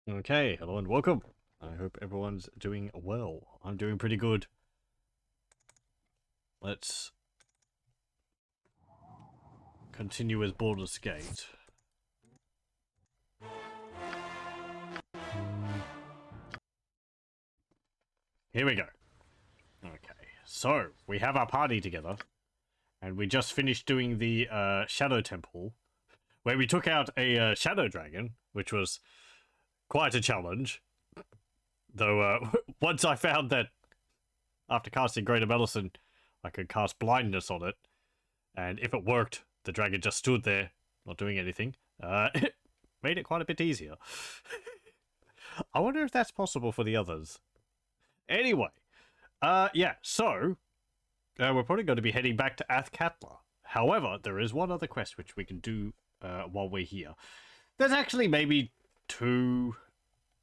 Okay, hello and welcome. I hope everyone's doing well. I'm doing pretty good. Let's continue with Baldur's Gate. Here we go. Okay, so we have our party together, and we just finished doing the Shadow Temple, where we took out a Shadow Dragon, which was quite a challenge. Though, once I found that after casting Greater Medicine, I could cast Blindness on it, and if it worked, the dragon just stood there, not doing anything. It made it quite a bit easier. I wonder if that's possible for the others. Anyway, yeah, so we're probably going to be heading back to Athkatla. However, there is one other quest which we can do while we're here. There's actually maybe two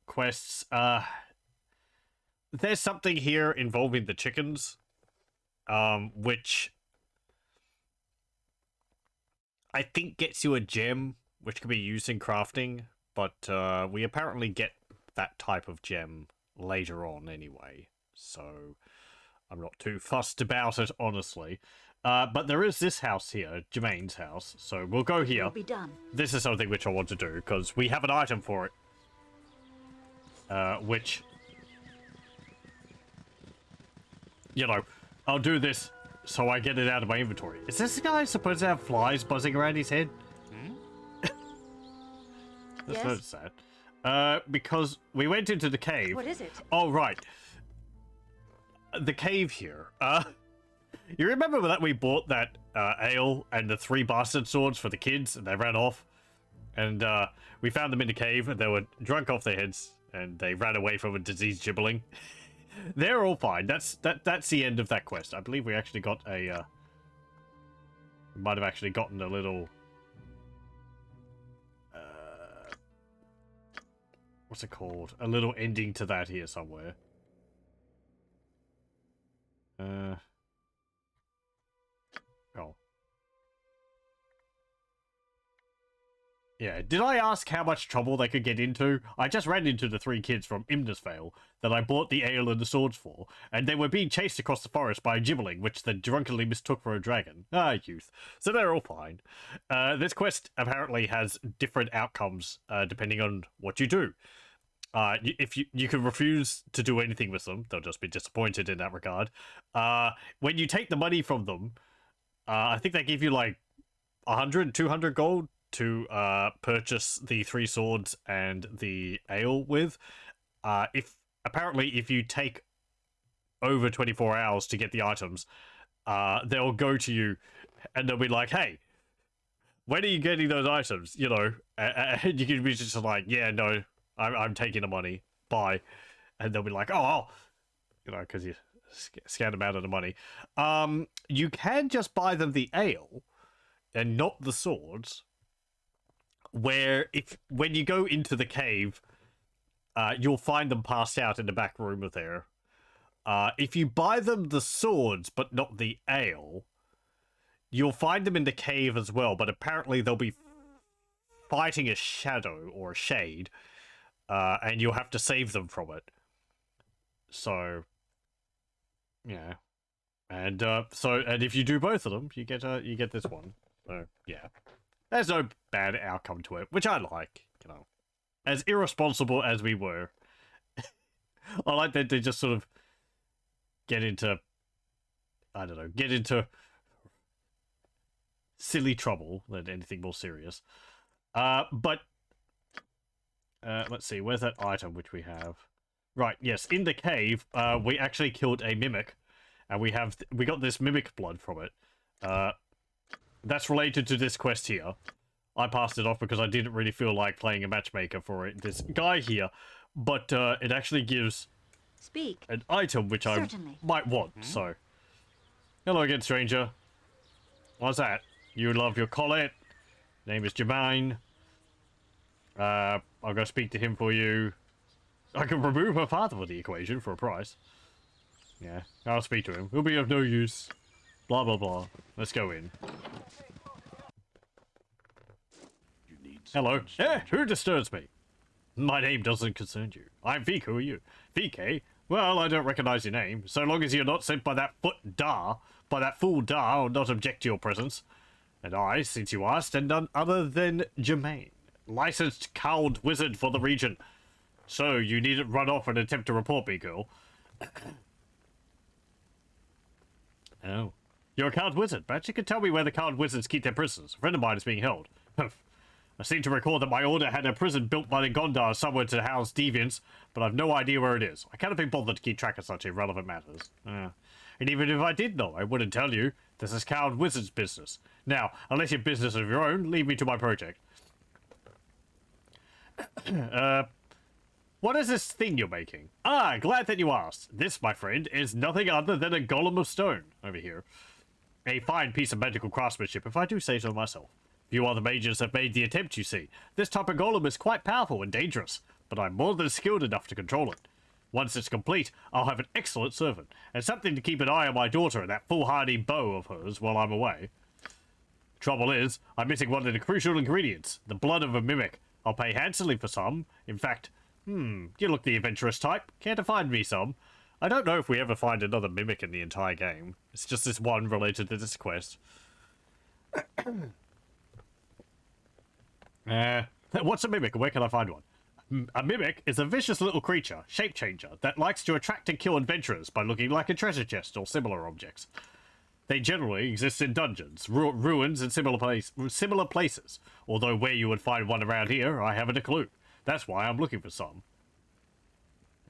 quests. There's something here involving the chickens, which I think gets you a gem, which can be used in crafting, but we apparently get that type of gem later on anyway, so I'm not too fussed about it, honestly. But there is this house here, Jermaine's house, so we'll go here. Be done. This is something which I want to do, because we have an item for it. Which, you know, I'll do this so I get it out of my inventory. Is this guy supposed to have flies buzzing around his head? Let's Yes? notice that. Because we went into the cave. What is it? Oh, right. The cave here. You remember that we bought that ale and the 3 bastard swords for the kids, and they ran off? And we found them in the cave, and they were drunk off their heads, and they ran away from a disease gibbling. They're all fine. That's the end of that quest. I believe we actually got a... we might have actually gotten a little... what's it called? A little ending to that here somewhere. Oh. Yeah, did I ask how much trouble they could get into? I just ran into the 3 kids from Imnesvale that I bought the ale and the swords for, and they were being chased across the forest by a gibberling, which they drunkenly mistook for a dragon. Ah, youth. So they're all fine. This quest apparently has different outcomes depending on what you do. If you can refuse to do anything with them, they'll just be disappointed in that regard. When you take the money from them, I think they give you like 100, 200 gold to purchase the 3 swords and the ale with. If you take over 24 hours to get the items, they'll go to you and they'll be like, hey, when are you getting those items? You know, and you can be just like, yeah, no, I'm taking the money, bye. And they'll be like, oh, you know, because you scanned them out of the money. You can just buy them the ale and not the swords, where when you go into the cave, you'll find them passed out in the back room of there. If you buy them the swords but not the ale, you'll find them in the cave as well, but apparently they'll be fighting a shadow or a shade, and you'll have to save them from it. So, yeah. And and if you do both of them, you get this one. So, yeah. There's no bad outcome to it, which I like, you know. As irresponsible as we were. I like that they just sort of get into silly trouble than anything more serious. But let's see, where's that item which we have? Right, yes, in the cave, we actually killed a mimic, and we got this mimic blood from it. That's related to this quest here. I passed it off because I didn't really feel like playing a matchmaker for this guy here, but it actually gives an item which Certainly. I might want, so. Hello again, stranger. What's that? You love your collet. Name is Jermaine. I'll go speak to him for you. I can remove her father from the equation for a price. Yeah, I'll speak to him. He'll be of no use. Blah, blah, blah. Let's go in. Hello. Eh, who disturbs me? My name doesn't concern you. I'm Vik, who are you? VK? Well, I don't recognize your name. So long as you're not sent by that fool Dar, I'll not object to your presence. And I, since you asked, am none other than Jermaine, licensed cowed wizard for the region. So you needn't run off and attempt to report me, girl. Oh. You're a cowed wizard. Perhaps you can tell me where the cowed wizards keep their prisoners. A friend of mine is being held. I seem to recall that my order had a prison built by the Gondar somewhere to house deviants, but I've no idea where it is. I cannot be bothered to keep track of such irrelevant matters. And even if I did know, I wouldn't tell you. This is cowed wizard's business. Now, unless you're business of your own, leave me to my project. What is this thing you're making? Ah, glad that you asked. This, my friend, is nothing other than a golem of stone over here. A fine piece of magical craftsmanship, if I do say so myself. Few other mages have made the attempt, you see. This type of golem is quite powerful and dangerous, but I'm more than skilled enough to control it. Once it's complete, I'll have an excellent servant, and something to keep an eye on my daughter and that foolhardy beau of hers while I'm away. Trouble is, I'm missing one of the crucial ingredients, the blood of a mimic. I'll pay handsomely for some. In fact, you look the adventurous type. Care to find me some? I don't know if we ever find another mimic in the entire game. It's just this one related to this quest. What's a mimic? Where can I find one? A mimic is a vicious little creature, shape changer, that likes to attract and kill adventurers by looking like a treasure chest or similar objects. They generally exist in dungeons, ruins, and similar places, although where you would find one around here, I haven't a clue. That's why I'm looking for some.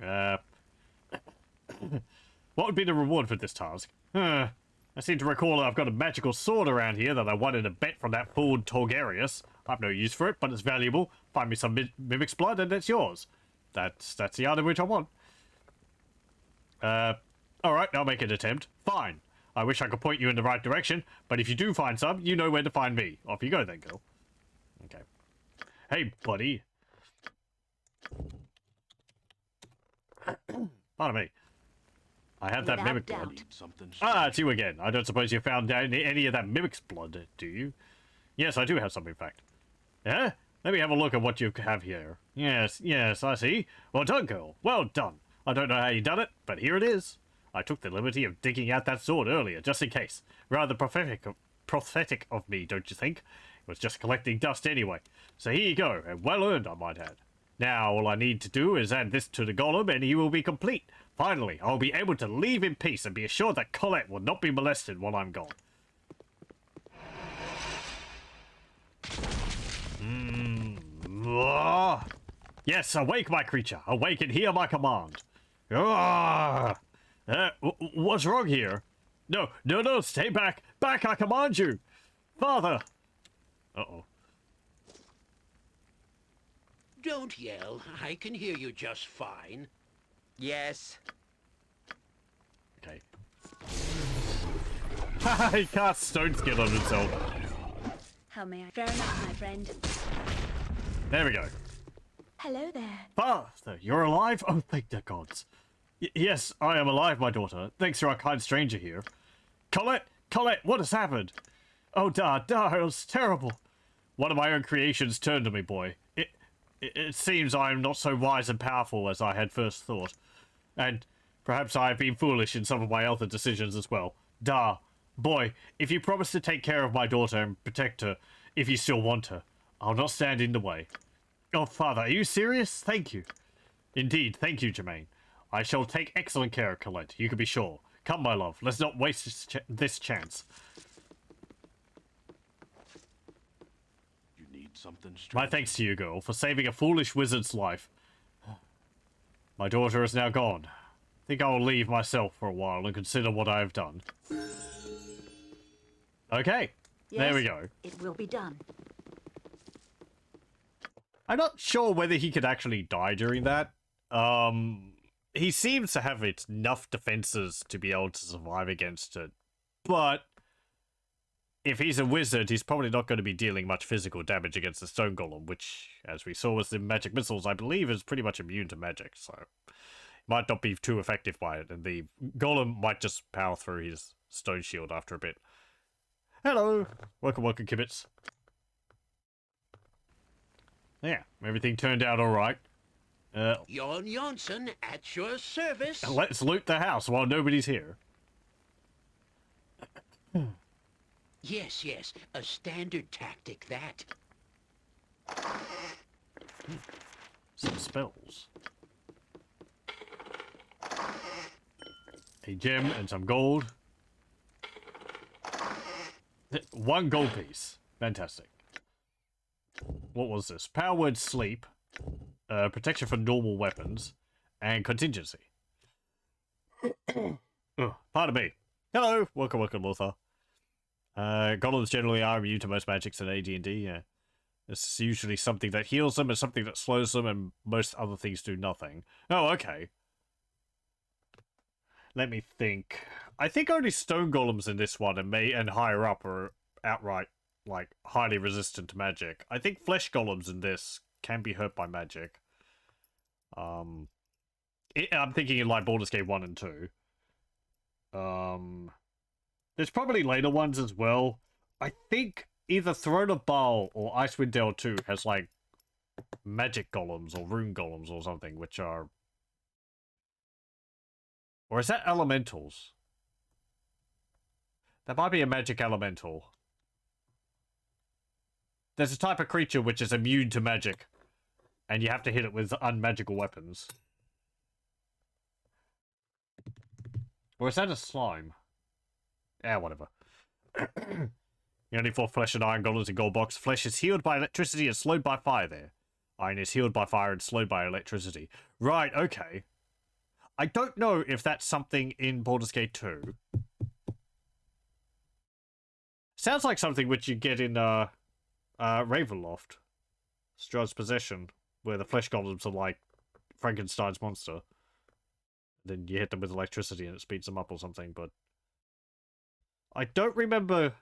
What would be the reward for this task? I seem to recall that I've got a magical sword around here that I won in a bet from that fool Torgarius. I've no use for it, but it's valuable. Find me some mimic's blood and it's yours. That's the item which I want. Alright, I'll make an attempt. Fine. I wish I could point you in the right direction, but if you do find some, you know where to find me. Off you go then, girl. Okay. Hey, buddy. Pardon me. I have that mimic blood. Ah, it's you again. I don't suppose you found any of that mimic's blood, do you? Yes, I do have some, in fact. Yeah? Let me have a look at what you have here. Yes, I see. Well done, girl. Well done. I don't know how you done it, but here it is. I took the liberty of digging out that sword earlier, just in case. Rather prophetic of me, don't you think? It was just collecting dust anyway. So here you go, and well earned, I might add. Now, all I need to do is add this to the golem, and he will be complete. Finally, I'll be able to leave in peace and be assured that Colette will not be molested while I'm gone. Yes, awake, my creature. Awake and hear my command. What's wrong here? No, stay back. Back, I command you. Father. Uh-oh. Don't yell. I can hear you just fine. Yes. Okay. He casts stone skin on himself. How may I? Fair enough, my friend. There we go. Hello there. Father, you're alive? Oh, thank the gods. Yes, I am alive, my daughter. Thanks to our kind stranger here. Colette, what has happened? Oh, Dar, it was terrible. One of my own creations turned to me, boy. It seems I am not so wise and powerful as I had first thought. And perhaps I have been foolish in some of my other decisions as well. Dar, boy, if you promise to take care of my daughter and protect her, if you still want her, I'll not stand in the way. Oh, Father, are you serious? Thank you. Indeed, thank you, Jermaine. I shall take excellent care of Colette, you can be sure. Come, my love, let's not waste this chance. You need something strong. My thanks to you, girl, for saving a foolish wizard's life. My daughter is now gone. I think I will leave myself for a while and consider what I have done. Okay, Yes, there we go. It will be done. I'm not sure whether he could actually die during that. He seems to have enough defenses to be able to survive against it. But if he's a wizard, he's probably not going to be dealing much physical damage against the stone golem, which, as we saw with the magic missiles, I believe is pretty much immune to magic, so might not be too effective by it, and the golem might just power through his stone shield after a bit. Hello! Welcome, Kibitz. Yeah, everything turned out alright. Jon Jonsson at your service. Let's loot the house while nobody's here. Yes, yes, a standard tactic, that. Some spells. A gem and some gold. 1 gold piece. Fantastic. What was this? Powered sleep. Protection for normal weapons. And contingency. Pardon me. Hello. Welcome, Lothar. Golems generally are immune to most magics in AD&D. Yeah. It's usually something that heals them and something that slows them, and most other things do nothing. Oh, okay. Let me think. I think only stone golems in this one and higher up are outright, like, highly resistant to magic. I think flesh golems in this can be hurt by magic. I'm thinking in, like, Baldur's Gate 1 and 2. There's probably later ones as well. I think either Throne of Baal or Icewind Dale 2 has, like, magic golems or rune golems or something, which are... Or is that elementals? That might be a magic elemental. There's a type of creature which is immune to magic, and you have to hit it with unmagical weapons. Or is that a slime? Yeah, whatever. You only for flesh and iron golems in gold box. Flesh is healed by electricity and slowed by fire there. Iron is healed by fire and slowed by electricity. Right, okay. I don't know if that's something in Baldur's Gate 2. Sounds like something which you get in Ravenloft. Strahd's Possession, where the flesh golems are like Frankenstein's monster. Then you hit them with electricity and it speeds them up or something, but... I don't remember...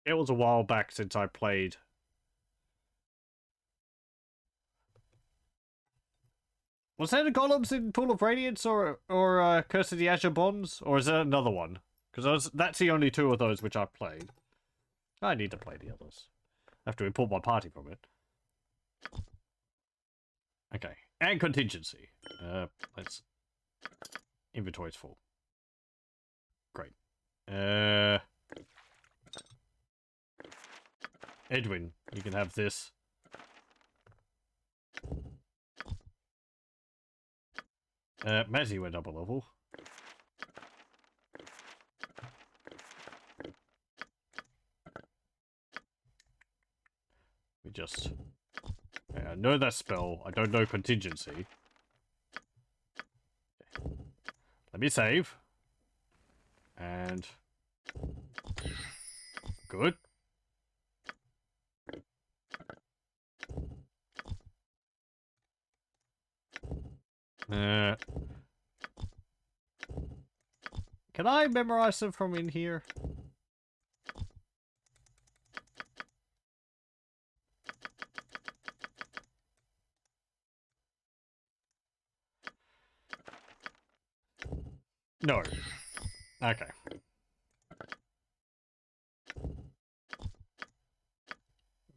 It was a while back since I played. Was there the golems in Pool of Radiance or Curse of the Azure Bonds? Or is there another one? Because that's the only 2 of those which I've played. I need to play the others. I have to import my party from it. Okay. And contingency. Let's... Inventory's full. Great. Edwin, you can have this. Mazzy went up a level. We just... I know that spell. I don't know contingency. Let me save. And... Good. Can I memorize them from in here? No. Okay.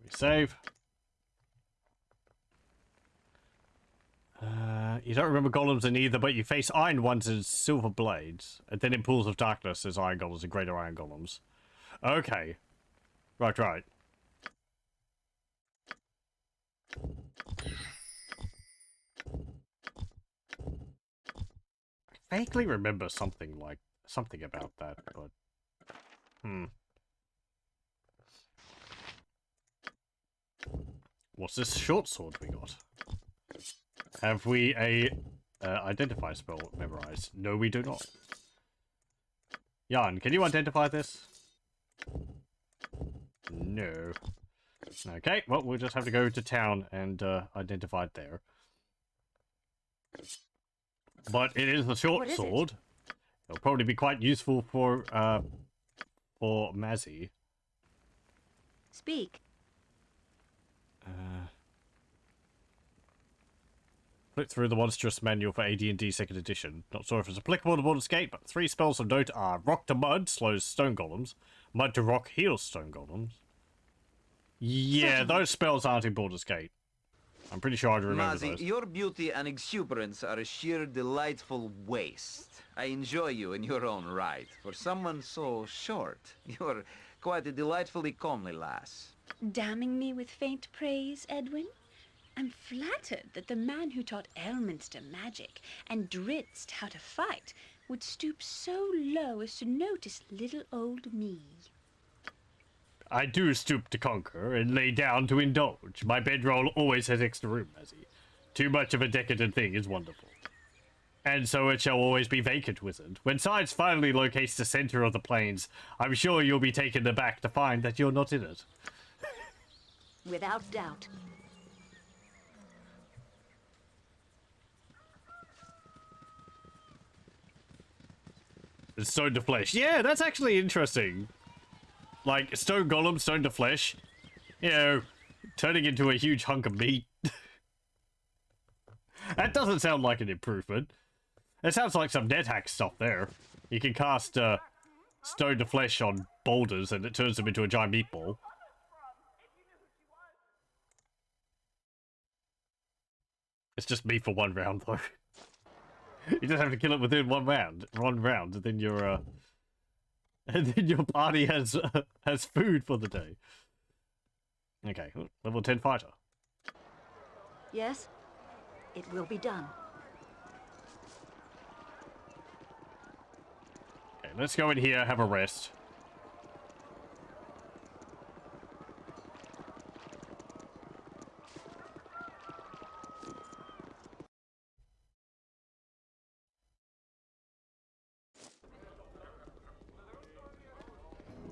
We save. You don't remember golems in either, but you face iron ones as silver blades. And then in pools of darkness there's iron golems and greater iron golems. Okay. Right. I vaguely remember something about that, but... What's this short sword we got? Have we a identify spell memorized? No, we do not. Jan, can you identify this? No. Okay, well, we'll just have to go to town and identify it there. But it is a short sword. It'll probably be quite useful for Mazzy. Speak. Flip through the monstrous manual for AD&D 2nd edition. Not sure if it's applicable to Baldur's Gate, but 3 spells of note are Rock to Mud, slows stone golems. Mud to Rock heals stone golems. Yeah, those spells aren't in Baldur's Gate. I'm pretty sure I'd remember Mazi, those. your beauty and exuberance are a sheer delightful waste. I enjoy you in your own right. For someone so short, you're quite a delightfully comely lass. Damning me with faint praise, Edwin? I'm flattered that the man who taught Elminster magic and Drizzt how to fight would stoop so low as to notice little old me. I do stoop to conquer and lay down to indulge. My bedroll always has extra room, Mazzy. Too much of a decadent thing is wonderful. And so it shall always be vacant, wizard. When science finally locates the center of the plains, I'm sure you'll be taken aback to find that you're not in it. Without doubt. It's stone to flesh. Yeah, that's actually interesting. Like, stone golem, stone to flesh. You know, turning into a huge hunk of meat. That doesn't sound like an improvement. It sounds like some NetHack stuff there. You can cast stone to flesh on boulders and it turns them into a giant meatball. It's just me for 1 round, though. You just have to kill it within 1 round, and then your party has food for the day. Okay, level 10 fighter. Yes, it will be done. Okay, let's go in here, have a rest.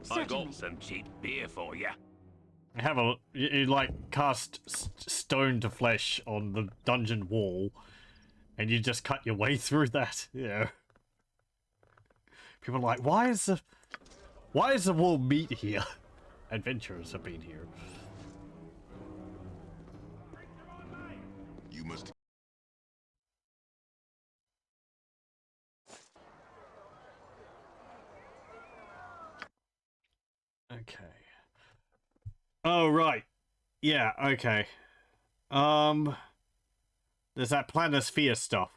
I got some cheap beer for you. Have a you like cast stone to flesh on the dungeon wall, and you just cut your way through that. Yeah. People are like, why is the wall meat here? Adventurers have been here. You must. Okay. Oh, right. Yeah, okay. There's that planisphere stuff.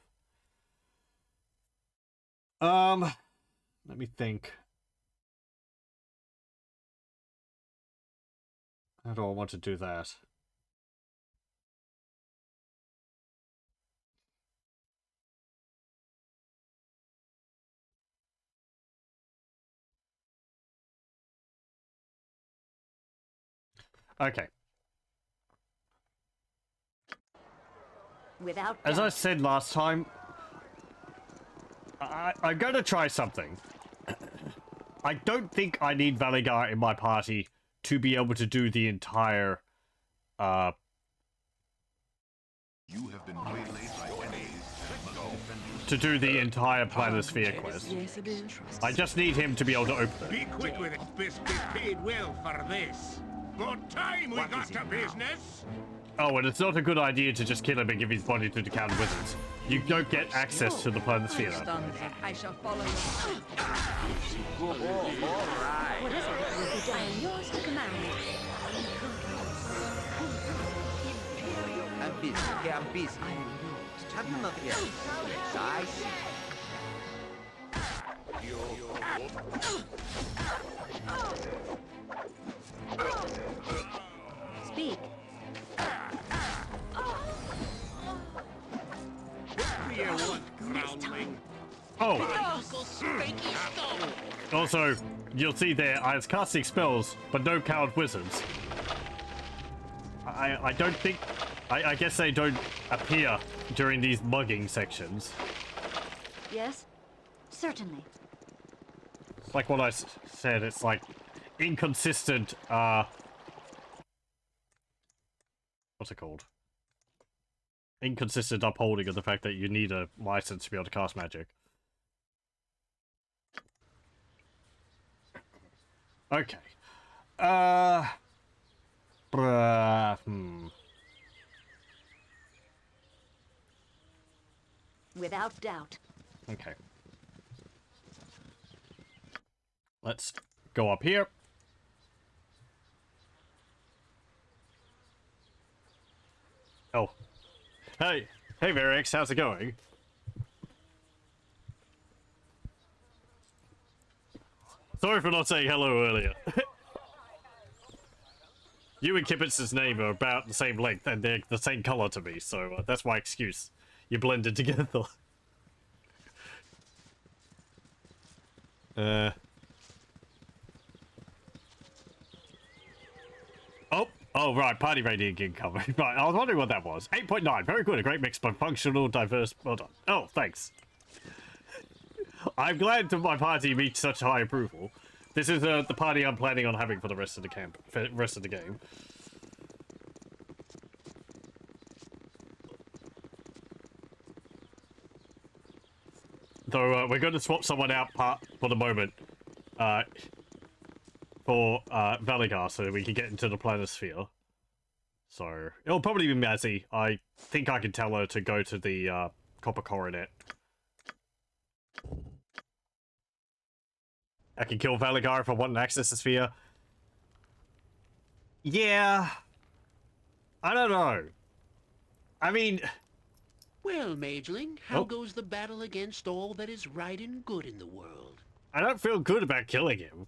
Let me think. How do I want to do that? Okay. Without As I doubt. said last time, I'm going to try something. I don't think I need Valigar in my party to be able to do the entire, You have been waylaid by enemies. Go. to do the entire Planisphere quest. Yes, it is. I just need him to be able to open it. Be quick with it, Biscuit paid well for this. But time we got to business. Oh, and it's not a good idea to just kill him and give his body to the Count Wizards. You don't get access to the Planisphere. I shall follow you. All right. What is it? Will be done. Yours to command. I'm busy, okay, I'm busy. Have you nothing else? Yes, I see. Speak. What do you want, groundling? Oh, also, you'll see there, I was casting spells, but no Count Wizards. I don't think... I guess they don't appear during these mugging sections. Yes, certainly. It's like what I said, it's like inconsistent, what's it called? Inconsistent upholding of the fact that you need a license to be able to cast magic. Okay. Without doubt. Okay. Let's go up here. Oh. Hey. Hey, Varix, how's it going? Sorry for not saying hello earlier. You and Kibbitz's name are about the same length, and they're the same color to me, so that's my excuse. You blended together. Oh, right, party rating again covered. Right, I was wondering what that was. 8.9, very good, a great mix of functional, diverse, well done. Oh, thanks. I'm glad that my party meets such high approval. This is the party I'm planning on having for the rest of the rest of the game. Though we're going to swap someone out for the moment for Valigar so that we can get into the planisphere. So it'll probably be Mazzy. I think I can tell her to go to the Copper Coronet. I can kill Valigar if I want an access to sphere. Yeah. I don't know. I mean... Well, Mageling, how goes the battle against all that is right and good in the world? I don't feel good about killing him.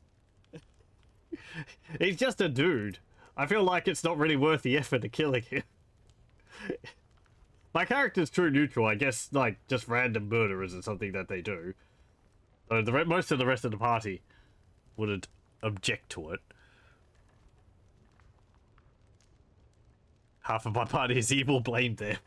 He's just a dude. I feel like it's not really worth the effort of killing him. My character's true neutral, I guess, like, just random murderers or something that they do. So most of the rest of the party wouldn't object to it. Half of my party is evil, blame them.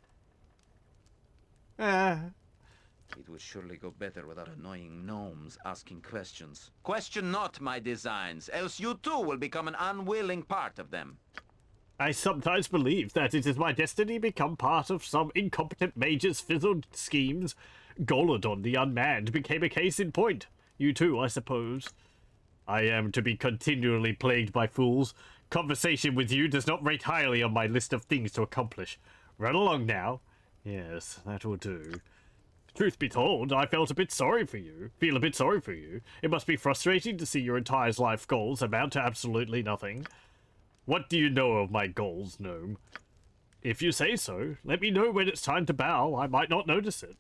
It would surely go better without annoying gnomes asking questions. Question not my designs, else you too will become an unwilling part of them. I sometimes believe that it is my destiny to become part of some incompetent mage's fizzled schemes. Golodon the Unmanned became a case in point. You too, I suppose. I am to be continually plagued by fools. Conversation with you does not rate highly on my list of things to accomplish. Run along now. Yes, that will do. Truth be told, I felt a bit sorry for you. Feel a bit sorry for you. It must be frustrating to see your entire life goals amount to absolutely nothing. What do you know of my goals, gnome? If you say so, let me know when it's time to bow. I might not notice it.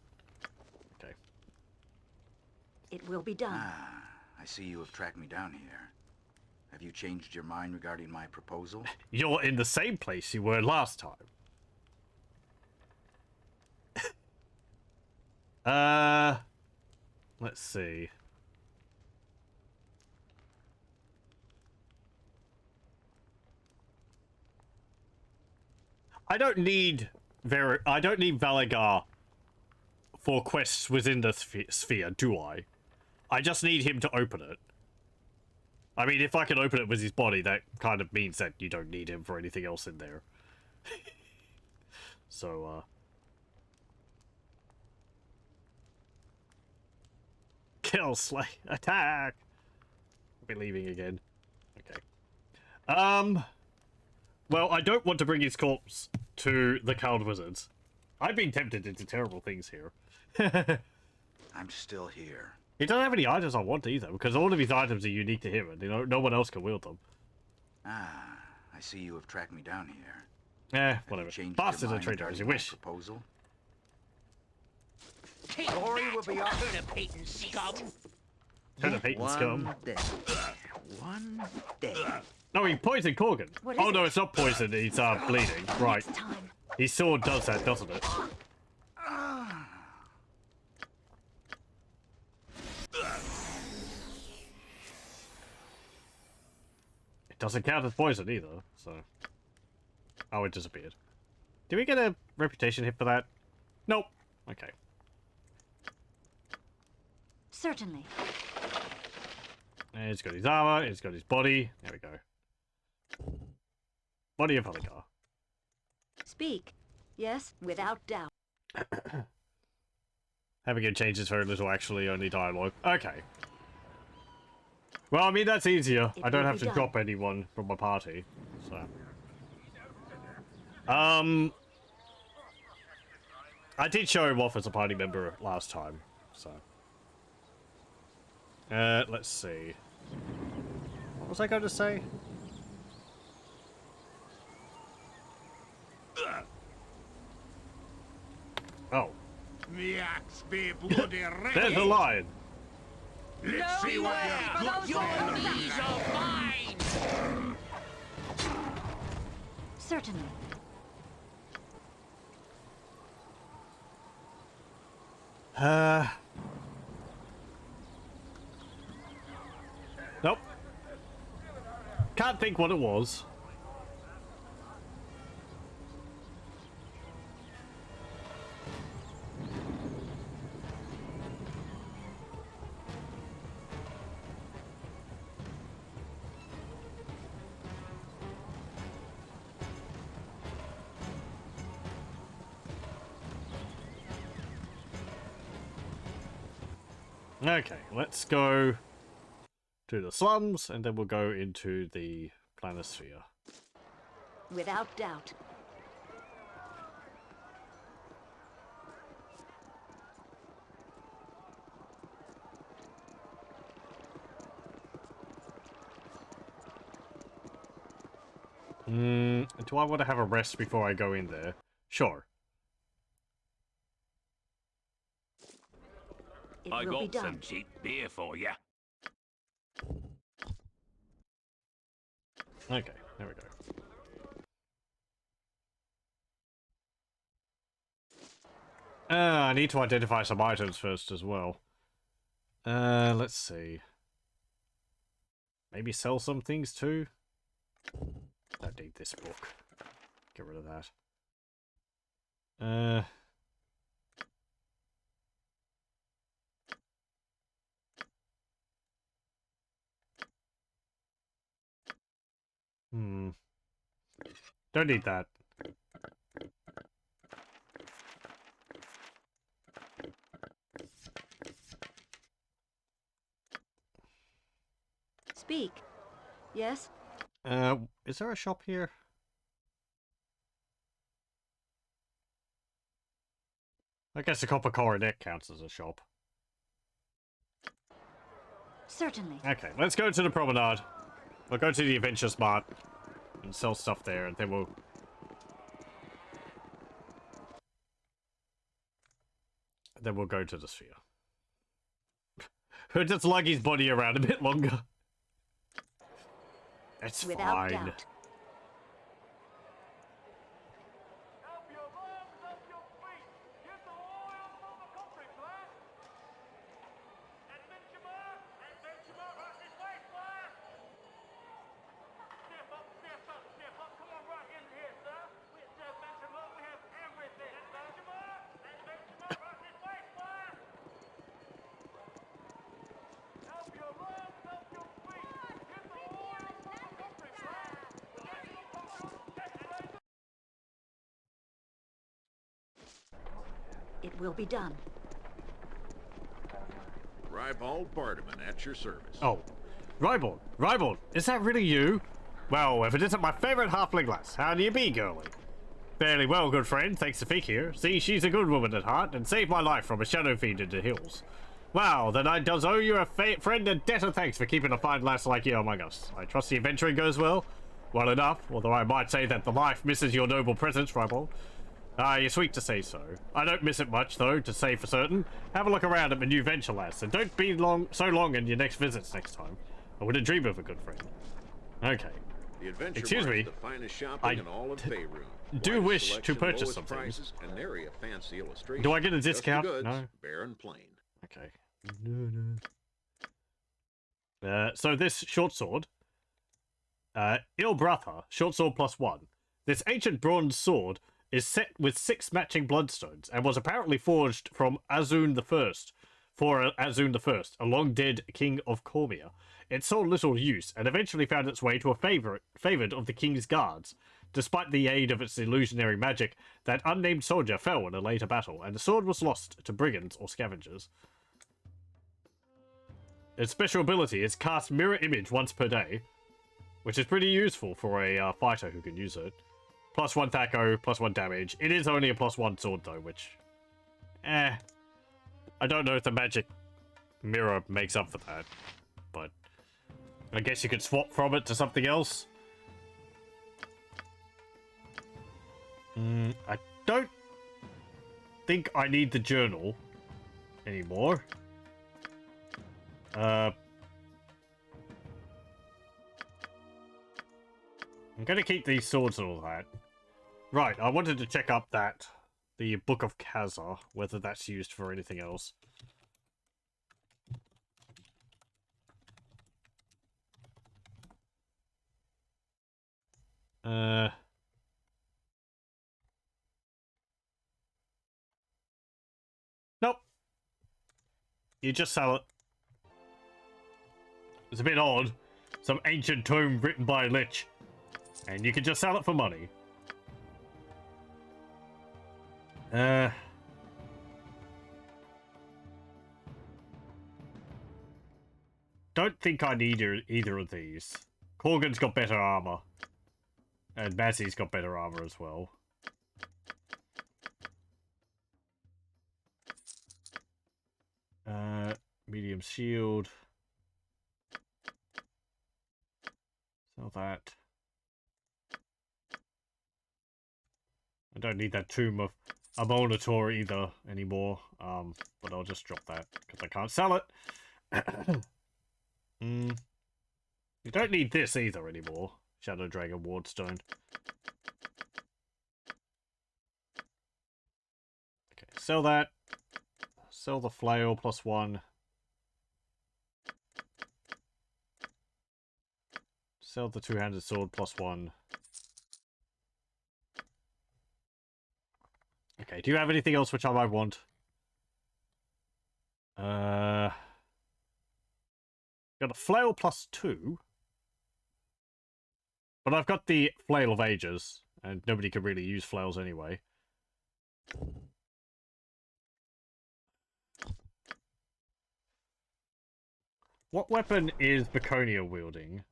Okay. It will be done. I see you have tracked me down here. Have you changed your mind regarding my proposal? You're in the same place you were last time. Let's see. I don't need Valigar for quests within the sphere, do I? I just need him to open it. I mean, if I can open it with his body, that kind of means that you don't need him for anything else in there. So, kill, slay, attack! I'll be leaving again. Okay. Well, I don't want to bring his corpse to the Cowled Wizards. I've been tempted into terrible things here. I'm still here. He doesn't have any items I want either, because all of his items are unique to him, and no one else can wield them. I see you have tracked me down here. Whatever. Have you changed Bastards your and mind traitor as you regarding my wish. Proposal? Take Glory that, will be ours. Turnipating scum! Turn of hate and scum. One day. No, he poisoned Corgan. What is Oh no, it? it's not poison, he's bleeding. Right. Next time. His sword does that, doesn't it? It doesn't count as poison either, so... Oh, it disappeared. Did we get a reputation hit for that? Nope. Okay. Certainly. And he's got his armor, he's got his body. There we go. Body of Valigar. Speak. Yes, without doubt. Having it changes very little, actually, only dialogue. Okay. Well, I mean, that's easier. I don't have to drop anyone from my party, so... I did show him off as a party member last time, so... let's see. What was I going to say? Oh, Me axe be bloody ready. there's the lion. Let's see what you've got. Your knees are mine! Certainly. Nope. Can't think what it was. Okay, let's go to the slums, and then we'll go into the planisphere. Without doubt. Do I want to have a rest before I go in there? Sure. It I will be got done. some cheap beer for you. Okay, there we go. I need to identify some items first as well. Let's see. Maybe sell some things too? Don't need this book. Get rid of that. Don't need that. Speak. Yes? Is there a shop here? I guess a copper coronet counts as a shop. Certainly. Okay, let's go to the promenade. We'll go to the adventure spot and sell stuff there, and then we'll... go to the sphere. He'll just lug his body around a bit longer. It's Without fine. doubt. It will be done. Ribald Bardaman at your service. Oh, Ribald, Ribald, is that really you? Well, if it isn't my favorite halfling lass, how do you be, girlie? Fairly well, good friend, thanks to Fig here. See, she's a good woman at heart, and saved my life from a shadow fiend in the hills. Wow, then I does owe you a friend and debt of thanks for keeping a fine lass like you among us. I trust the adventuring goes well? Well enough, although I might say that the life misses your noble presence, Ribald. Ah, you're sweet to say so. I don't miss it much, though, to say for certain. Have a look around at my new venture, lass, and don't be so long in your next visits next time. I wouldn't dream of a good friend. Okay. The Adventure Excuse Mart me. is the finest shopping in all of Faerun. Do Wide wish to selection, purchase lowest some things. prices, and nary a fancy illustration. Do I get a Just the discount? goods, No. bare and plain. Okay. So this short sword, Ilbratha, short sword +1. This ancient bronze sword is set with 6 matching bloodstones and was apparently forged from Azun I, for Azun I, a long-dead king of Cormia. It saw little use and eventually found its way to a favored of the king's guards. Despite the aid of its illusionary magic, that unnamed soldier fell in a later battle, and the sword was lost to brigands or scavengers. Its special ability is cast mirror image once per day, which is pretty useful for a fighter who can use it. +1 Thaco, +1 damage. It is only a +1 sword though, which... I don't know if the magic mirror makes up for that, but... I guess you could swap from it to something else. I don't think I need the journal anymore. I'm gonna keep these swords and all that. Right, I wanted to check up the Book of Kaza, whether that's used for anything else. Nope. You just sell it. It's a bit odd. Some ancient tome written by a lich. And you can just sell it for money. Don't think I need either of these. Corgan's got better armor. And Massey's got better armor as well. Medium shield. Sell that. I don't need that Tomb of Amonitor either anymore. But I'll just drop that because I can't sell it. You don't need this either anymore. Shadow Dragon Wardstone. Okay, sell that. Sell the flail +1. Sell the two-handed sword +1. Okay, do you have anything else which I might want? Got a flail +2. But I've got the Flail of Ages, and nobody can really use flails anyway. What weapon is Baconia wielding?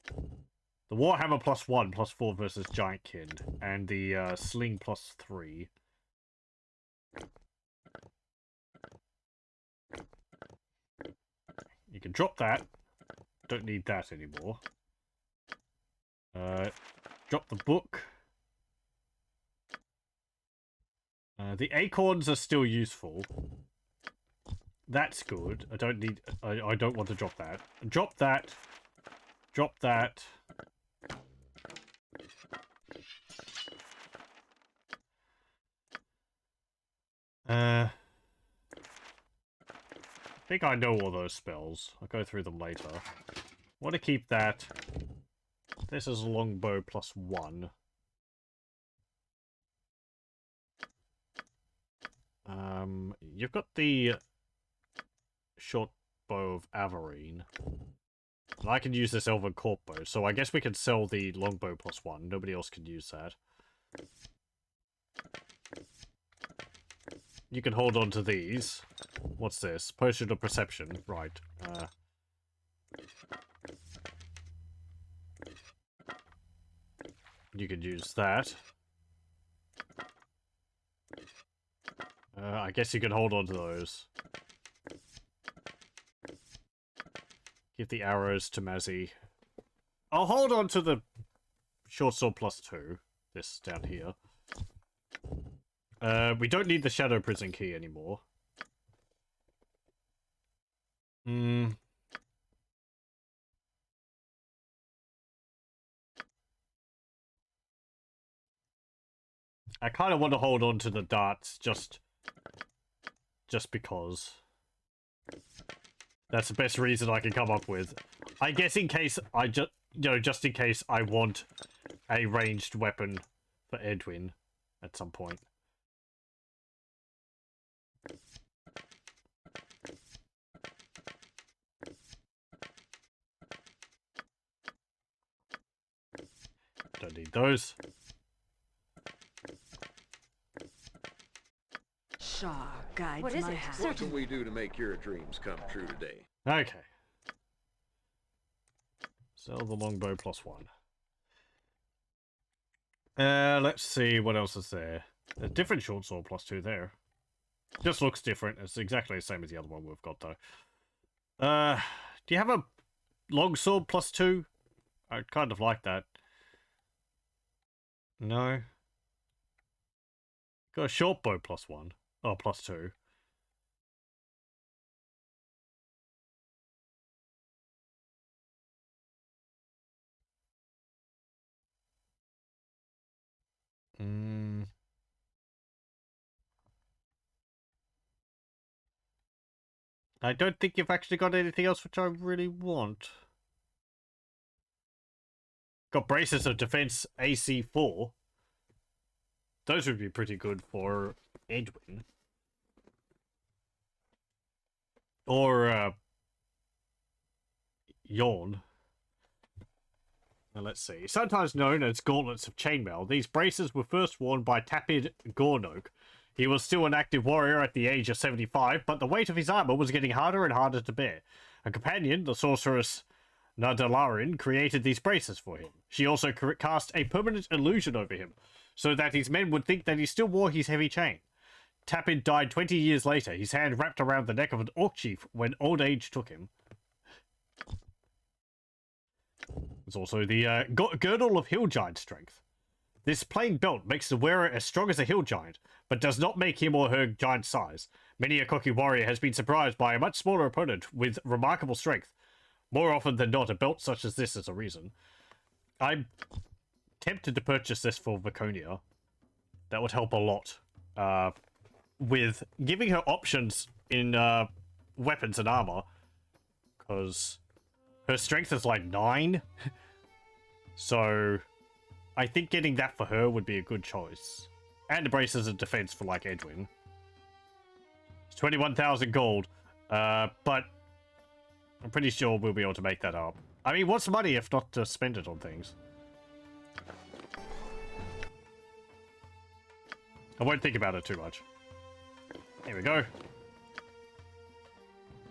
The Warhammer +1, +4 versus Giantkin, and the Sling +3. You can drop that. Don't need that anymore. Drop the book. The acorns are still useful. That's good. I don't need. I don't want to drop that. Drop that. Drop that. I think I know all those spells. I'll go through them later. Want to keep that. This is a longbow +1. You've got the short bow of Averine. And I can use this elven corp bow, so I guess we can sell the longbow +1. Nobody else can use that. You can hold on to these. What's this? Potion of Perception. Right. You could use that. I guess you can hold on to those. Give the arrows to Mazzy. I'll hold on to the short sword +2. This down here. We don't need the Shadow Prison key anymore. I kind of want to hold on to the darts just because. That's the best reason I can come up with. I guess in case I just in case I want a ranged weapon for Edwin at some point. Don't need those. Guides what is it? What can we do to make your dreams come true today? Okay. Sell the longbow +1. Let's see what else is there. A different short sword +2 there. Just looks different. It's exactly the same as the other one we've got though. Do you have a long sword +2? I'd kind of like that. No. Got a short bow +1. Oh, +2. I don't think you've actually got anything else which I really want. Got braces of defense AC4. Those would be pretty good for Edwin. Or, Yawn. Now let's see. Sometimes known as gauntlets of chainmail, these braces were first worn by Tapid Gornoke. He was still an active warrior at the age of 75, but the weight of his armor was getting harder and harder to bear. A companion, the sorceress Nadalarin, created these braces for him. She also cast a permanent illusion over him, so that his men would think that he still wore his heavy chain. Tapid died 20 years later, his hand wrapped around the neck of an orc chief when old age took him. There's also the Girdle of Hill Giant Strength. This plain belt makes the wearer as strong as a hill giant, but does not make him or her giant size. Many a cocky warrior has been surprised by a much smaller opponent with remarkable strength. More often than not, a belt such as this is a reason. I'm tempted to purchase this for Viconia. That would help a lot. With giving her options in weapons and armor. Because her strength is like 9. So I think getting that for her would be a good choice. And the braces of defense for like Edwin. It's 21,000 gold. But I'm pretty sure we'll be able to make that up. I mean, what's money if not to spend it on things? I won't think about it too much. Here we go.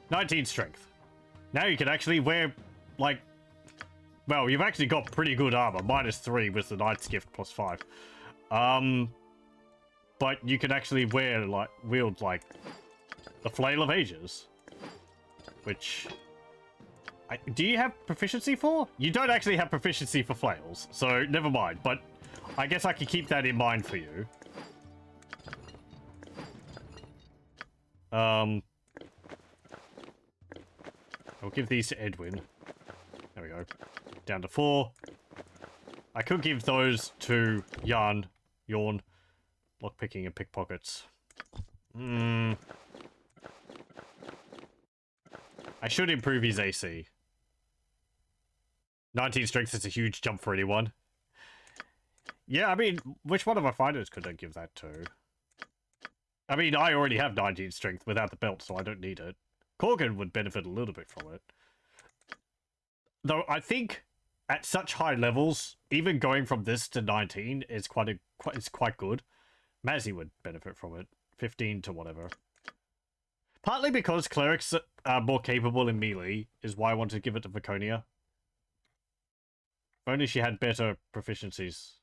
19 strength. Now you can actually wear, like... Well, you've actually got pretty good armor. -3 with the Knight's Gift +5. But you can actually wear, like, wield, like, the Flail of Ages. Which... do you have proficiency for? You don't actually have proficiency for flails, so never mind. But I guess I could keep that in mind for you. I'll give these to Edwin. There we go. Down to 4. I could give those to Yawn. Lockpicking and pickpockets. I should improve his AC. 19 strength is a huge jump for anyone. Yeah, I mean, which one of my fighters could I give that to? I mean, I already have 19 strength without the belt, so I don't need it. Corgan would benefit a little bit from it. Though I think at such high levels, even going from this to 19 is quite good. Mazzy would benefit from it. 15 to whatever. Partly because clerics are more capable in melee is why I wanted to give it to Viconia. If only she had better proficiencies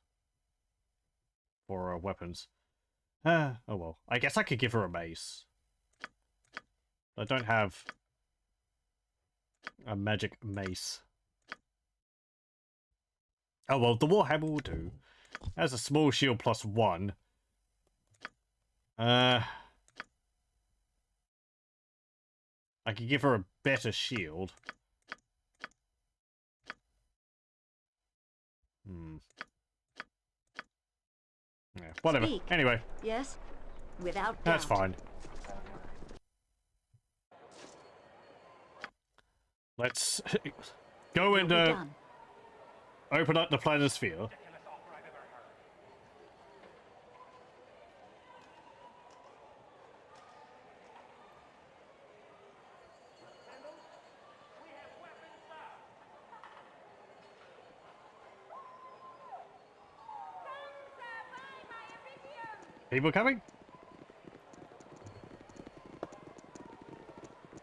for weapons. Oh well. I guess I could give her a mace. I don't have a magic mace. Oh well, the Warhammer will do. Has a small shield +1. I could give her a better shield. Yeah, whatever. Speak. Anyway. Yes? Without That's doubt. fine. Let's go and open up the planisphere. People coming?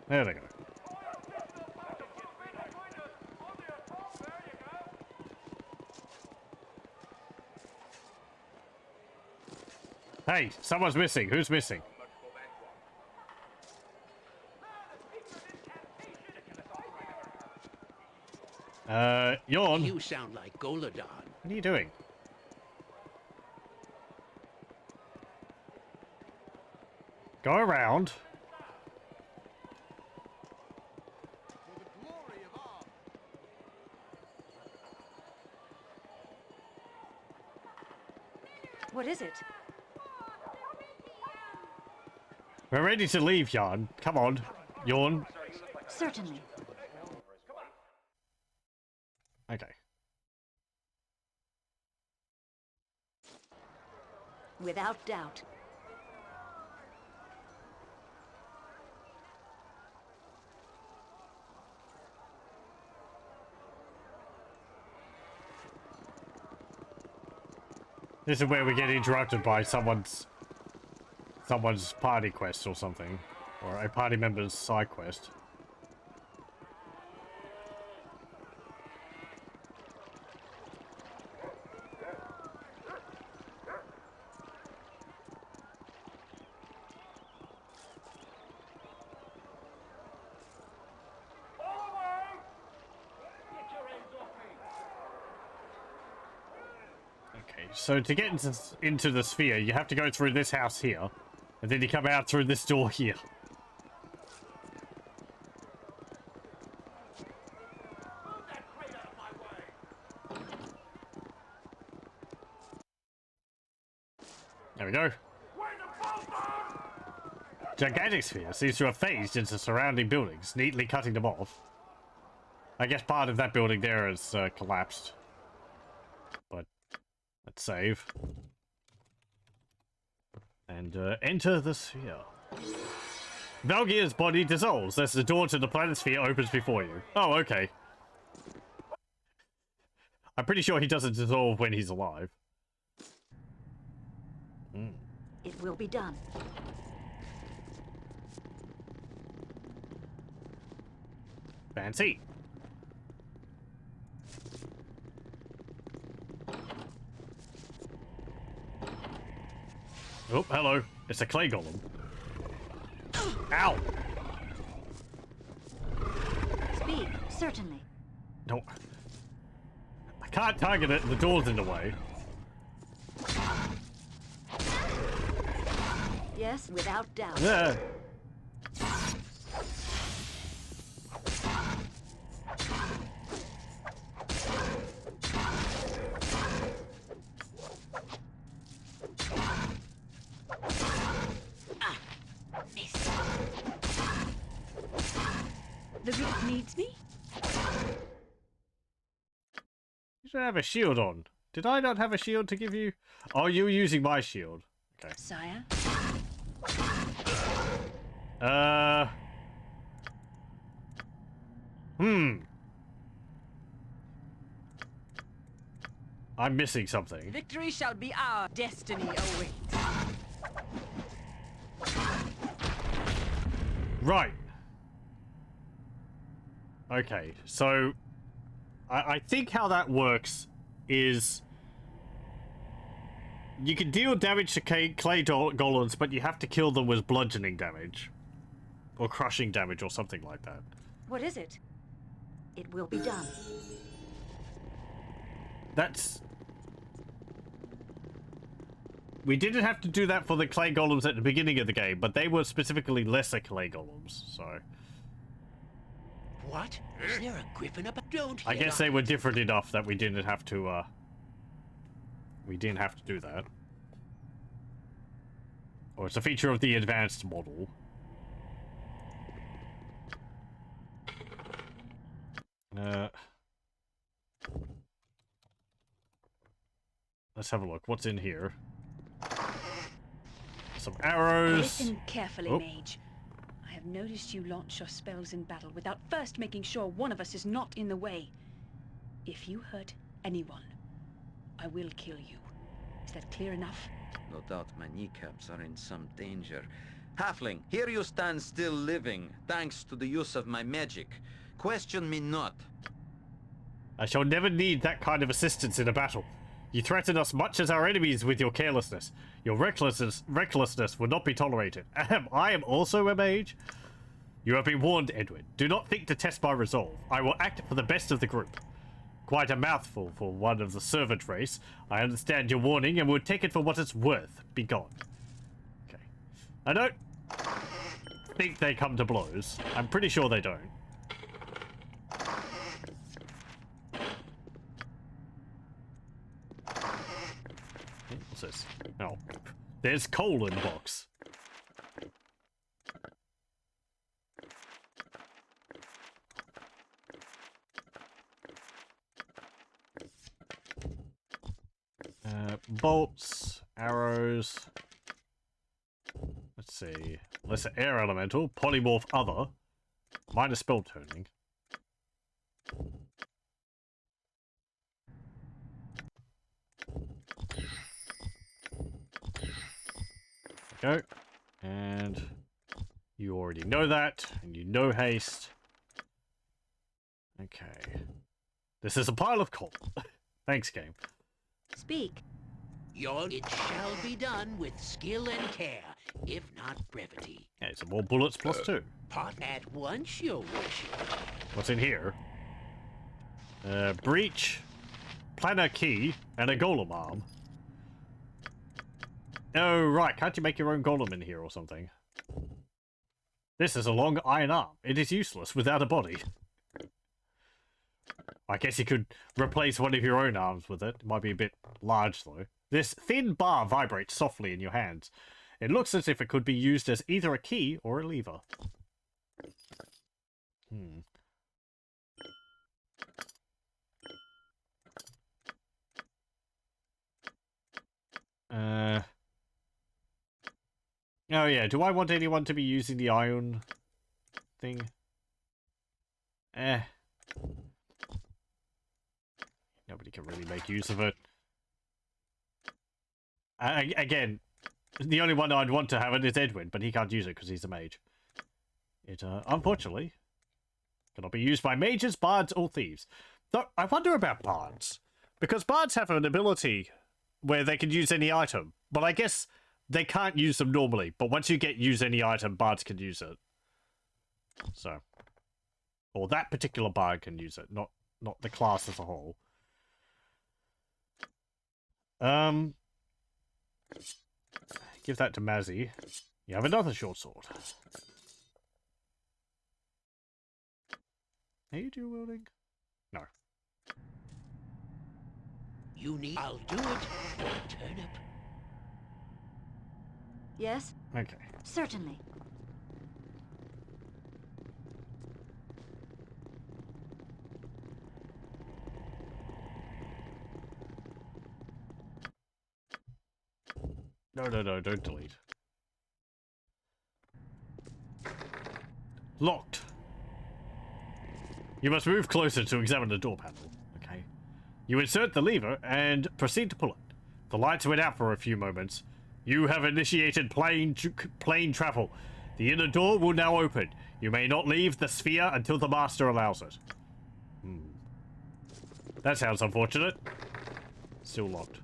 There they go. Hey, someone's missing. Who's missing? Yawn. You sound like Goladon. What are you doing? Go around. What is it? We're ready to leave, Jan. Come on. Yawn. Certainly. Okay. Without doubt. This is where we get interrupted by someone's party quest or something. Or a party member's side quest. So to get into the sphere, you have to go through this house here, and then you come out through this door here. There we go. Gigantic sphere seems to have phased into surrounding buildings, neatly cutting them off. I guess part of that building there has collapsed. But let's save. And enter the sphere. Valgir's body dissolves as the door to the planet sphere opens before you. Oh, okay. I'm pretty sure he doesn't dissolve when he's alive. It will be done. Fancy. Oh, hello. It's a clay golem. Ow! Speed, certainly. No. I can't target it, the door's in the way. Yes, without doubt. Yeah. Miss. The root needs me? You should have a shield on. Did I not have a shield to give you? Oh, you're using my shield. Okay. Sire? I'm missing something. Victory shall be our destiny awaits. Right. Okay, so I think how that works is you can deal damage to clay golems, but you have to kill them with bludgeoning damage. Or crushing damage or something like that. What is it? It will be done. That's... We didn't have to do that for the clay golems at the beginning of the game, but they were specifically lesser clay golems, so... What? Is there a griffin up? Don't I hear guess they were different enough that we didn't have to, we didn't have to do that. Or it's a feature of the advanced model. Let's have a look. What's in here? Some arrows. Listen carefully, Oh. mage. I have noticed you launch your spells in battle without first making sure one of us is not in the way. If you hurt anyone, I will kill you. Is that clear enough? No doubt my kneecaps are in some danger. Halfling, here you stand still living, thanks to the use of my magic. Question me not. I shall never need that kind of assistance in a battle. You threaten us much as our enemies with your carelessness. Your recklessness will not be tolerated. I am also a mage. You have been warned, Edwin. Do not think to test my resolve. I will act for the best of the group. Quite a mouthful for one of the servant race. I understand your warning and will take it for what it's worth. Be gone. Okay. I don't... think they come to blows. I'm pretty sure they don't. What's this? Oh. There's coal in the box. Bolts, arrows. Let's see. Lesser air elemental, polymorph other, minor spell turning. Go. And you already know that, and you know haste. Okay. This is a pile of coal. Thanks, game. Speak. It shall be done with skill and care, if not brevity. Okay, some more bullets plus 2. Pot at once, your worship. What's in here? Breach, planner key, and a golem arm. Oh, right. Can't you make your own golem in here or something? This is a long iron arm. It is useless without a body. I guess you could replace one of your own arms with it. It might be a bit large, though. This thin bar vibrates softly in your hands. It looks as if it could be used as either a key or a lever. Oh yeah, do I want anyone to be using the iron thing? Nobody can really make use of it. Again, the only one I'd want to have it is Edwin, but he can't use it because he's a mage. It, unfortunately, cannot be used by mages, bards, or thieves. Though, I wonder about bards. Because bards have an ability where they can use any item, but I guess they can't use them normally. But once you get use any item, bards can use it. So, or that particular bard can use it, not the class as a whole. Give that to Mazzy. You have another short sword. Are you dual wielding? No. You need... I'll do it for a turnip. Yes? Okay. Certainly. No, don't delete. Locked. You must move closer to examine the door panel. Okay. You insert the lever and proceed to pull it. The lights went out for a few moments. You have initiated plane travel. The inner door will now open. You may not leave the sphere until the master allows it. That sounds unfortunate. Still locked.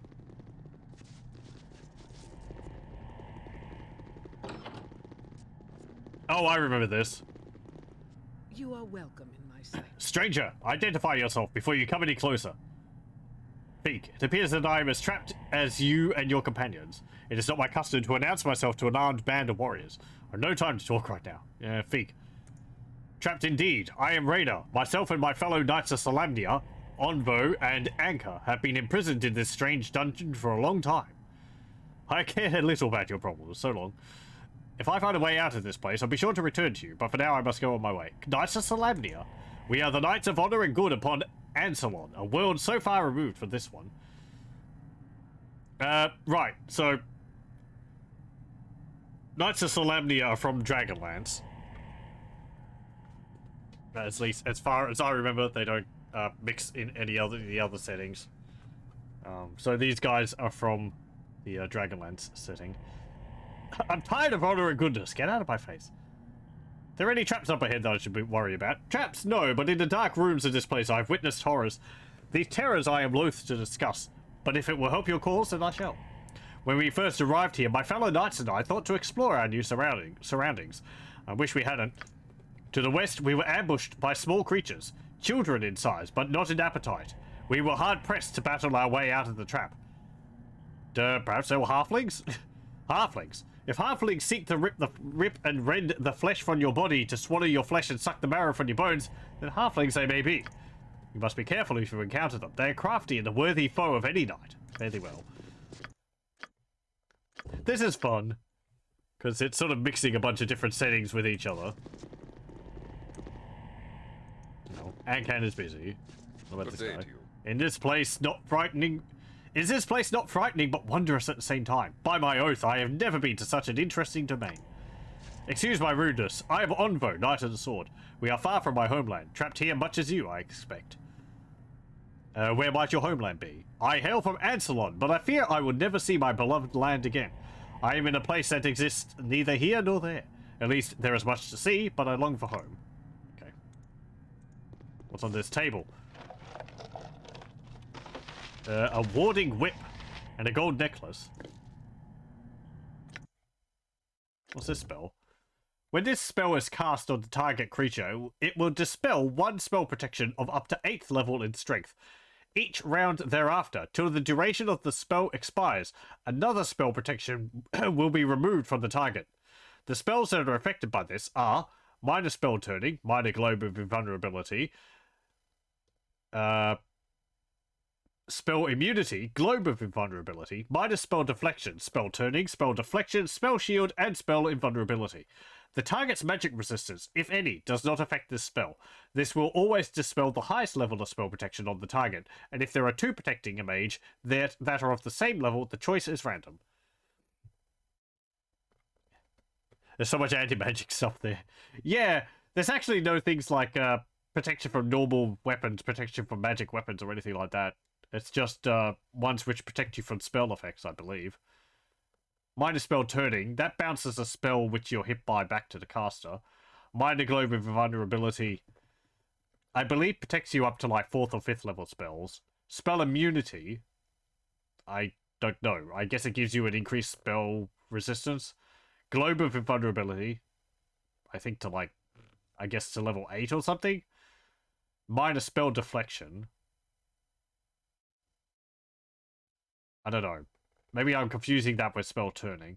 Oh, I remember this. You are welcome in my sight. Stranger, identify yourself before you come any closer. Speak. It appears that I am as trapped as you and your companions. It is not my custom to announce myself to an armed band of warriors. I have no time to talk right now. Feek. Trapped indeed. I am Rainer. Myself and my fellow knights of Salamnia, Onvo, and Anchor have been imprisoned in this strange dungeon for a long time. I care little about your problems, so long. If I find a way out of this place, I'll be sure to return to you, but for now I must go on my way. Knights of Salamnia. We are the Knights of Honor and Good upon Ansalon, a world so far removed from this one. Right, so... Knights of Salamnia are from Dragonlance. At least, as far as I remember, they don't mix in any other settings. So these guys are from the Dragonlance setting. I'm tired of honor and goodness. Get out of my face. Are there any traps up ahead that I should worry about? Traps, no, but in the dark rooms of this place I've witnessed horrors. These terrors I am loath to discuss, but if it will help your cause, then I shall. When we first arrived here, my fellow knights and I thought to explore our new surroundings. I wish we hadn't. To the west, we were ambushed by small creatures, children in size, but not in appetite. We were hard-pressed to battle our way out of the trap. Perhaps they were halflings? Halflings. If halflings seek to rip and rend the flesh from your body to swallow your flesh and suck the marrow from your bones, then halflings they may be. You must be careful if you encounter them. They are crafty and a worthy foe of any knight. Fare thee well. This is fun, because it's sort of mixing a bunch of different settings with each other. No, Ancan is busy. What about this guy? In this place, not frightening. Is this place not frightening but wondrous at the same time? By my oath, I have never been to such an interesting domain. Excuse my rudeness. I am Onvo, Knight of the Sword. We are far from my homeland, trapped here much as you, I expect. Where might your homeland be? I hail from Ansalon, but I fear I will never see my beloved land again. I am in a place that exists neither here nor there. At least there is much to see, but I long for home. Okay. What's on this table? A warding whip and a gold necklace. What's this spell? When this spell is cast on the target creature, it will dispel one spell protection of up to 8th level in strength. Each round thereafter, till the duration of the spell expires, another spell protection will be removed from the target. The spells that are affected by this are minor spell turning, minor globe of invulnerability, spell immunity, globe of invulnerability, minor spell deflection, spell turning, spell deflection, spell shield, and spell invulnerability. The target's magic resistance, if any, does not affect this spell. This will always dispel the highest level of spell protection on the target, and if there are two protecting a mage that are of the same level, the choice is random. There's so much anti-magic stuff there. Yeah, there's actually no things like protection from normal weapons, protection from magic weapons, or anything like that. It's just ones which protect you from spell effects, I believe. Minor spell turning, that bounces a spell which you're hit by back to the caster. Minor globe of vulnerability, I believe protects you up to like 4th or 5th level spells. Spell immunity, I don't know. I guess it gives you an increased spell resistance. Globe of invulnerability, I think to like, I guess to level 8 or something. Minor spell deflection. I don't know. Maybe I'm confusing that with spell turning.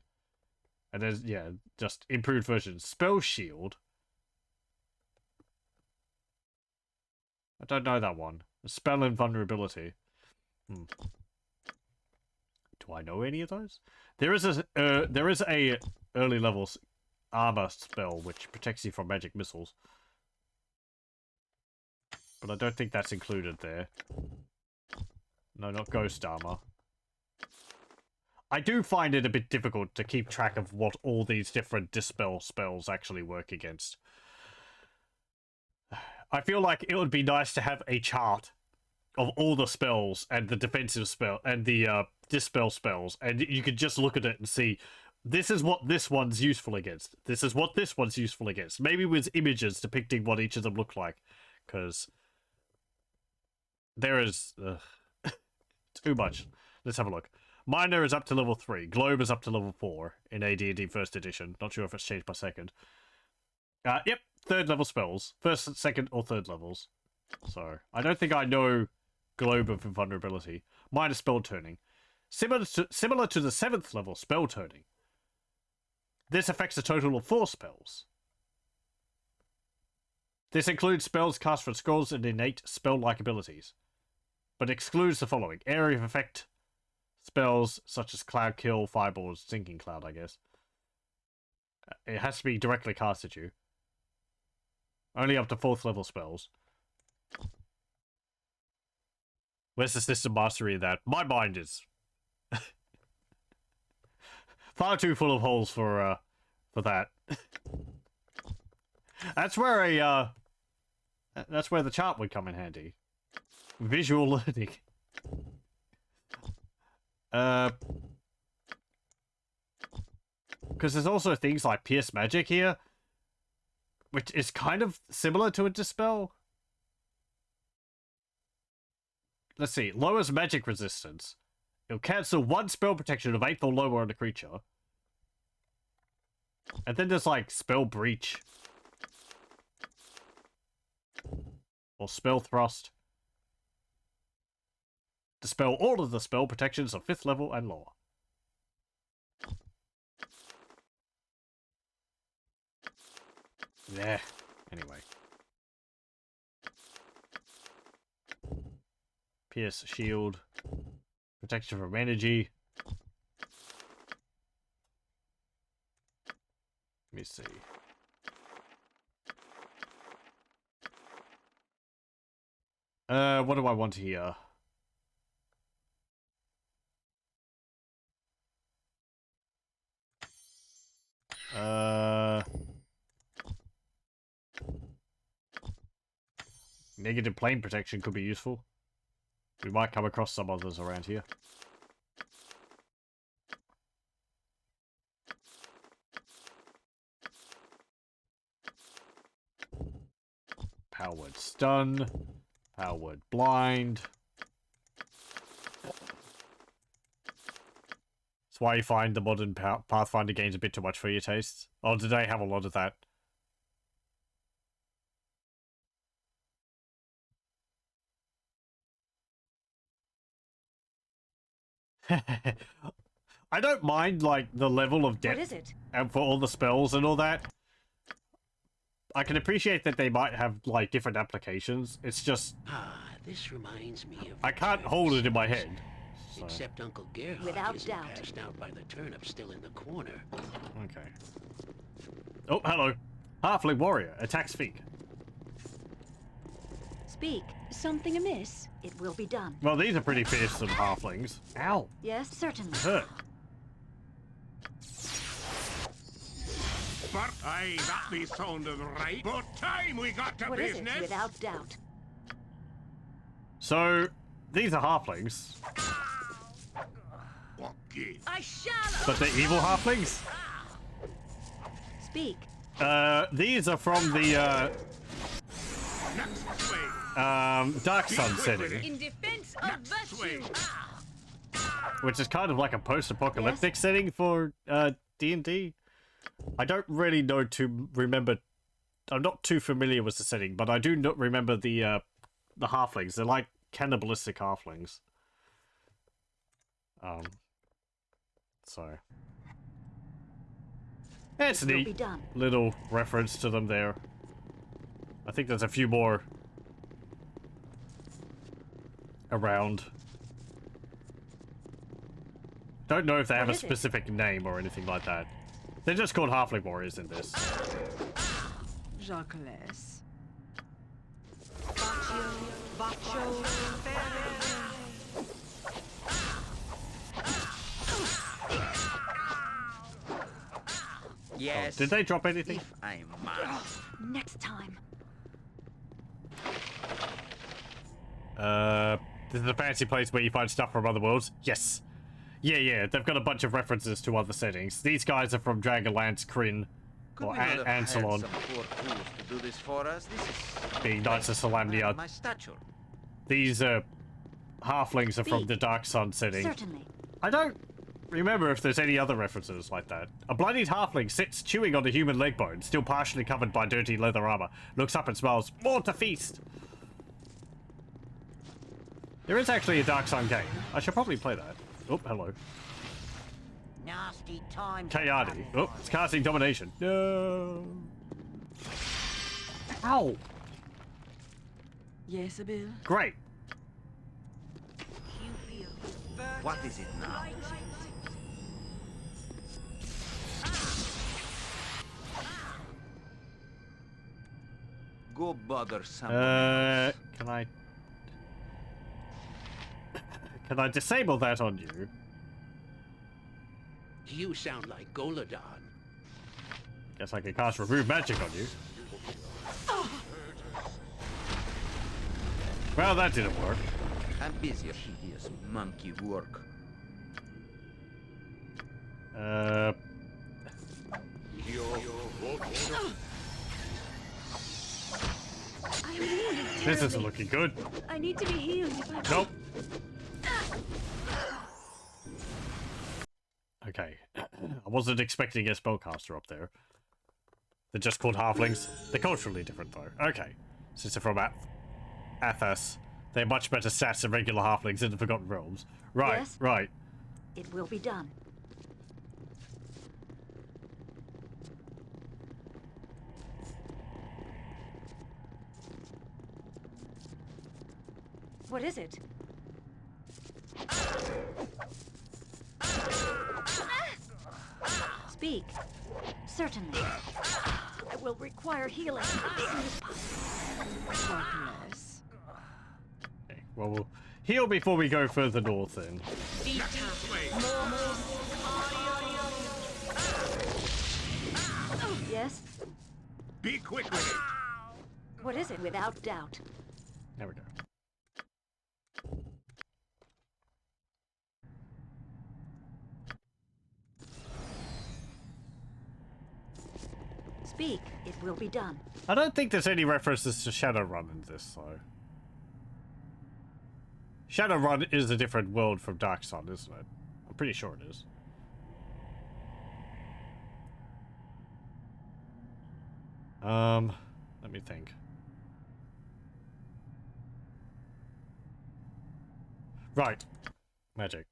And there's, yeah, just improved versions. Spell shield. I don't know that one. Spell invulnerability. Do I know any of those? There is a early level armor spell which protects you from magic missiles. But I don't think that's included there. No, not ghost armor. I do find it a bit difficult to keep track of what all these different dispel spells actually work against. I feel like it would be nice to have a chart of all the spells and the defensive spell and the dispel spells, and you could just look at it and see, this is what this one's useful against. This is what this one's useful against. Maybe with images depicting what each of them look like, because there is too much. Let's have a look. Minor is up to level 3. Globe is up to level 4 in AD&D First Edition. Not sure if it's changed by second. Yep, 3rd level spells. 1st, 2nd, or 3rd levels. So, I don't think I know Globe of Invulnerability. Minor spell turning. Similar to the 7th level spell turning. This affects a total of 4 spells. This includes spells cast from scrolls and innate spell-like abilities, but excludes the following. Area of effect spells such as Cloud Kill, Fireball, Sinking Cloud, I guess. It has to be directly cast at you. Only up to 4th level spells. Where's the system mastery of that? My mind is far too full of holes for that. That's where that's where the chart would come in handy. Visual learning. Because there's also things like Pierce Magic here, which is kind of similar to a Dispel. Let's see. Lowers magic resistance. It'll cancel 1 spell protection of 8th or lower on a creature. And then there's like Spell Breach. Or Spell Thrust. Dispel all of the spell protections of 5th level and lower. Yeah. Anyway. Pierce shield. Protection from energy. Let me see. What do I want here? Negative plane protection could be useful. We might come across some others around here. Powered stun. Powered blind. That's why you find the modern Pathfinder games a bit too much for your tastes. Oh, did they have a lot of that? I don't mind, like, the level of depth. What is it? And for all the spells and all that. I can appreciate that they might have, like, different applications. It's just... This reminds me of... I can't hold it in my head. So. Except Uncle Gerhard Without isn't doubt. passed out by the turnip still in the corner. Okay. Oh, hello. Halfling warrior. Attacks feet. Speak. Something amiss? It will be done. Well, these are pretty fearsome halflings. Ow. Yes, certainly. Hurt. But aye, that be sounded right. But time we got to What is it? business. Without doubt. So, these are halflings. Okay. I shall. But they're evil halflings? Speak. These are from the, Next way. Dark Sun setting, In defense of virtue. which is kind of like a post-apocalyptic setting for, D&D. I don't really know remember... I'm not too familiar with the setting, but I do not remember the halflings. They're like cannibalistic halflings. So... Yeah, it's a Will be neat done. little reference to them there. I think there's a few more around. Don't know if they have a is it? specific name or anything like that. They're just called halfling warriors in this. Jacques. Baccio. Yes. Did they drop anything? If I must. Next time. This is a fancy place where you find stuff from other worlds. Yes. Yeah, they've got a bunch of references to other settings. These guys are from Dragonlance, Kryn, Could or we not have hired Ansalon, some poor fools to do this for us? This is being Knights of Solamnia. my stature. These halflings are from Speak. the Dark Sun setting. Certainly. I don't remember if there's any other references like that. A bloodied halfling sits chewing on a human leg bone, still partially covered by dirty leather armor. Looks up and smiles, more to feast! There is actually a Dark Sun game. I should probably play that. Oh, hello. Nasty time. Kayadi. Oh, it's casting domination. No. Ow. Yes, Abel. Great. What is it now? Go bother someone else. Can I disable that on you? You sound like Goladon. Guess I can cast remove magic on you. Well, that didn't work. I'm busy. Hideous monkey work. I'm wounded This terribly. isn't looking good. I need to be healed if I... Nope. Okay. I wasn't expecting a spellcaster up there. They're just called halflings. They're culturally different, though. Okay. Since they're from Athos, they're much better stats than regular halflings in the Forgotten Realms. Right, Yes? right. It will be done. What is it? Speak. Certainly. I will require healing as soon as possible. Darkness. Okay, well, we'll heal before we go further north then. Yes? Be quick with it. What is it? Without doubt. There we go. Speak. It will be done. I don't think there's any references to Shadowrun in this, though. Shadowrun is a different world from Dark Sun, isn't it? I'm pretty sure it is. Let me think. Right. Magic.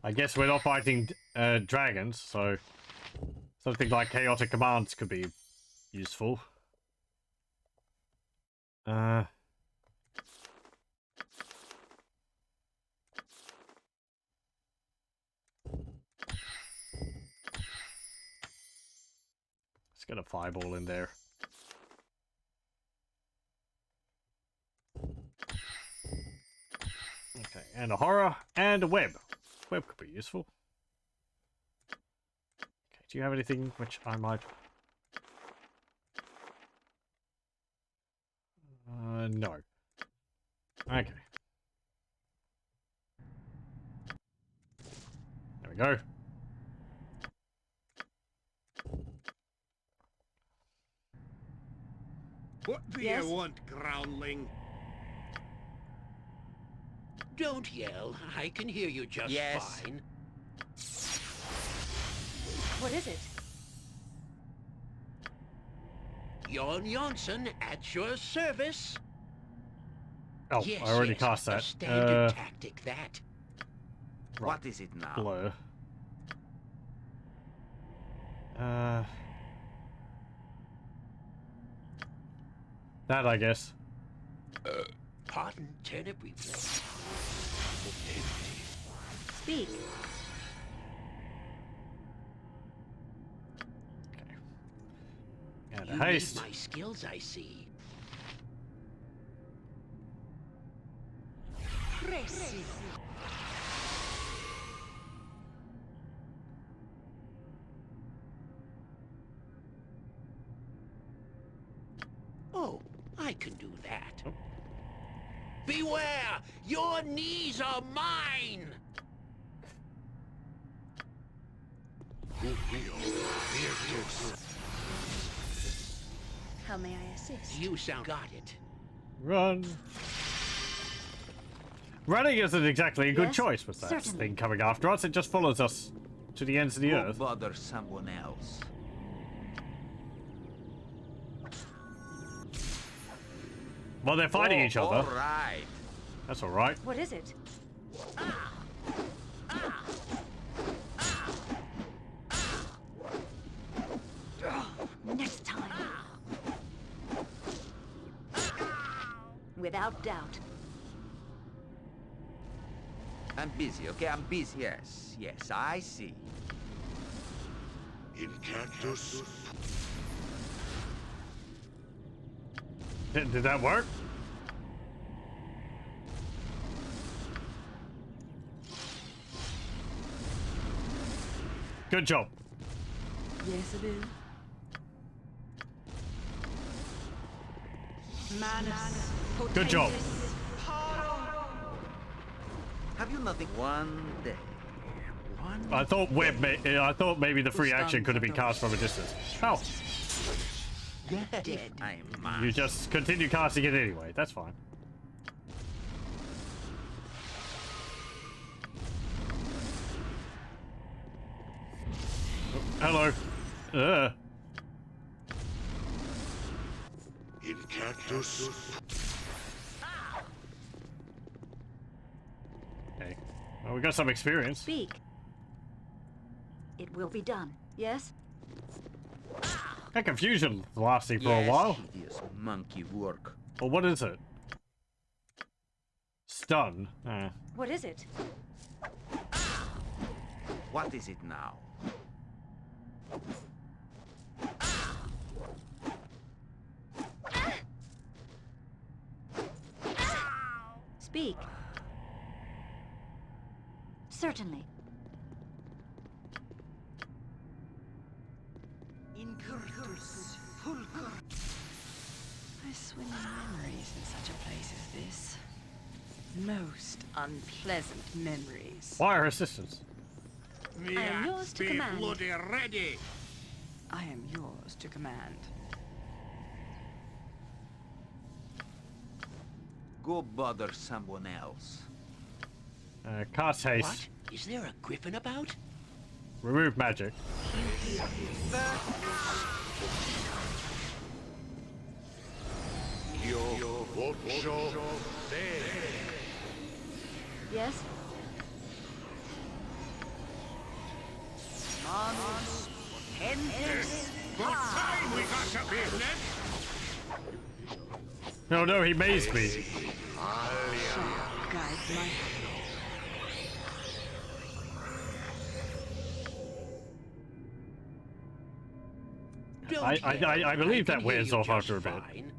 I guess we're not fighting dragons, so something like chaotic commands could be useful. Let's get a fireball in there. Okay, and a horror and a web. Web could be useful. Okay, do you have anything which I might... no. Okay. There we go. What do Yes? you want, groundling? Don't yell. I can hear you just Yes. fine. What is it? Jon Jonsson at your service. Oh, Yes, I already yes, cast a that. standard tactic, that. Right. What is it now? Blur. That, I guess. Pardon, turnip replay. Speak. Okay. And You a haste. need my skills, I see. Oh, I can do that. Oh. Beware! Your knees are mine! How may I assist? You sound got it. Run. Running isn't exactly a good Yes, choice with that certainly. thing coming after us. It just follows us to the ends of the Go earth. bother someone else. Well, they're fighting each other. All right. That's alright. What is it? Next time. Without doubt. I'm busy, okay? I'm busy. Yes, yes, I see. Incantus. Did that work? Good job. Yes, it is. Manus. Good job. Have you nothing? One day. One I thought I thought maybe the free action could have been cast from a distance. Oh, dead. I must. you just continue casting it anyway. That's fine. Oh, hello. In cactus. Okay. Well, we got some experience. Speak. It will be done. Yes? That confusion lasting for a Yes, while. hideous monkey work. Well, what is it? Stun. What is it? What is it now? Speak. Certainly. I swim in memories in such a place as this. Most unpleasant memories. Wire assistance. I am yours to Be command. bloody ready. I am yours to command. Go bother someone else. Cast haste. What? Is there a griffin about? Remove magic. Yes? What time we got to business? No, no, he mazed me. Guides my Don't I yell. believe can that hear wears you off just after a bit. fine.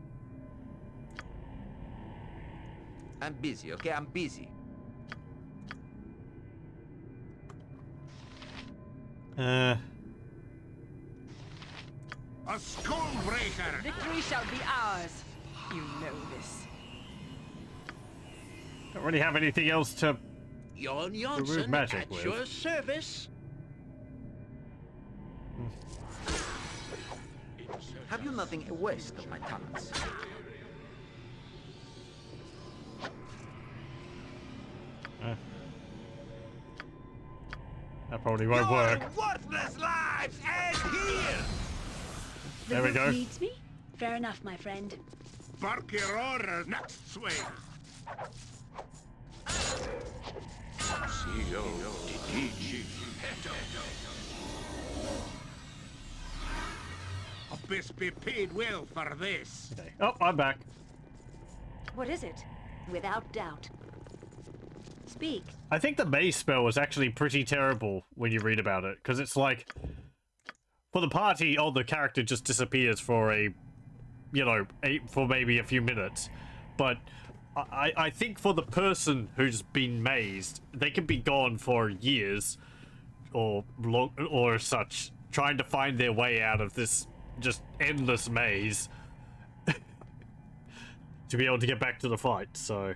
I'm busy, okay? I'm busy. A skull breaker. victory shall be ours. You know this. Don't really have anything else to. Jon Janssen magic at with. your service. Have you nothing a waste of my talents? That probably won't work. Worthless lives end here. The There we rook go. needs me? Fair enough, my friend. Bark your orders next swing. Best be paid well for this. Okay. Oh, I'm back. What is it? Without doubt. Speak. I think the maze spell was actually pretty terrible when you read about it, because it's like, for the party, the character just disappears for for maybe a few minutes, but I think for the person who's been mazed, they can be gone for years, or such, trying to find their way out of this just endless maze to be able to get back to the fight. So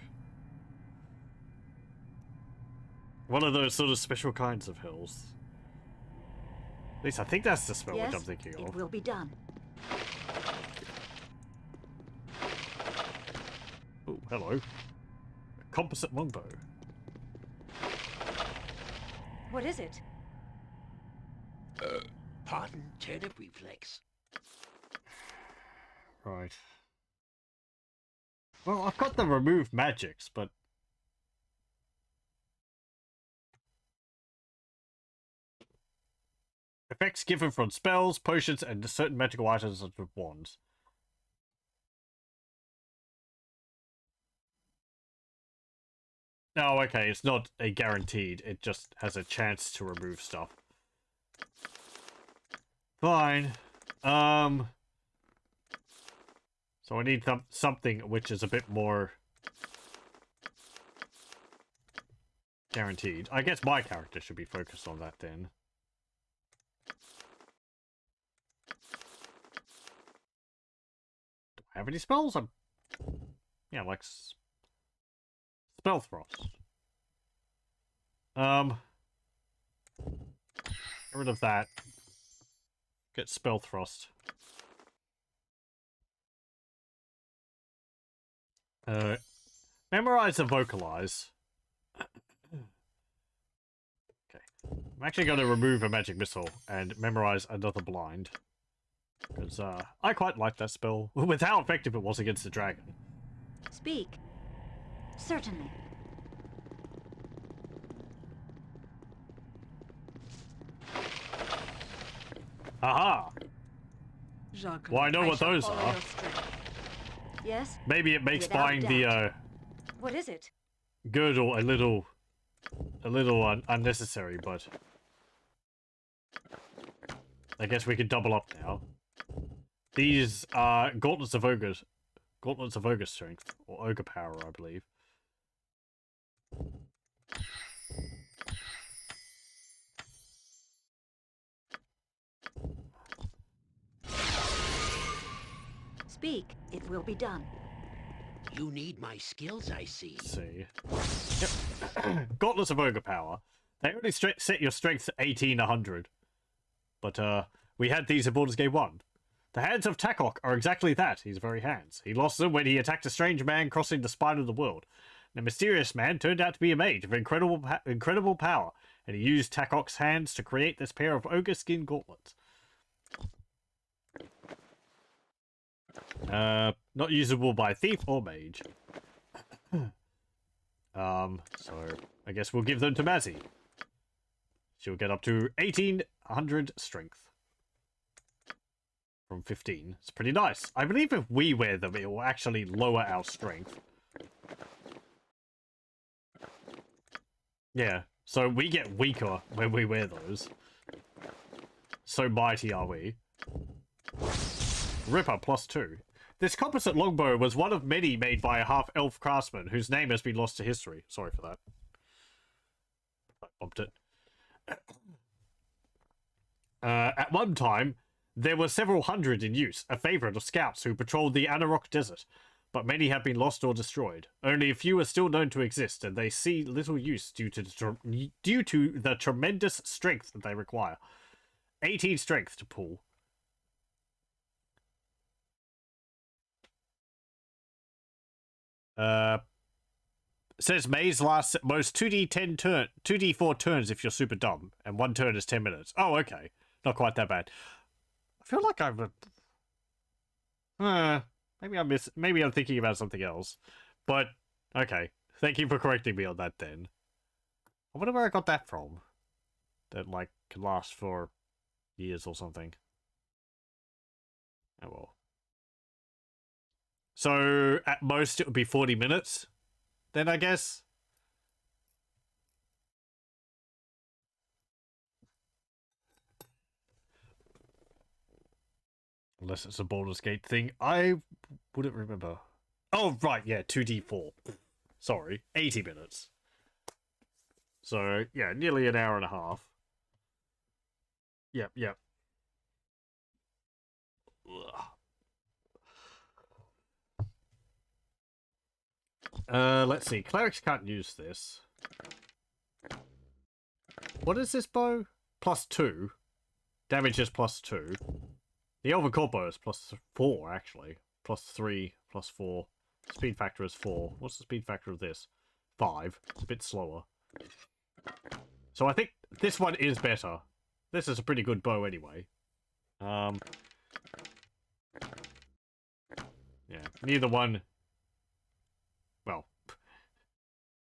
one of those sort of special kinds of hills. At least I think that's the spell Yes, which I'm thinking it of. will be done. Oh, hello. A composite longbow. What is it? Pardon, turnip reflex. Right. Well, I've got the remove magics, but effects given from spells, potions, and certain magical items such as wands. Oh, okay, it's not a guaranteed, it just has a chance to remove stuff. Fine. So I need something which is a bit more guaranteed. I guess my character should be focused on that then. Do I have any spells? Yeah, like spell thrust. Get rid of that. Get spell thrust. Memorize and vocalize. Okay. I'm actually going to remove a magic missile and memorize another blind. Because I quite liked that spell, with how effective it was against the dragon. Speak. Certainly. Aha! Jacques, Well, I know what shall those follow are. your strength. Yes? Maybe it makes Without buying the doubt. What is it? girdle a little unnecessary, but I guess we could double up now. These are gauntlets of ogre strength, or ogre power, I believe. Speak. It will be done. You need my skills, I see. Let's see. Yep. Gauntlets of ogre power. They only set your strength to 1800. But we had these in Baldur's Gate 1. The hands of Takok are exactly that, his very hands. He lost them when he attacked a strange man crossing the spine of the world. The mysterious man turned out to be a mage of incredible power, and he used Takok's hands to create this pair of ogre skin gauntlets. Not usable by thief or mage. So I guess we'll give them to Mazzy. She'll get up to 1800 strength. From 15. It's pretty nice. I believe if we wear them, it will actually lower our strength. Yeah, so we get weaker when we wear those. So mighty are we. Ripper +2. This composite longbow was one of many made by a half-elf craftsman whose name has been lost to history. Sorry for that. I bumped it. At one time, there were several hundred in use, a favorite of scouts who patrolled the Anarok Desert, but many have been lost or destroyed. Only a few are still known to exist, and they see little use due to the tremendous strength that they require. 18 strength to pull. Says maze lasts at most 2d4 turns if you're super dumb, and one turn is 10 minutes. Oh, okay. Not quite that bad. I feel like maybe I'm thinking about something else. But, okay. Thank you for correcting me on that then. I wonder where I got that from. That, like, can last for years or something. Oh well. So, at most, it would be 40 minutes, then, I guess. Unless it's a Baldur's Gate thing. I wouldn't remember. Oh, right, yeah, 2d4. Sorry, 80 minutes. So, yeah, nearly an hour and a half. Yep, yep. Let's see. Clerics can't use this. What is this bow? +2. Damage is +2. The Elven Court bow is +4, actually. +3, +4. Speed factor is 4. What's the speed factor of this? 5. It's a bit slower. So I think this one is better. This is a pretty good bow anyway. Yeah, neither one... Well,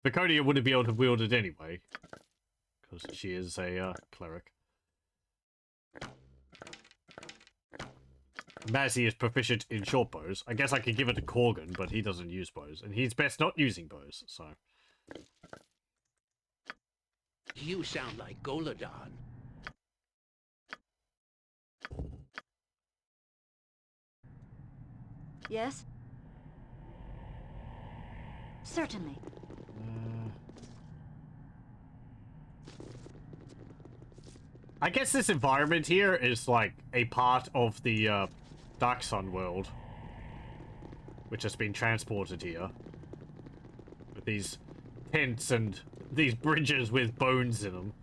Viconia wouldn't be able to wield it anyway. Because she is a cleric. Mazzy is proficient in short bows. I guess I could give it to Corgan, but he doesn't use bows. And he's best not using bows, so... You sound like Goladon. Yes? Certainly. I guess this environment here is like a part of the Dark Sun world, which has been transported here. With these tents and these bridges with bones in them.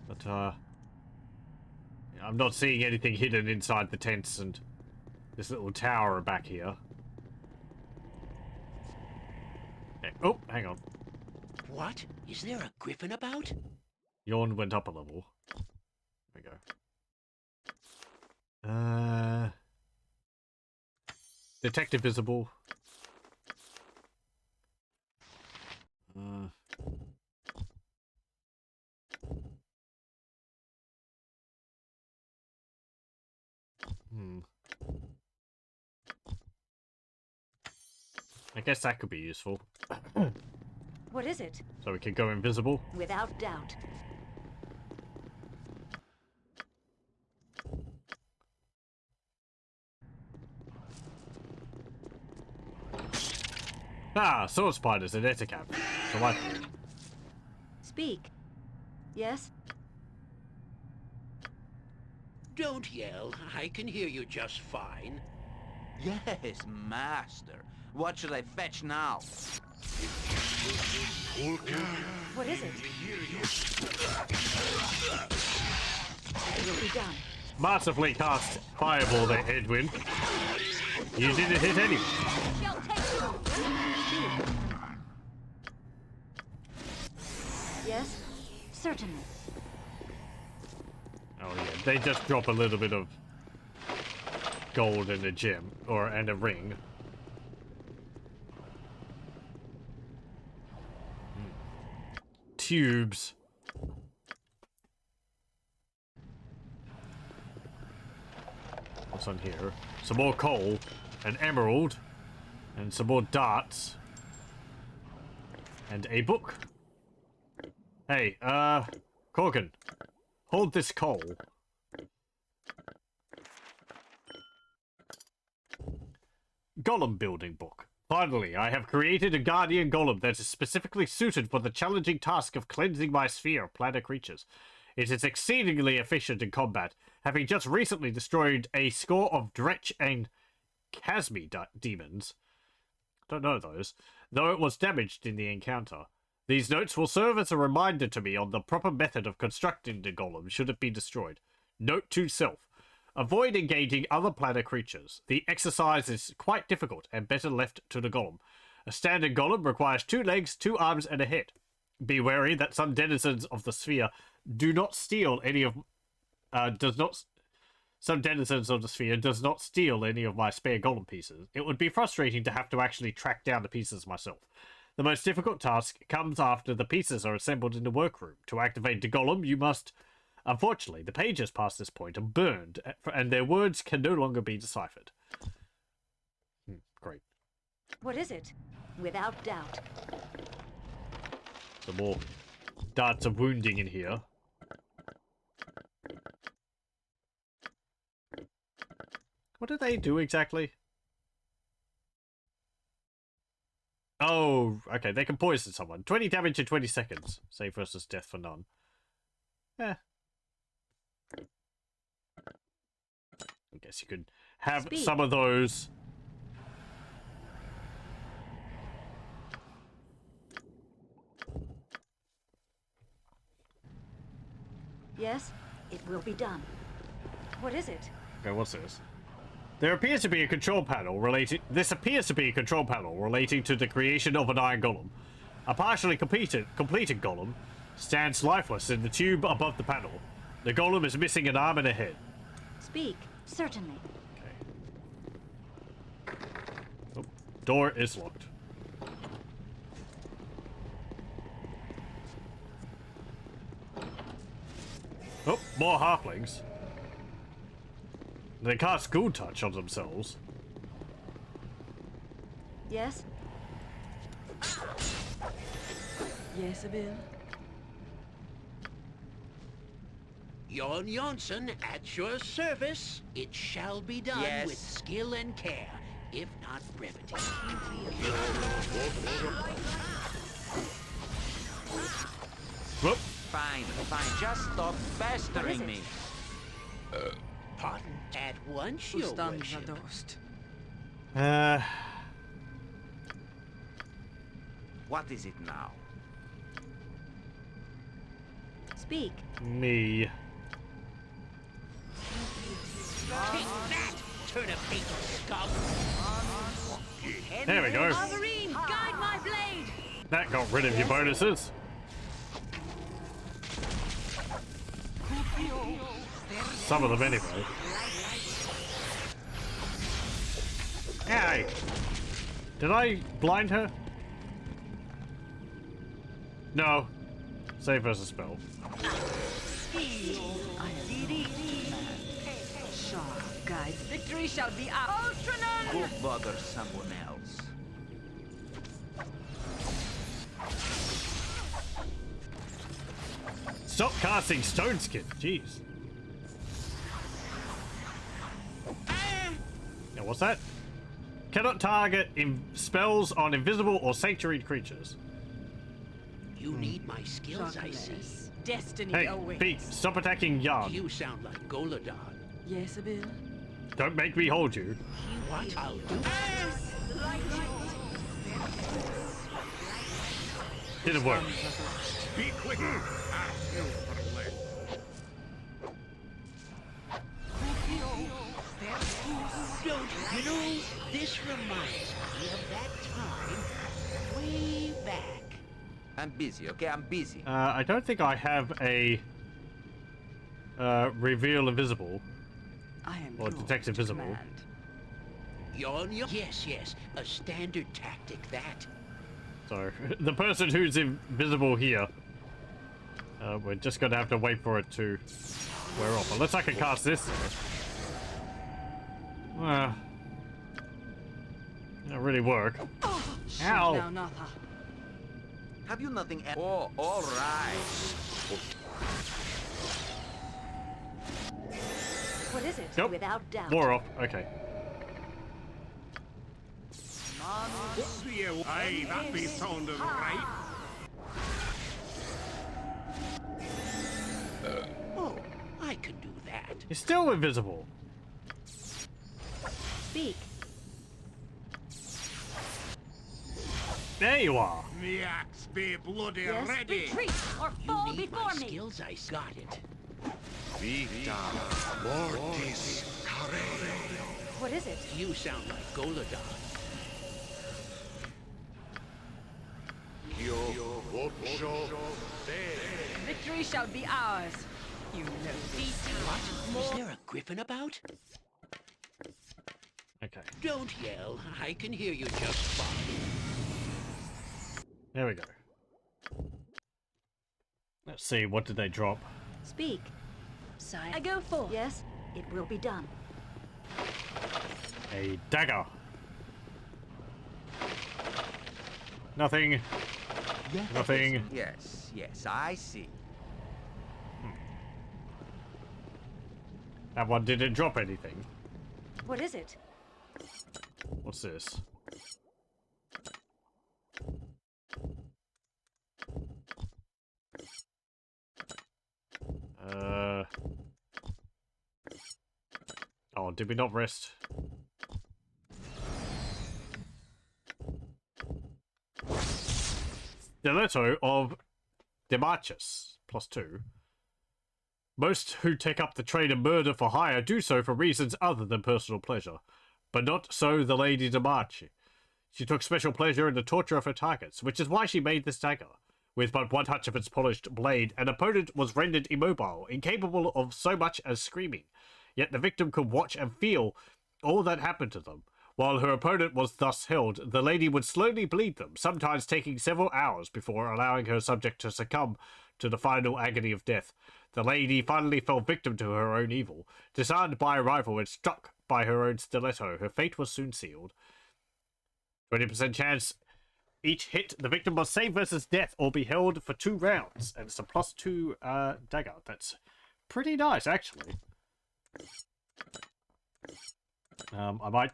But, I'm not seeing anything hidden inside the tents and this little tower back here. Okay. Oh, hang on. What? Is there a griffin about? Yawn went up a level. There we go. Detective visible. I guess that could be useful. What is it? So we could go invisible. Without doubt. Ah, sword spiders and etacap. Delightful. Speak. Yes? Don't yell. I can hear you just fine. Yes, master. What should I fetch now? What is it? It will be done. Masterfully cast fireball there, Edwin. You didn't hit anyone. Shall take you. Yes? Certainly. Oh yeah, they just drop a little bit of gold and a gem, and a ring. Tubes. What's on here? Some more coal, an emerald, and some more darts, and a book. Hey, Corgan, hold this coal. Golem building book. Finally, I have created a guardian golem that is specifically suited for the challenging task of cleansing my sphere of planet creatures. It is exceedingly efficient in combat, having just recently destroyed a score of Dretch and Chasmi demons. Don't know those, though it was damaged in the encounter. These notes will serve as a reminder to me on the proper method of constructing the golem should it be destroyed. Note to self. Avoid engaging other planet creatures. The exercise is quite difficult and better left to the golem. A standard golem requires 2 legs, 2 arms, and a head. Be wary that some denizens of the sphere do not steal any of some denizens of the sphere does not steal any of my spare golem pieces. It would be frustrating to have to actually track down the pieces myself. The most difficult task comes after the pieces are assembled in the workroom. To activate the golem, you must... Unfortunately, the pages past this point are burned, and their words can no longer be deciphered. Great. What is it? Without doubt. Some more darts of wounding in here. What do they do exactly? Oh, okay, they can poison someone. 20 damage in 20 seconds. Save versus death for none. Eh. I guess you could have some of those. Yes, it will be done. What is it? Okay, what's this? There appears to be a control panel relating. This appears to be a control panel relating to the creation of an iron golem. A partially completed golem stands lifeless in the tube above the panel. The golem is missing an arm and a head. Speak. Certainly. Okay. Oh, door is locked. Oh, more halflings. They cast Ghoul Touch on themselves. Yes? Yes, Abel? Jon Jonsson, at your service. It shall be done Yes. with skill and care, if not brevity. Whoop. Fine, fine. Just stop pestering me. Pardon, at once, your Ustan worship. zadost. What is it now? Speak. Me. Take that, turn of hate scum! There we go. Alvarine, guide my blade! That got rid of your bonuses. Some of them anyway. Hey! Did I blind her? No. Save versus spell. Guys, victory shall be ours. Go bother someone else. Stop casting Stone Skin. Jeez. Now, what's that? Cannot target spells on invisible or sanctuary creatures. You need my skills, I see. Destiny Hey, awaits. Pete, stop attacking Yarn. You sound like Goladon. Yes, Abil. Don't make me hold you. What? I'll do. Didn't work. Be quick! Ah, you for less. Don't you know, this reminds me of that time way back. I'm busy, okay? I'm busy. I don't think I have a reveal invisible I am or yours detect to invisible. command. Yawn. Yes, yes. A standard tactic, that. So the person who's invisible here, we're just gonna have to wait for it to wear off. Unless I can cast this. Well, that really work. Ow! Now, Natha. Have you nothing else? Oh, all right. What is it? Nope. Without doubt. Wore off. Okay. Aye, that be sounding right. Oh, I can do that. He's still invisible. Speak. There you are. Me axe be bloody Yes, ready. retreat or You fall need before my me. skills, I got it. What is it? You sound like Goladon. Victory shall be ours. You know this. What? Is there a griffin about? Okay. Don't yell. I can hear you just fine. There we go. Let's see. What did they drop? Speak. Sire. I go for. Yes, it will be done. A dagger. Nothing. Nothing. Yes, yes, I see. That one didn't drop anything. What is it? What's this? Oh, did we not rest? Stiletto of Demarchus, +2. Most who take up the trade of murder for hire do so for reasons other than personal pleasure. But not so the Lady Demarchi. She took special pleasure in the torture of her targets, which is why she made this dagger. With but one touch of its polished blade, an opponent was rendered immobile, incapable of so much as screaming. Yet the victim could watch and feel all that happened to them. While her opponent was thus held, the lady would slowly bleed them, sometimes taking several hours before allowing her subject to succumb to the final agony of death. The lady finally fell victim to her own evil. Disarmed by a rival and struck by her own stiletto, her fate was soon sealed. 20% chance each hit. The victim must save versus death or be held for 2 rounds. And it's a +2 dagger. That's pretty nice, actually. I might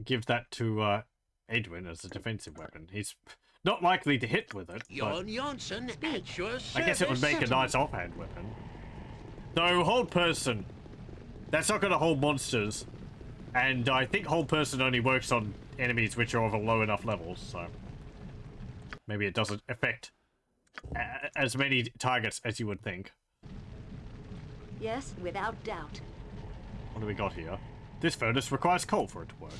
give that to Edwin as a defensive weapon. He's not likely to hit with it, but Jon Jonsson, at your service. I guess it would make a nice offhand weapon. Though hold person, that's not going to hold monsters, and I think hold person only works on enemies which are of a low enough level, so maybe it doesn't affect as many targets as you would think. Yes, without doubt. What do we got here? This furnace requires coal for it to work.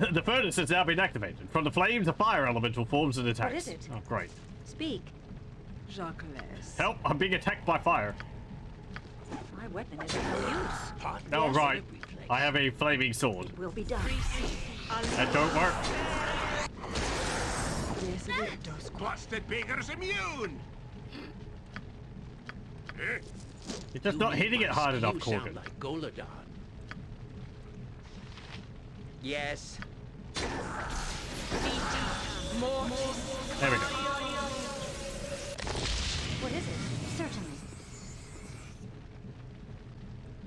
The furnace has now been activated. From the flames, a fire elemental forms and attacks. What is it? Oh, great. Speak. Jacques. Help! I'm being attacked by fire. My weapon is of no use. Oh, right. I have a flaming sword. It will be done. That don't work. Yes, it does. Busted Baker's immune! You're just not hitting it hard enough, Corgan. Like Goladon. Yes. There we go. What is it? Certainly.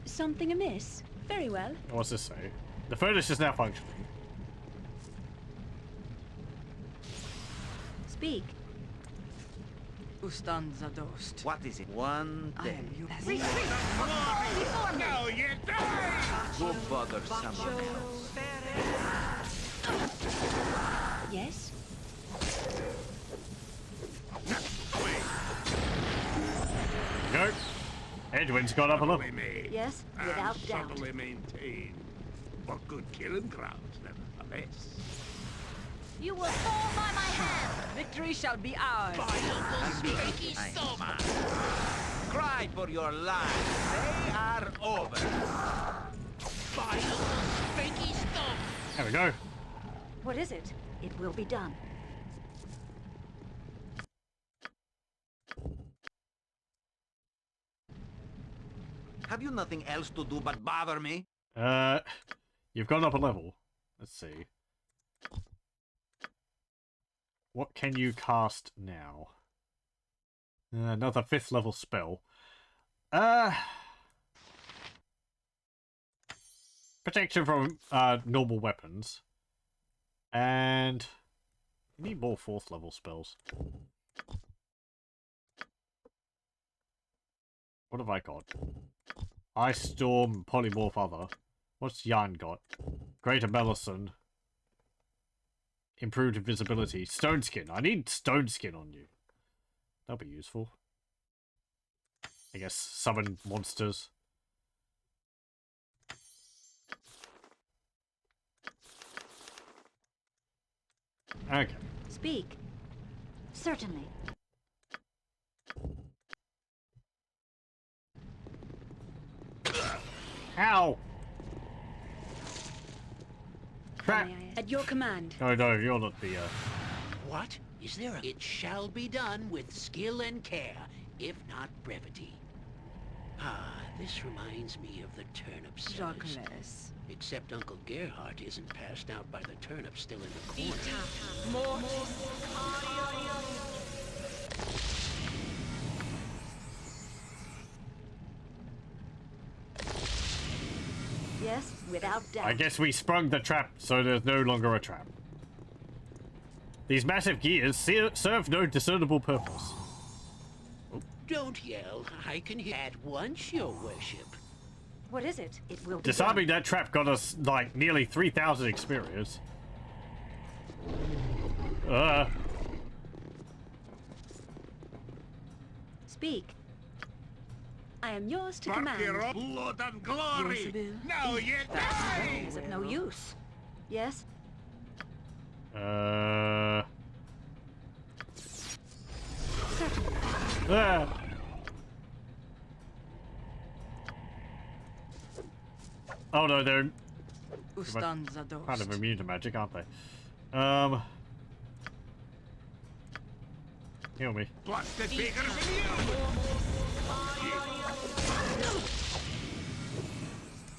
Something amiss? Very well. What's this say? The furnace is now functioning. Speak. Ustanza dost. What is it? One I day. am you. Now you die! Go bother someone else. Yes? Go. Edwin's got up a level. Made. Yes, And without doubt. subtly maintained. But good killing grounds, nevertheless. You will fall by my hand. Victory shall be ours. Cry for your lives. They are over. There we go. What is it? It will be done. Have you nothing else to do but bother me? You've gone up a level. Let's see. What can you cast now? Another 5th level spell. Protection from normal weapons. And you need more 4th level spells. What have I got? Ice Storm, Polymorph Other. What's Jan got? Greater Melisson. Improved invisibility. Stone Skin. I need Stone Skin on you. That'll be useful. I guess summon monsters. Okay. Speak. Certainly. Ow! Crap! At your command. No, no, you're not the, What? Is there a... It shall be done with skill and care, if not brevity. Ah, this reminds me of the turnip Jacques. sellers. Except Uncle Gerhardt isn't passed out by the turnip still in the corner. Yes, without doubt. I guess we sprung the trap, so there's no longer a trap. These massive gears serve no discernible purpose. Don't yell. I can hear at once, your worship. What is it? It will be Disarming done. that trap got us, like, nearly 3,000 experience. Speak. I am yours to Fuck command. your blood and glory! Yes, Now you die! Is of no use. Yes? Certainly. Oh no, they're Ustanza dost. kind of immune to magic, aren't they? Heal me. Busted Baker's immune!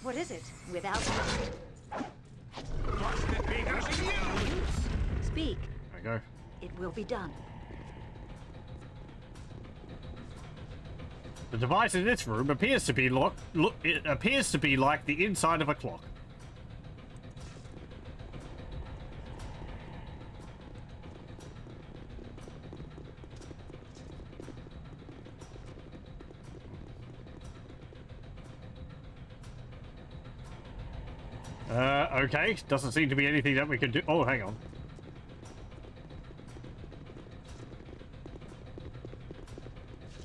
What is it? Without doubt. Busted Baker's immune! Speak. There we go. It will be done. The device in this room appears to be it appears to be like the inside of a clock. Okay. Doesn't seem to be anything that we can do. Oh, hang on.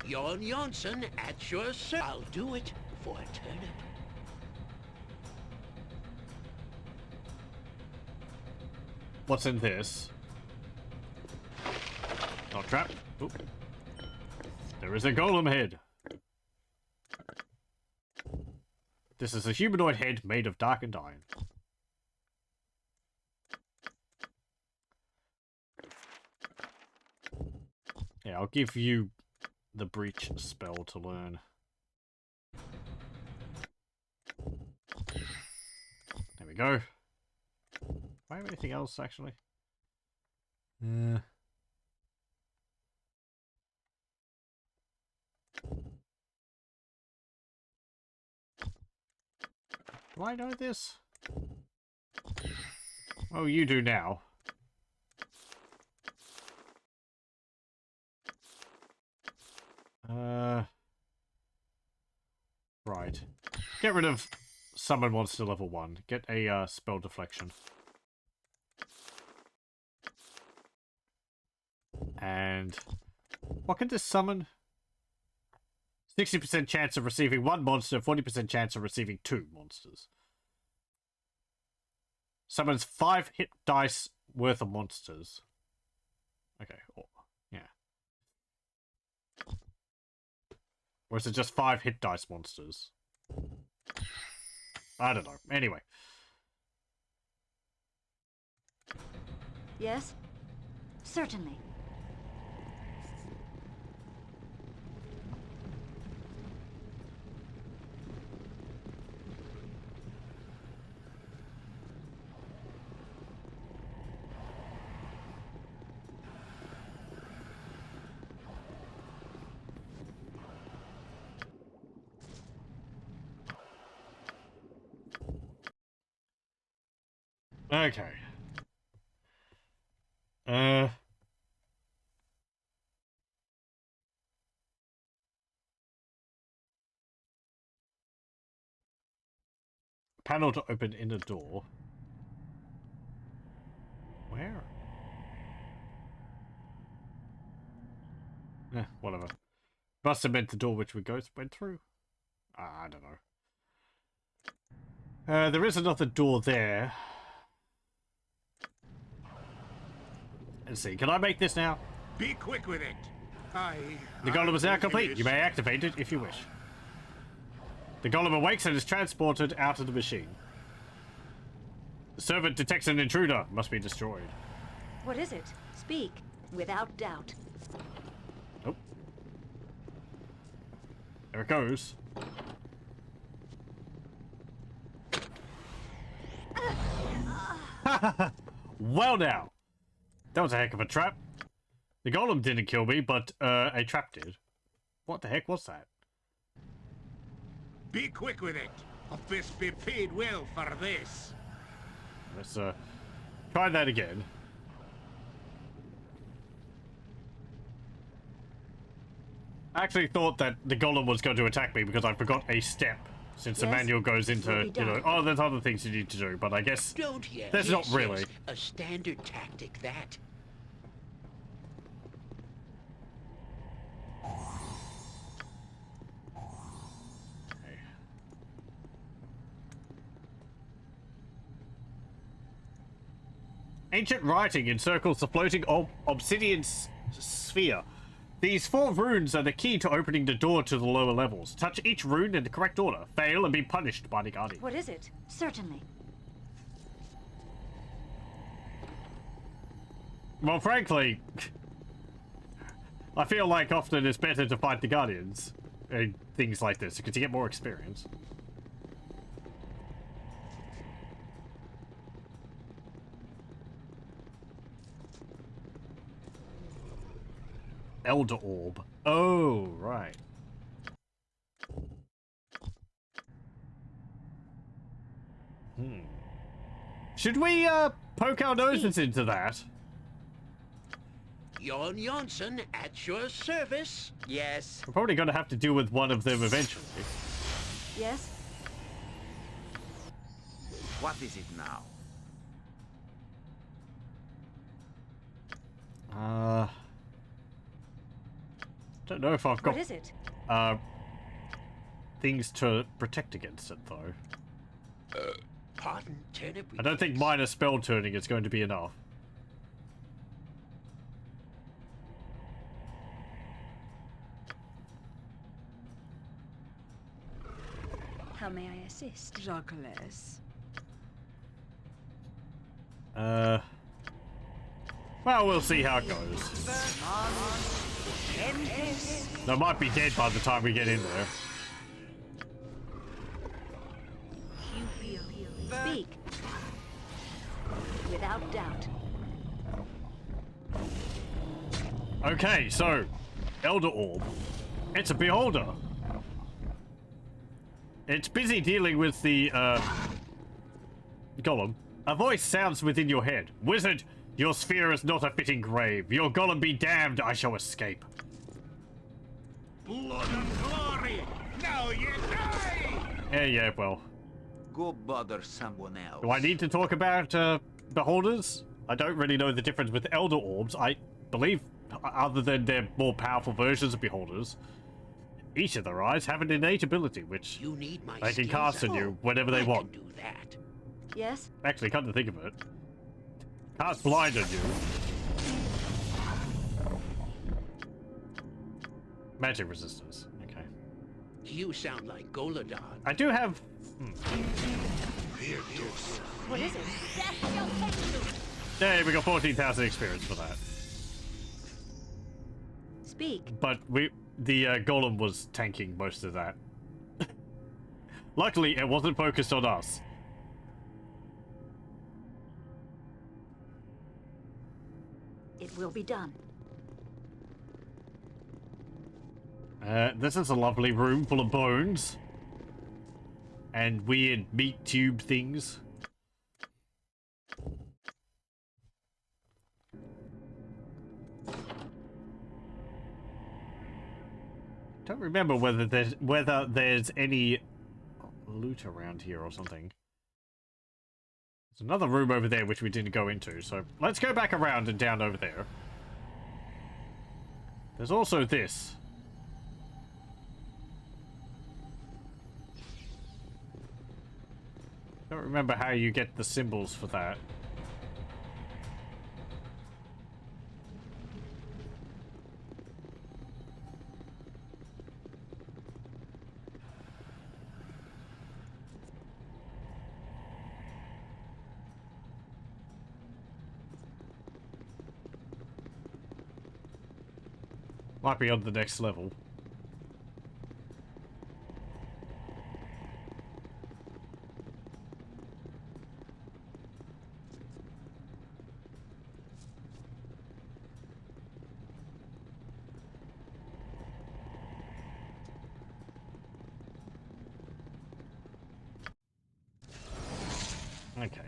Jon Jonsson at your service. I'll do it for a turnip. what's in this. Not trapped. Oop. There is a golem head. This is a humanoid head made of darkened iron. Yeah, I'll give you the breach spell to learn. There we go. Do I have anything else, actually? Do I know this? Oh, you do now. Right. Get rid of summon monster level 1. Get a spell deflection. And what can this summon? 60% chance of receiving 1 monster, 40% chance of receiving 2 monsters. Summons 5 hit dice worth of monsters. Okay, yeah. Or is it just 5 hit dice monsters? I don't know. Anyway. Yes? Certainly. Okay. Panel to open inner door. Where? Whatever. Must have meant the door which we went through. I don't know. There is another door there. Let's see. Can I make this now? Be quick with it. The golem is now complete. You may activate it if you wish. The golem awakes and is transported out of the machine. The servant detects an intruder. Must be destroyed. What is it? Speak. Without doubt. Nope. There it goes. Well now. That was a heck of a trap. The golem didn't kill me, but a trap did. What the heck was that? Be quick with it. A fist be paid well for this. Let's try that again. I actually thought that the golem was going to attack me because I forgot a step. Since the manual goes into, you know, oh, there's other things you need to do, but I guess that's not really. A standard tactic, that. Okay. Ancient writing encircles the floating obsidian sphere. These 4 runes are the key to opening the door to the lower levels. Touch each rune in the correct order. Fail and be punished by the guardian. What is it? Certainly. Well, frankly, I feel like often it's better to fight the guardians and things like this because you get more experience. Elder Orb. Oh, right. Should we, poke our noses into that? Jon Jonsson at your service. Yes. We're probably gonna have to deal with one of them eventually. Yes? What is it now? Don't know if I've got What is it? things to protect against it though. Pardon, Turnip. I don't think minor spell turning is going to be enough. How may I assist? Jacques. Well, we'll see how it goes. They might be dead by the time we get in there. Speak. Without doubt. Okay, so Elder Orb. It's a beholder. It's busy dealing with the golem. A voice sounds within your head. Wizard, your sphere is not a fitting grave. Your golem be damned, I shall escape. Blood and glory! Now you die! Yeah, well. Go bother someone else. Do I need to talk about beholders? I don't really know the difference with Elder Orbs. I believe, other than they're more powerful versions of beholders, each of their eyes have an innate ability, which You need my they can skills cast on up. you whenever they I want. can do that. Yes? Actually, come to think of it, cast blind on you. Magic resistance. Okay. You sound like Goladon. I do have. What is it? Death shall take you! Yeah, we got 14,000 experience for that. Speak. But the golem was tanking most of that. Luckily, it wasn't focused on us. It will be done. This is a lovely room full of bones. And weird meat tube things. Don't remember whether there's any loot around here or something. There's another room over there which we didn't go into, so let's go back around and down over there. There's also this. Don't remember how you get the symbols for that. Might be on the next level. Okay.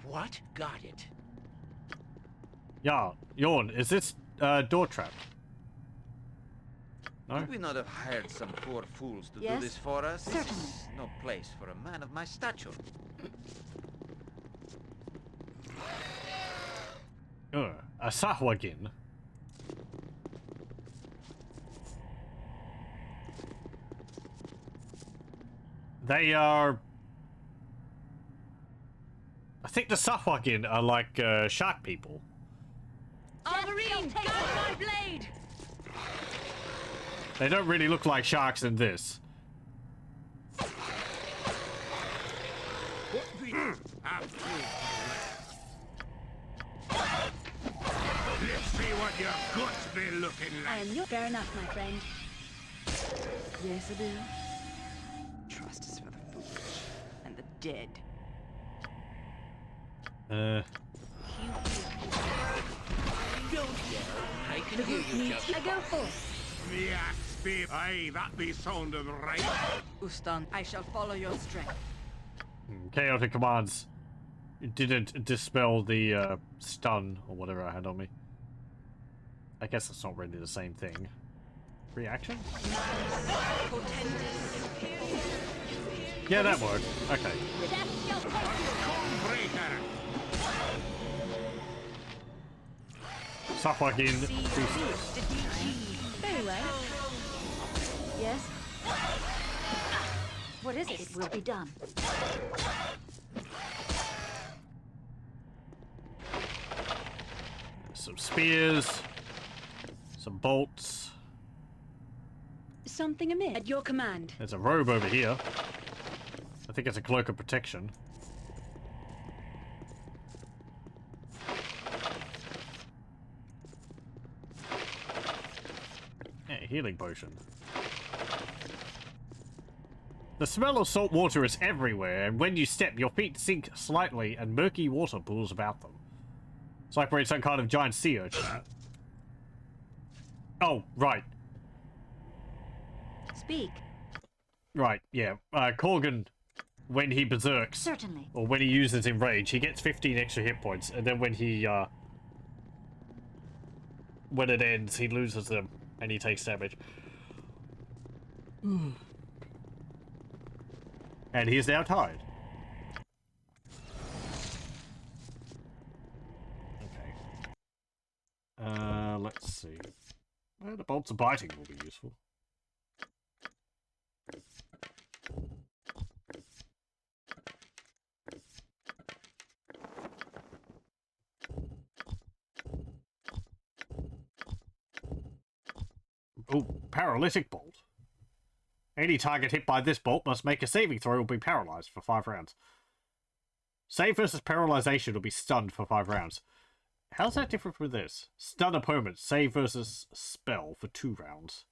What? Got it. Yeah, Yawn, is this door trapped? No? Could we not have hired some poor fools to Yes, do this for us? This certainly. is no place for a man of my stature. A Sahwagin. They are... I think the Sahwagin are like shark people. Alvarine, guard my blade! They don't really look like sharks in this. Put the... Let's see what your guts be looking I like. am your... Fair enough, my friend. Yes, it is. Trust is for the foolish and the dead. I can hear you just... I go forth. Yes, babe. Aye, that be sounding right. Ustan, I shall follow your strength. Chaotic commands didn't dispel the stun or whatever I had on me. I guess it's not really the same thing. Reaction? Yeah, that worked. Okay. Breaker. Sahwagin. Very well. Yes? What is it? It will be done. Some spears. Some bolts. something amiss? At your command. There's a robe over here. I think it's a cloak of protection. Yeah, healing potion. The smell of salt water is everywhere, and when you step, your feet sink slightly, and murky water pools about them. It's like we're in some kind of giant sea urchin. Oh, right. Speak. Right, yeah. Corgan, when he berserks, Certainly. or when he uses Enrage, he gets 15 extra hit points, and then when he, when it ends, he loses them, and he takes damage. And he is now tired. Okay. Let's see. Well, the bolts of biting will be useful. Oh, paralytic bolt. Any target hit by this bolt must make a saving throw or be paralyzed for 5 rounds. Save versus paralyzation will be stunned for 5 rounds. How's that different from this? Stun opponent, save versus spell for 2 rounds.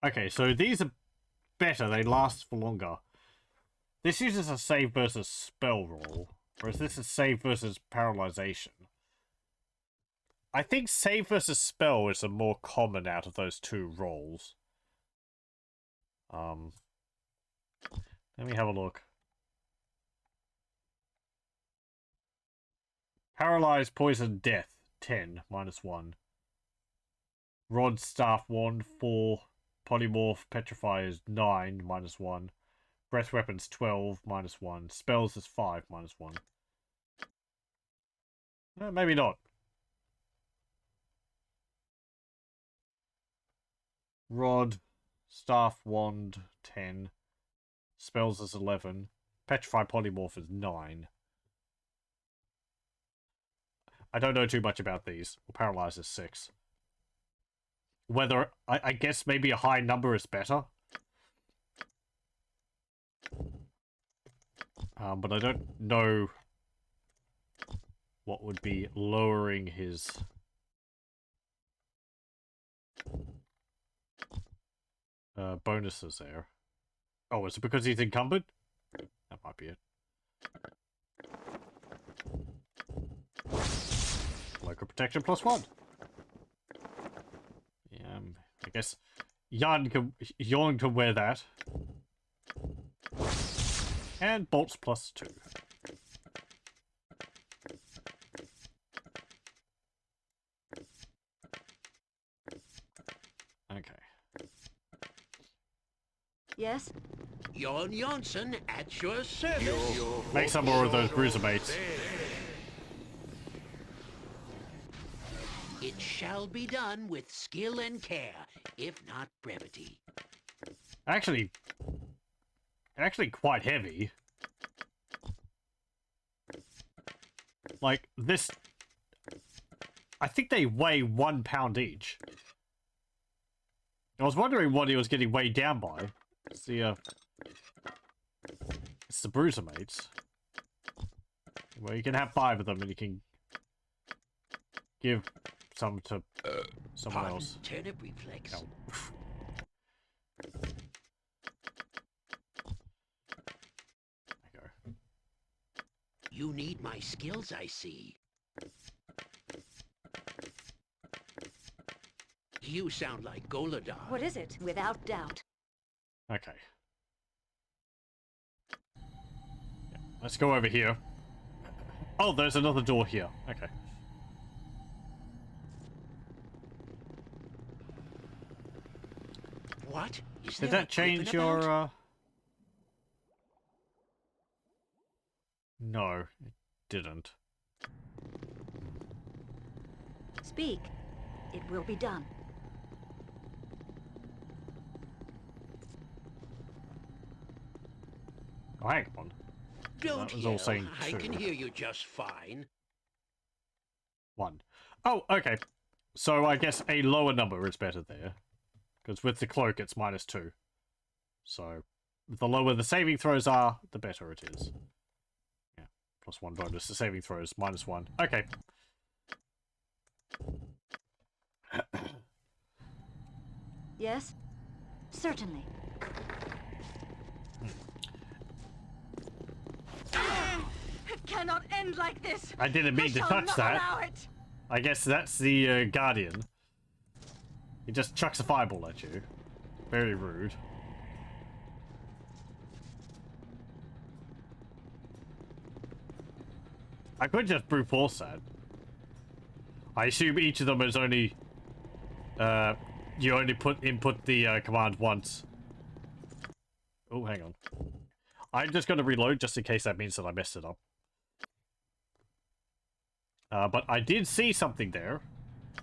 Okay, so these are better, they last for longer. This uses a save versus spell roll, whereas this is save versus paralyzation. I think save versus spell is the more common out of those 2 rolls. Let me have a look. Paralyze, poison, death, 10, -1. Rod, staff, wand, 4. Polymorph, petrify is 9, -1. Breath weapons, 12, -1. Spells is 5, -1. Maybe not. Rod, staff, wand, 10. Spells is 11. Petrify, polymorph is 9. I don't know too much about these. Paralyze is 6. Whether, I guess maybe a high number is better. But I don't know what would be lowering his... bonuses there. Oh, is it because he's encumbered? That might be it. Local protection +1. Yeah, I guess Jan can wear that. And bolts +2. Okay. Yes? Jon Jonsson at your service. Make some more of those bruiser mates. It shall be done with skill and care, if not brevity. Actually quite heavy. Like, this... I think they weigh 1 pound each. I was wondering what he was getting weighed down by. It's the bruiser mates. Well, you can have 5 of them and you can give some to someone else. Turnip reflex. Oh. There you go. You need my skills, I see. You sound like Goladar. What is it? Without doubt. Okay. Yeah, let's go over here. Oh, there's another door here. Okay. What? Is Did there that change equipment your, about? No, it didn't. Speak. It will be done. Oh, hang on. Don't that was all yell. saying I 2. can hear you just fine. 1. Oh, okay. So I guess a lower number is better there. Because with the cloak, it's -2. So the lower the saving throws are, the better it is. Yeah, +1 bonus. The saving throws, -1. Okay. Yes? Certainly. It cannot end like this. I didn't mean to shall touch not that. allow it. I guess that's the Guardian. He just chucks a fireball at you. Very rude. I could just brute force that. I assume each of them is only... you only input the command once. Oh, hang on. I'm just going to reload just in case that means that I messed it up. But I did see something there.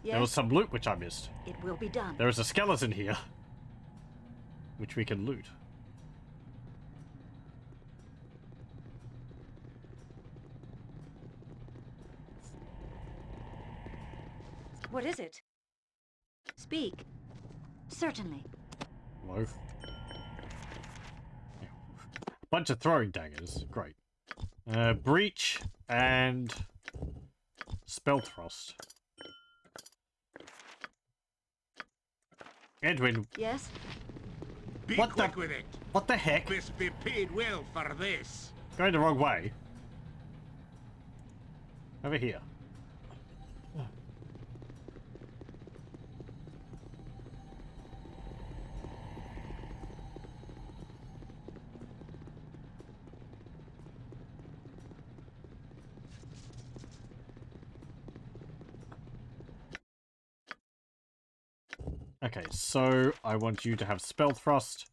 Yes? There was some loot which I missed. It will be done. There is a skeleton here, which we can loot. What is it? Speak. Certainly. Hello. Bunch of throwing daggers. Great. Breach and spell thrust. Edwin. Yes? Be What quick the- with it. What the heck? Must be paid well for this. Going the wrong way. Over here. Okay, so I want you to have spell thrust.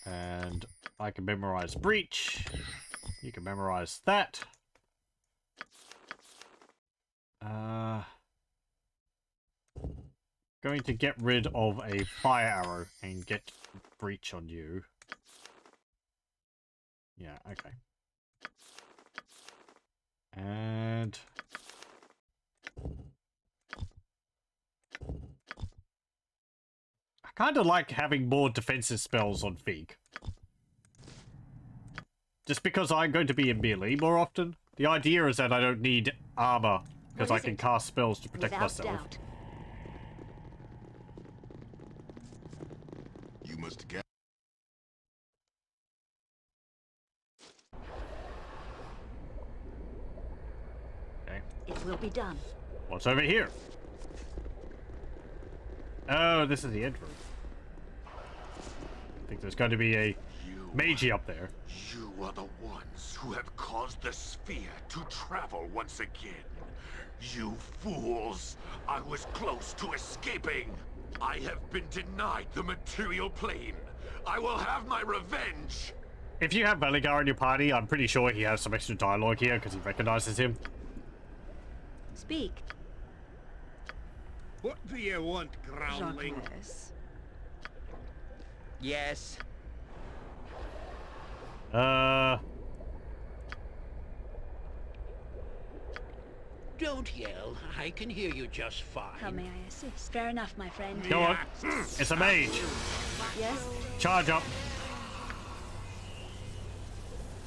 And I can memorize breach. You can memorize that. Going to get rid of a fire arrow and get breach on you. Yeah, okay. And I kind of like having more defensive spells on Feig. Just because I'm going to be in melee more often. The idea is that I don't need armor because I can cast spells to protect Without myself. doubt. You must get. Okay. It will be done. What's over here? Oh, this is the end room. I think there's going to be a magey up there. You are the ones who have caused the sphere to travel once again. You fools! I was close to escaping. I have been denied the material plane. I will have my revenge. If you have Veligar in your party, I'm pretty sure he has some extra dialogue here because he recognizes him. Speak. What do you want, groundling? Jacques. Yes. Don't yell. I can hear you just fine. How may I assist? Fair enough, my friend. Go on. It's a mage. Yes? Charge up.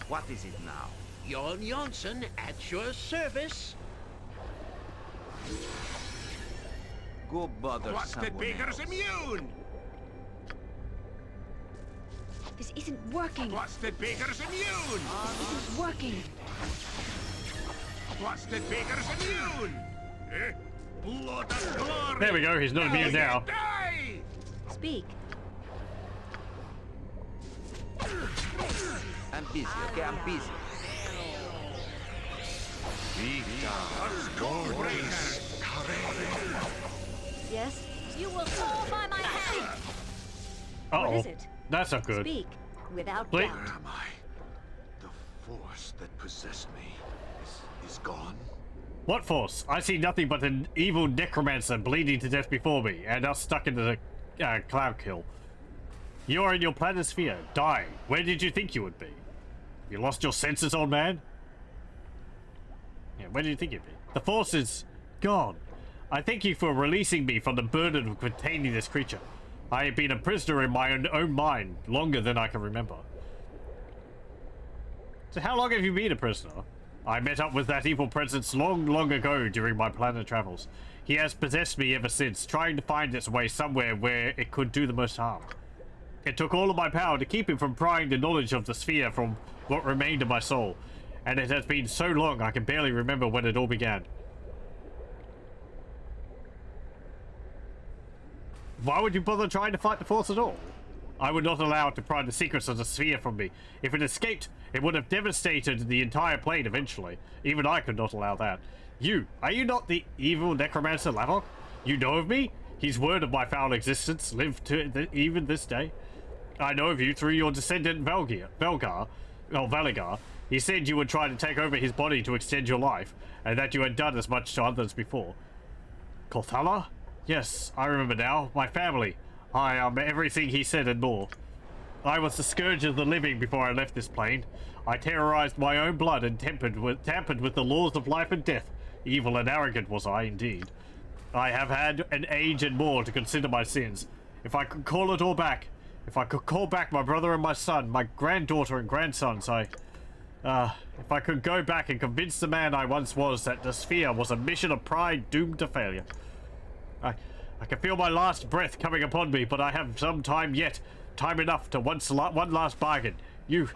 What is it now? Jon Jonsson at your service. Go bother What's the someone beggar's else. immune? This isn't working. What's the beggar's immune? This isn't working. What's the beggar's immune? Eh? Blood and glory! There we go. He's not immune now. Die! Speak. I'm busy, okay? I'm busy. Yes? You will fall by my hand. Uh-oh. What is it? That's not good. Speak. Without Wait. doubt. Am I? The force that possessed me is gone? What force? I see nothing but an evil necromancer bleeding to death before me, and us stuck in the cloud kill. You are in your planisphere, dying. Where did you think you would be? You lost your senses, old man? Yeah, where do you think you'd be? The force is gone. I thank you for releasing me from the burden of containing this creature. I have been a prisoner in my own mind longer than I can remember. So how long have you been a prisoner? I met up with that evil presence long ago during my planet travels. He has possessed me ever since, trying to find its way somewhere where it could do the most harm. It took all of my power to keep him from prying the knowledge of the sphere from what remained of my soul, and it has been so long I can barely remember when it all began. Why would you bother trying to fight the force at all? I would not allow it to pry the secrets of the sphere from me. If it escaped, it would have devastated the entire plane eventually. Even I could not allow that. Are you not the evil necromancer Lavok? You know of me? His word of my foul existence lived to even this day. I know of you through your descendant Valigar. He said you would try to take over his body to extend your life, and that you had done as much to others before. Korthala? Yes, I remember now. My family. I am everything he said and more. I was the scourge of the living before I left this plane. I terrorized my own blood and tampered with the laws of life and death. Evil and arrogant was I, indeed. I have had an age and more to consider my sins. If I could call it all back, if I could call back my brother and my son, my granddaughter and grandsons, if I could go back and convince the man I once was that the sphere was a mission of pride doomed to failure. I can feel my last breath coming upon me, but I have some time yet. Time enough to one last bargain. You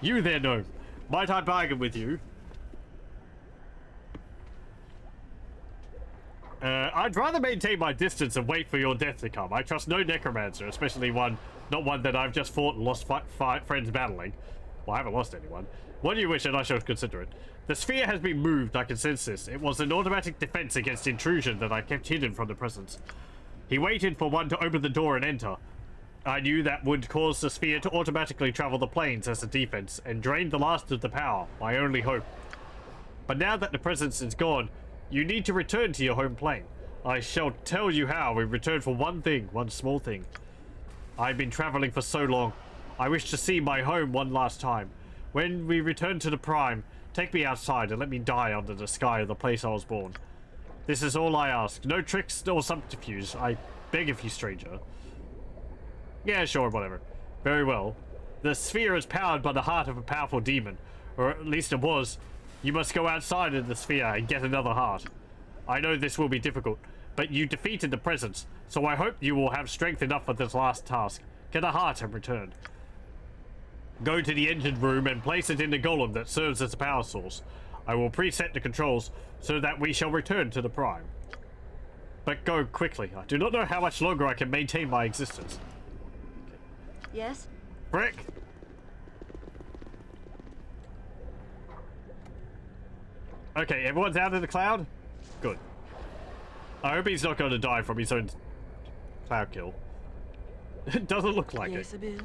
there, gnome. Might I bargain with you? I'd rather maintain my distance and wait for your death to come. I trust no necromancer, especially not one that I've just fought and lost friends battling. Well, I haven't lost anyone. What do you wish, and I shall consider it. The sphere has been moved, I can sense this. It was an automatic defense against intrusion that I kept hidden from the presence. He waited for one to open the door and enter. I knew that would cause the sphere to automatically travel the planes as a defense, and drain the last of the power, my only hope. But now that the presence is gone, you need to return to your home plane. I shall tell you how. We return for one small thing. I've been traveling for so long. I wish to see my home one last time. When we return to the Prime, take me outside and let me die under the sky of the place I was born. This is all I ask. No tricks or subterfuge. I beg of you, stranger. Yeah, sure, whatever. Very well. The sphere is powered by the heart of a powerful demon. Or at least it was. You must go outside of the sphere and get another heart. I know this will be difficult, but you defeated the presence, so I hope you will have strength enough for this last task. Get a heart and return. Go to the engine room and place it in the golem that serves as a power source. I will preset the controls so that we shall return to the Prime. But go quickly. I do not know how much longer I can maintain my existence. Yes? Frick! Okay, everyone's out of the cloud? Good. I hope he's not going to die from his own cloud kill. It doesn't look like it. Good.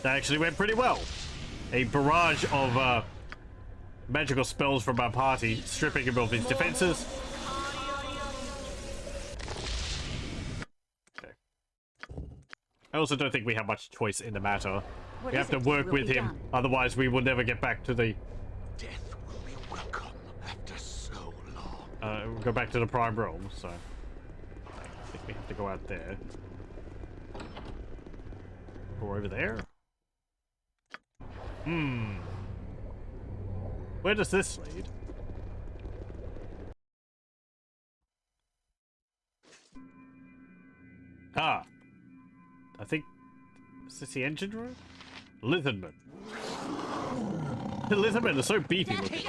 That actually went pretty well. A barrage of magical spells from our party, stripping him of his defenses. Okay. I also don't think we have much choice in the matter. We have to work with him, otherwise we will never get back to the... Death will be welcome after so long. We'll go back to the Prime Realm, so... I think we have to go out there. Or over there? Where does this lead? Ah. I think... Is this the engine room? Lizardmen. The lizardmen are so beefy looking.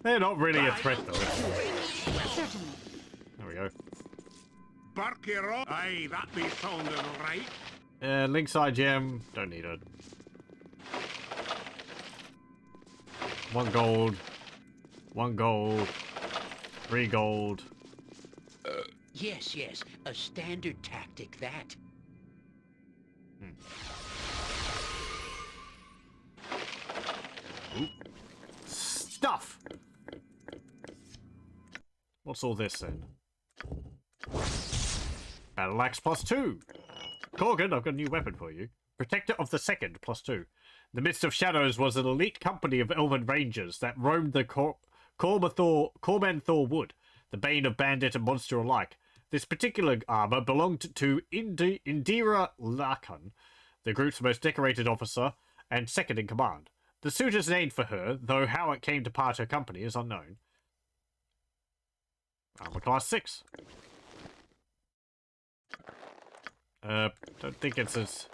They're not really a threat though. Certainly. There we go. Barkero. Aye, that be sounding right. Linkside gem. Don't need it. 1 gold. 1 gold. 3 gold. Yes, a standard tactic, that. Stuff! What's all this then? Battle Axe +2. Corgan, I've got a new weapon for you. Protector of the Second +2. In the midst of shadows was an elite company of elven rangers that roamed the Cormanthor Wood, the bane of bandit and monster alike. This particular armor belonged to Indira Larkan, the group's most decorated officer and second in command. The suit is named for her, though how it came to part her company is unknown. Armor class 6. Don't think it's as...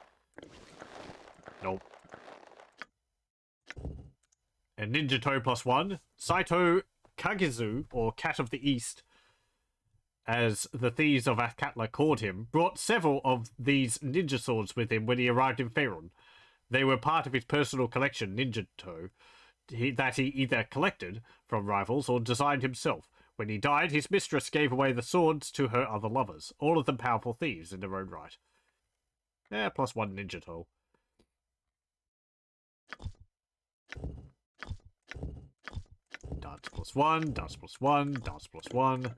Nope. And Ninja Toe +1. Saito Kagizu, or Cat of the East, as the thieves of Athkatla called him, brought several of these ninja swords with him when he arrived in Faerun. They were part of his personal collection, Ninja Toe, that he either collected from rivals or designed himself. When he died, his mistress gave away the swords to her other lovers, all of them powerful thieves in their own right. Yeah, +1 Ninja Toe. Dance +1, dance +1, dance +1.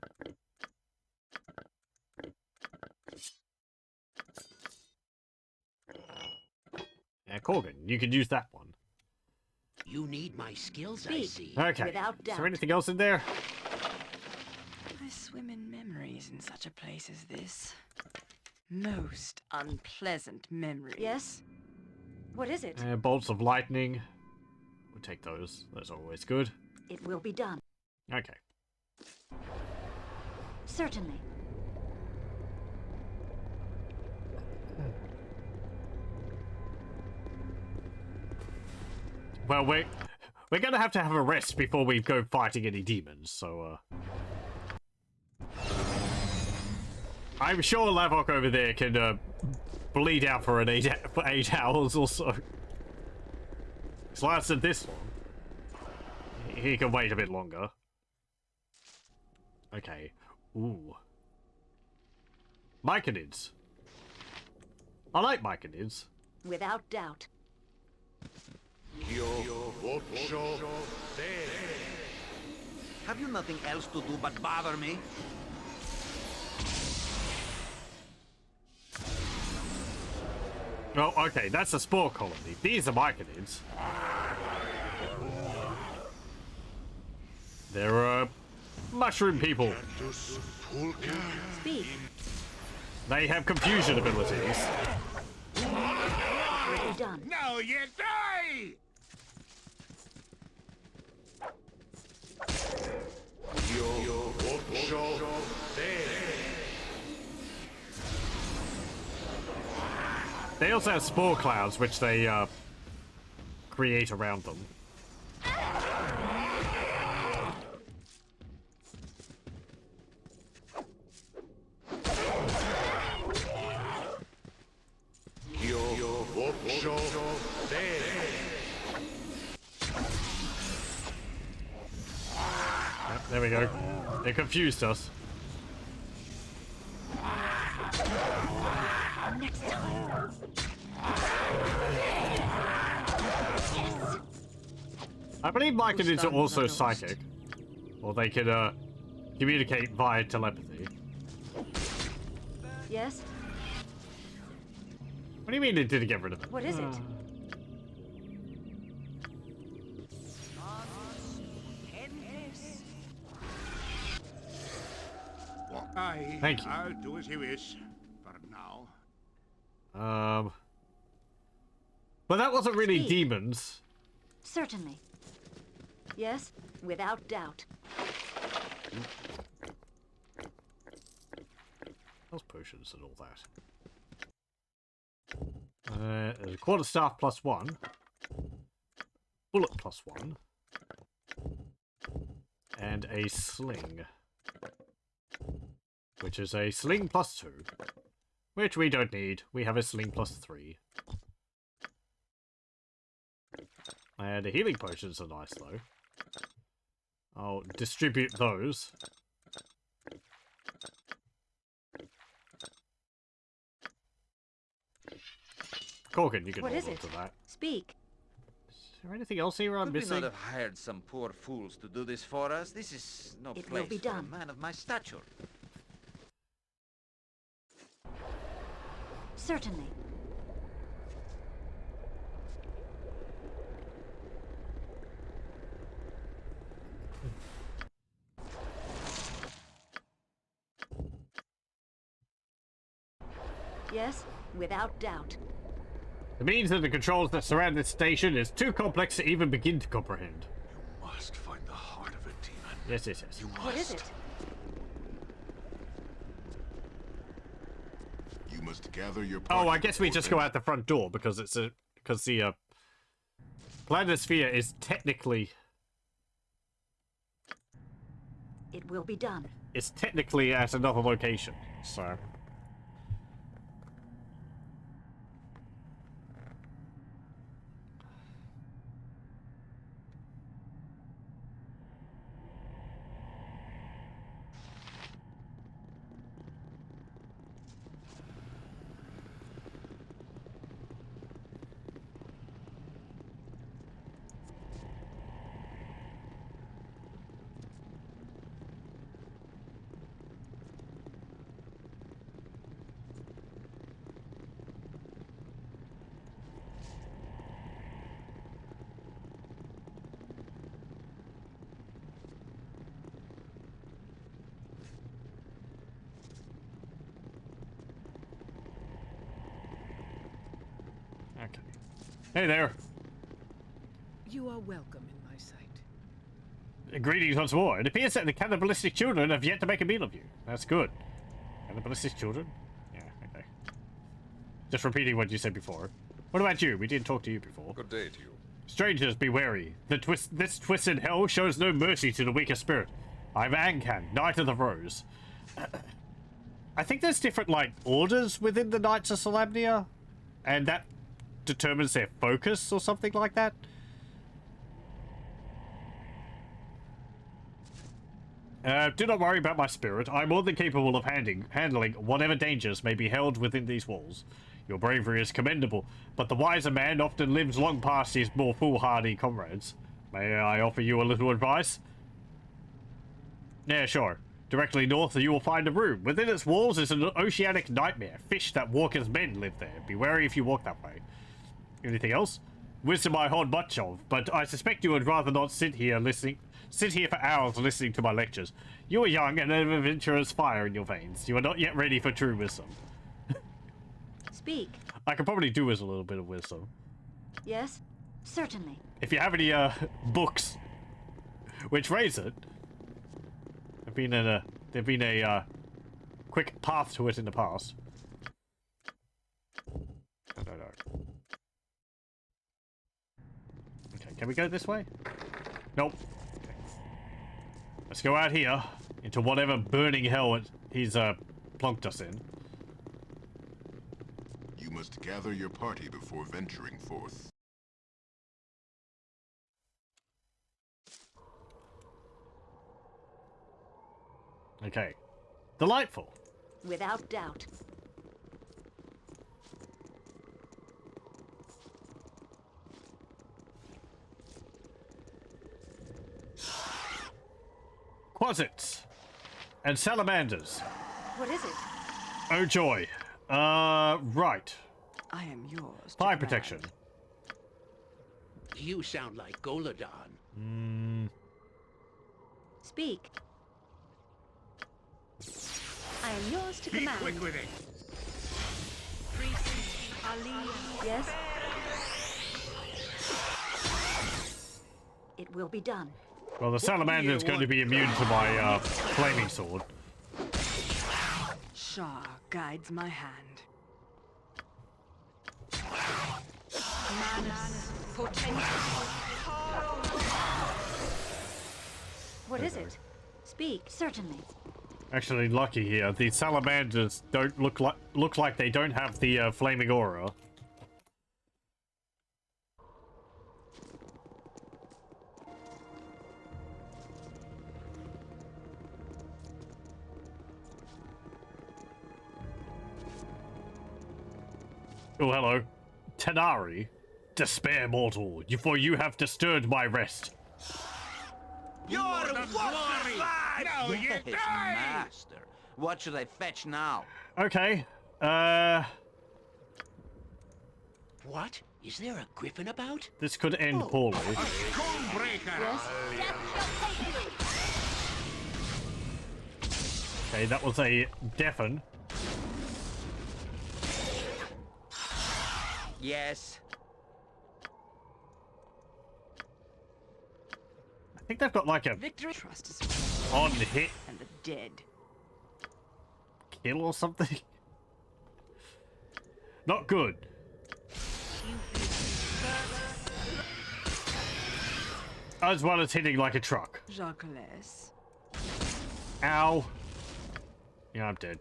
Yeah, Corgan, you can use that one. You need my skills, I see. Okay, Without is there doubt. anything else in there? I swim in memories in such a place as this. Most unpleasant memories. Yes? What is it? Bolts of lightning. We'll take those. Those are always good. It will be done. Okay. Certainly. Well, we're gonna have to have a rest before we go fighting any demons, so, I'm sure Lavok over there can, bleed out for 8 hours or so. It's lasted this long. He can wait a bit longer. Okay. Ooh. Myconids. I like Myconids. Without doubt. Have you nothing else to do but bother me? Oh, okay, that's a spore colony. These are Myconids. They're, mushroom people. Speak. They have confusion abilities. Will be done. Now you die! They also have spore clouds, which they, create around them. Yep, there we go. They confused us. Next time. I believe Myconids are also psychic. Or they can, communicate via telepathy. Yes? What do you mean they didn't get rid of it? What is it? Aye, Thank you. I'll do as you wish. For now. But that wasn't really Speak. demons. Certainly. Yes? Without doubt. Those potions and all that. There's a quarterstaff +1. Bullet +1. And a sling. Which is a sling +2. Which we don't need. We have a sling +3. And the healing potions are nice, though. I'll distribute those. Corgan, you can What hold is on it? to that. Speak. there anything else here I'm Could we missing? not have hired some poor fools to do this for us? This is no It will place be for a done. man of my stature. Certainly. Yes, without doubt. It means that the controls that surround this station is too complex to even begin to comprehend. You must find the heart of a demon. Yes, yes, yes. You must. What is it? You must gather your Oh, I party guess we before just go out the front door because it's a the planisphere is technically It will be done. at another location. So okay. Hey there. You are welcome in my sight. Greetings once more. It appears that the cannibalistic children have yet to make a meal of you. That's good. Cannibalistic children? Yeah, okay. Just repeating what you said before. What about you? We didn't talk to you before. Good day to you. Strangers, be wary. This twisted hell shows no mercy to the weaker spirit. I'm Ankan, Knight of the Rose. I think there's different, like, orders within the Knights of Solamnia, and that determines their focus or something like that. Do not worry about my spirit. I'm more than capable of handling whatever dangers may be held within these walls. Your bravery is commendable, but the wiser man often lives long past his more foolhardy comrades. May I offer you a little advice? Yeah, sure. Directly north you will find a room. Within its walls is an oceanic nightmare. Fish that walk as men live there. Be wary if you walk that way. Anything else? Wisdom I hold much of, but I suspect you would rather not sit here for hours listening to my lectures. You are young and have adventurous fire in your veins. You are not yet ready for true wisdom. Speak. I could probably do with a little bit of wisdom. Yes, certainly. If you have any books which raise it, there've been a quick path to it in the past. No. Okay, can we go this way? Nope. Okay. Let's go out here into whatever burning hell he's plunked us in. You must gather your party before venturing forth. Okay. Delightful. Without doubt. Quasits. And salamanders. What is it? Oh joy. Right. I am yours. to Fire command. protection. You sound like Goladon. Speak. I am yours to command. Quick with it! Yes? It will be done. Well, the salamander is going to be immune to my flaming sword. Shah guides my hand. What is it? Speak. Certainly. Actually, lucky here. The salamanders don't look like they don't have the flaming aura. Oh, hello. Tanari. Despair, mortal, for you have disturbed my rest. You're what now you master. What should I fetch now? Okay. What? Is there a griffin about? This could end poorly. Okay, that was a deafen. Yes. I think they've got like a Victory. Trust is on hit and the dead. kill or something. Not good. As well as hitting like a truck. Jacques. Ow. Yeah, I'm dead.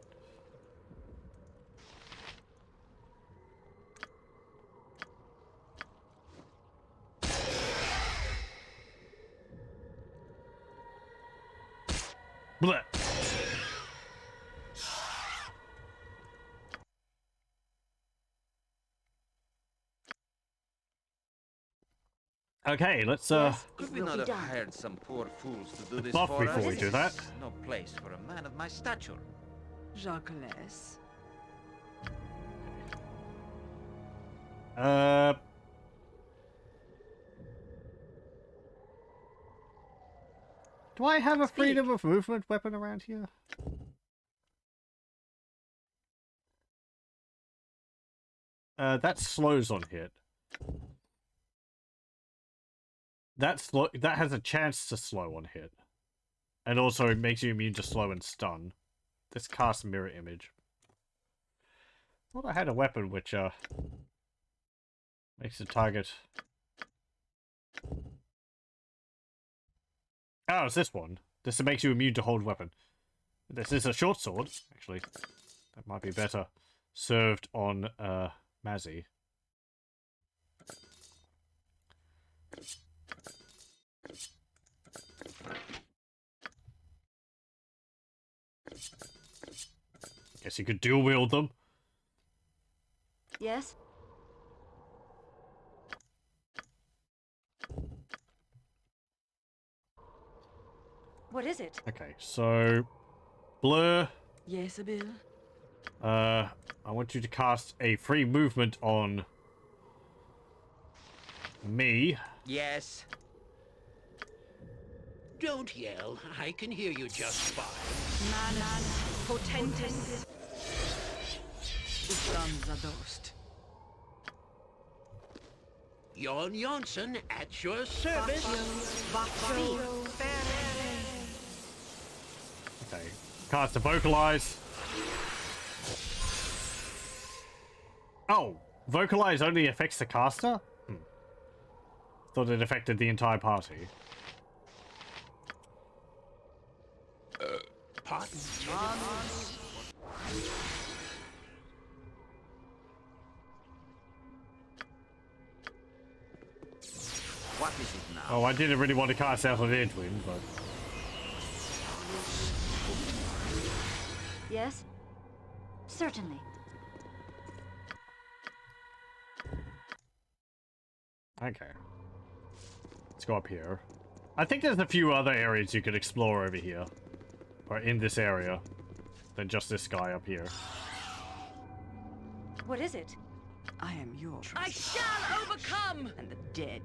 Blech. Okay, let's Could we not have hired some poor fools to do this buff for before us? we do that. No place for a man of my stature. Jacques. Do I have a freedom of movement weapon around here? That slows on hit. That has a chance to slow on hit. And also it makes you immune to slow and stun. This casts mirror image. I thought I had a weapon which makes the target. Oh, it's this one. This makes you immune to hold weapon. This is a short sword, actually. That might be better served on Mazzy. Guess you could dual wield them. Yes? What is it? Okay, so Blur. Yes, Abil. I want you to cast a free movement on me. Yes. Don't yell. I can hear you just fine. Manus potentis. Ustrans adost. Jon Jonsson at your service. Okay, cast a vocalize. Oh, vocalize only affects the caster? Thought it affected the entire party. Pardon. What is it now? Oh, I didn't really want to cast out on Edwin, but... Yes? Certainly. Okay. Let's go up here. I think there's a few other areas you could explore over here. Or in this area. Than just this guy up here. What is it? I am yours. I shall overcome! And the dead.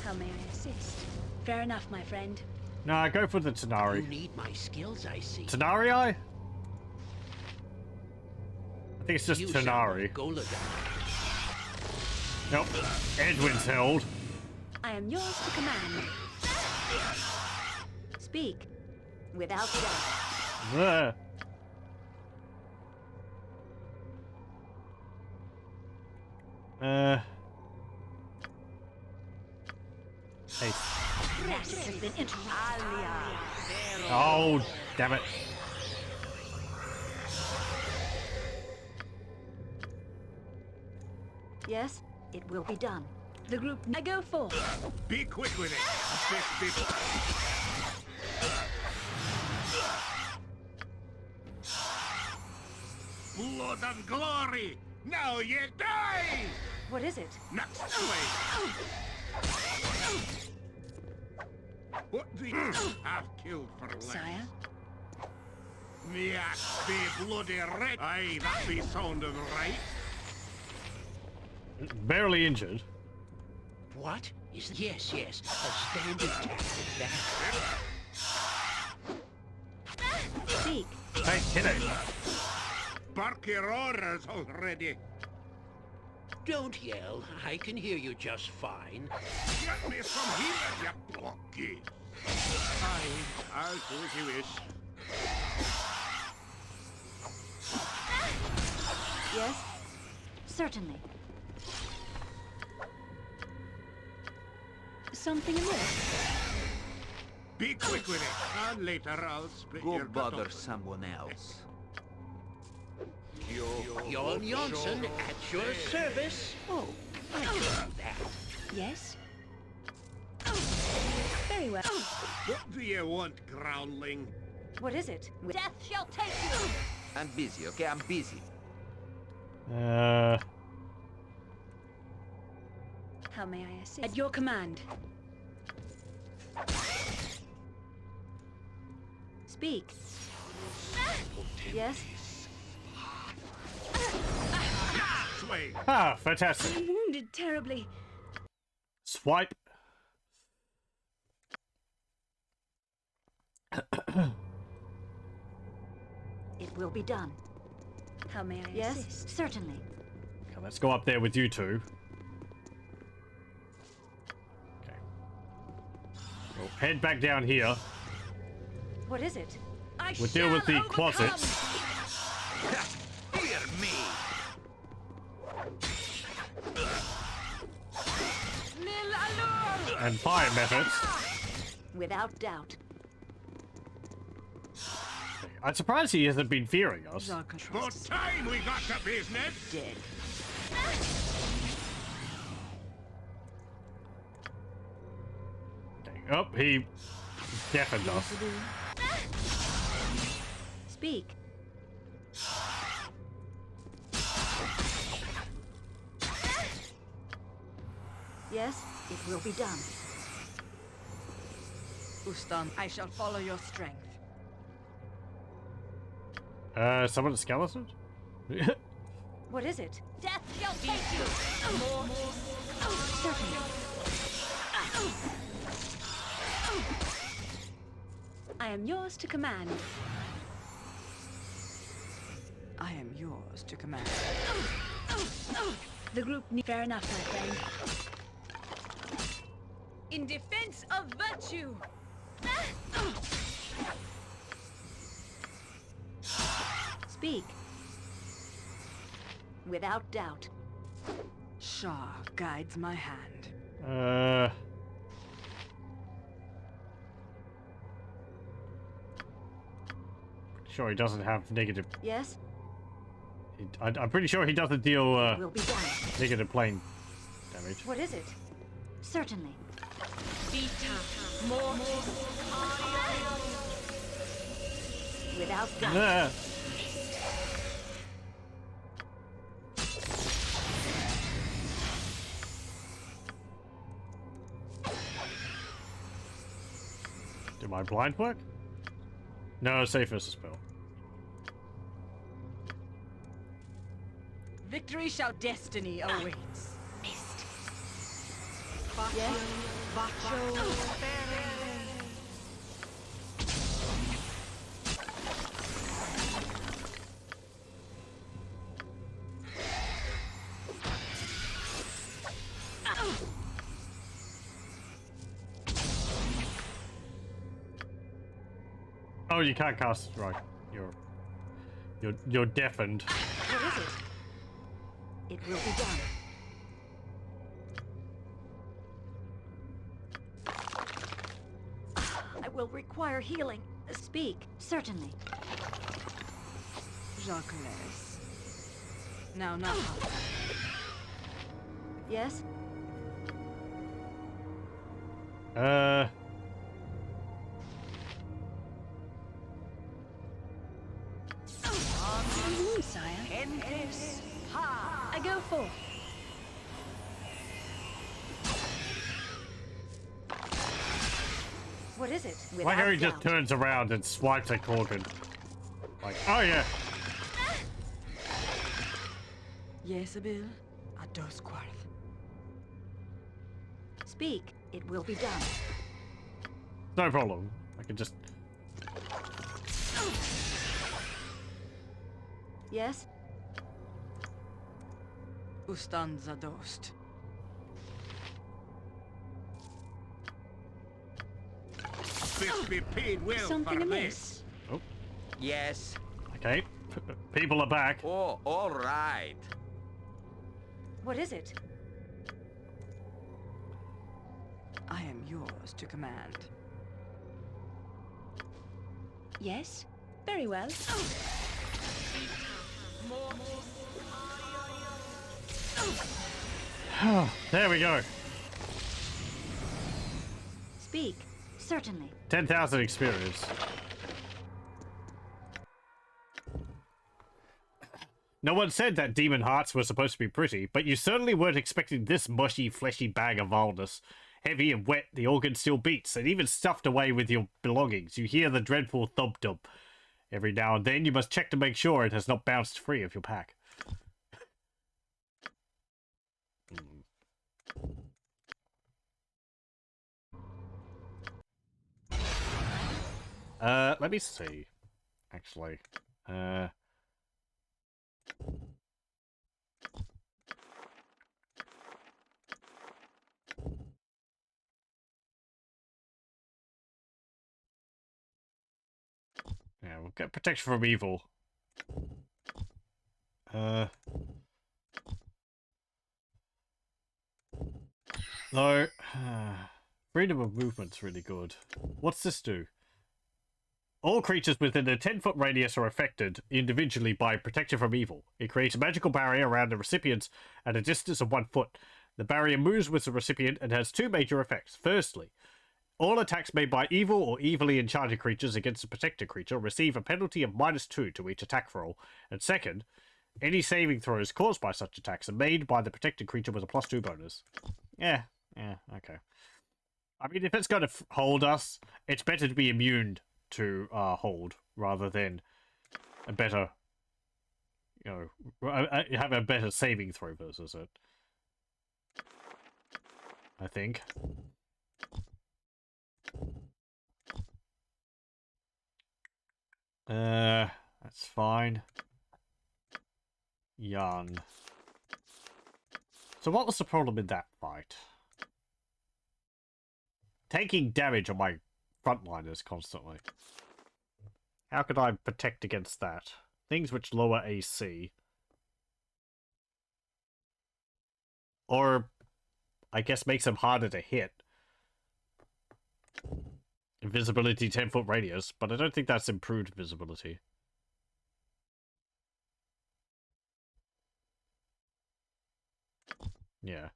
How may I assist? Fair enough, my friend. Nah, go for the You Tanari. need my skills, I see. Tanari? I think it's just You Tanari. shall not Nope. Edwin's held. I am yours to command. Speak. Without doubt. Ugh. Hey. Practice has been interrupted. Oh, damn it. Yes? It will be done. The group I go forth. Be quick with it. Blood and glory! Now you die! What is it? Next way! What the have killed for less? Sire? Me axe be bloody red. Aye, that be sounding right. Barely injured. What? Yes, a standard tactic that. Speak. Hey, hit it. Bark your orders already. Don't yell. I can hear you just fine. Get me some healing, you blocky. Aye, I'll do as you wish. Yes? Certainly. Something amiss? Be quick with it, and later I'll split Go your gut bother open. someone else. Jon Jonsson at your service. Oh, I can do that. Yes? Very well. What do you want, groundling? What is it? Death shall take you! I'm busy, okay? I'm busy. How may I assist? At your command. Speak. Yes? Sway. Ah, fantastic. I'm wounded terribly. Swipe. It will be done. How may I Yes? assist? Certainly. Okay, let's go up there with you two. Okay. We'll head back down here. What is it? I We'll deal with the shall overcome. closets. Hear me! Lil Allure! And fire methods. Without doubt. I'm surprised he hasn't been fearing us. About time we got to business. Dead. Okay. Oh, he deafened us. Speak. Yes, it will be done. Ustan, I shall follow your strength. Someone a skeleton? What is it? Death shall take you! Certainly. I am yours to command. I am yours to command. The group need... Fair enough, my friend. In defense of virtue! Speak. Without doubt. Shah guides my hand. Sure he doesn't have negative... Yes, I'm pretty sure he doesn't deal will be done. negative plane damage. What is it? Certainly. Vita mortis Without doubt. Nah. Did my blind work? No, safe as a spell. Victory shall destiny awaits. mist. Yes? Vacho. Oh, you can't cast, right? You're deafened. What is it? It will be done. I will require healing. Speak, certainly. Jacques. Now, not hard. Yes? Sire. Endless. Ha! I go for. What is it? Why Harry Without just doubt. turns around and swipes at Corgan? Like, oh yeah. Jezebel a Dosquarth. Speak. It will be done. No problem. I can just... Yes? Ustanza dost. Fish be paid well Something for amiss. this. Oh, Yes. okay. People are back. Oh, all right. What is it? I am yours to command. Yes? Very well. There we go. Speak. Certainly. 10,000 experience. No one said that demon hearts were supposed to be pretty, but you certainly weren't expecting this mushy, fleshy bag of vileness. Heavy and wet, the organ still beats, and even stuffed away with your belongings, you hear the dreadful thump-dump. Every now and then, you must check to make sure it has not bounced free of your pack. Let me see. Actually. Yeah, we'll get protection from evil. No. Freedom of movement's really good. What's this do? All creatures within a 10-foot radius are affected individually by protection from evil. It creates a magical barrier around the recipients at a distance of 1 foot. The barrier moves with the recipient and has 2 major effects. Firstly, all attacks made by evil or evilly enchanted creatures against a protected creature receive a penalty of -2 to each attack roll. And second, any saving throws caused by such attacks are made by the protected creature with a +2 bonus. Yeah, okay. I mean, if it's going to hold us, it's better to be immune to hold rather than a better, you know, have a better saving throw versus it. I think. That's fine. Young. So what was the problem in that fight? Taking damage on my frontliners constantly. How could I protect against that? Things which lower AC. Or, I guess, makes them harder to hit. Invisibility 10-foot radius, but I don't think that's improved visibility. Yeah.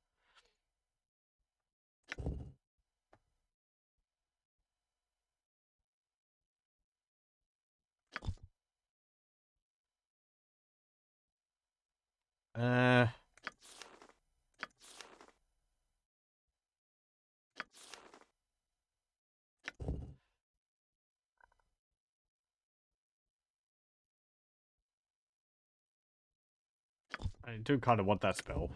I do kind of want that spell.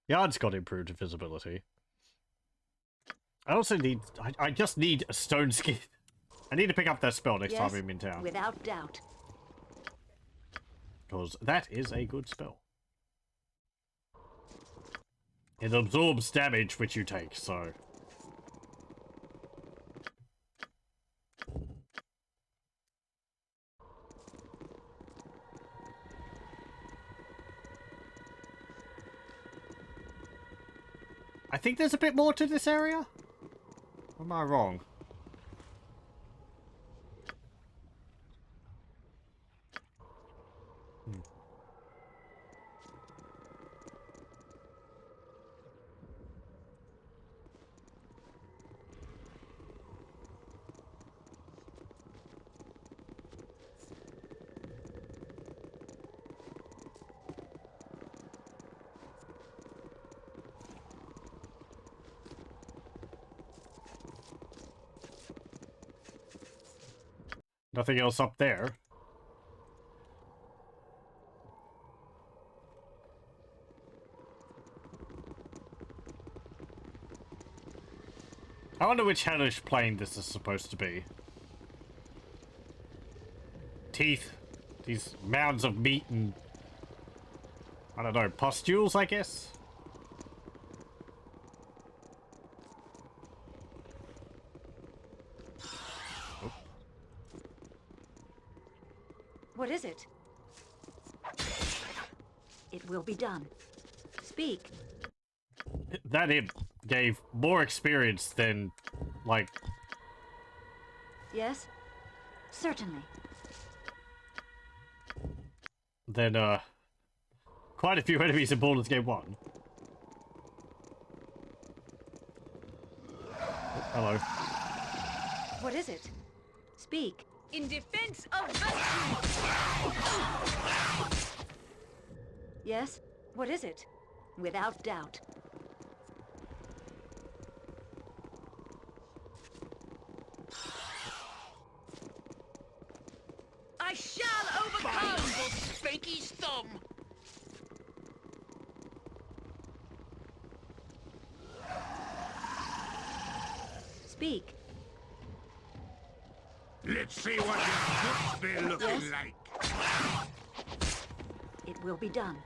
Yard's got improved visibility. I also need... I just need a stone skin. I need to pick up that spell next time I'm in town. Without doubt. Because that is a good spell. It absorbs damage which you take, so... I think there's a bit more to this area? Or am I wrong? Nothing else up there. I wonder which hellish plane this is supposed to be. Teeth. These mounds of meat and... I don't know, pustules, I guess? Oh. What is it? It will be done. Speak. That imp gave more experience than, like... Yes? Certainly. Than, quite a few enemies in Baldur's Gate 1. Oh, hello. What is it? Speak. In defense of virtue! Yes? What is it? Without doubt. I shall overcome! Spanky's thumb! Speak. Let's see what your foot's been looking like. It will be done.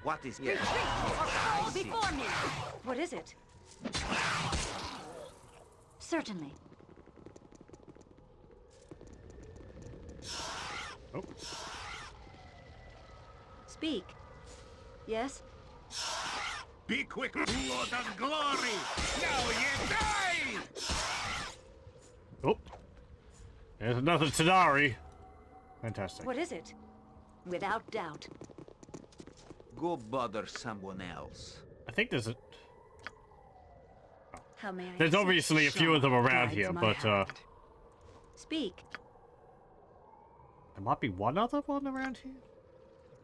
What is... Retreat or fall before me! What is it? Certainly. Oh. Speak. Yes? Be quick, Lord of Glory! Now you die! Oh. There's another Tanari. Fantastic. What is it? Without doubt. Go bother someone else. I think there's a... How may I There's assist? obviously a few of them around Guides here, my but, hand. Speak. there might be one other one around here?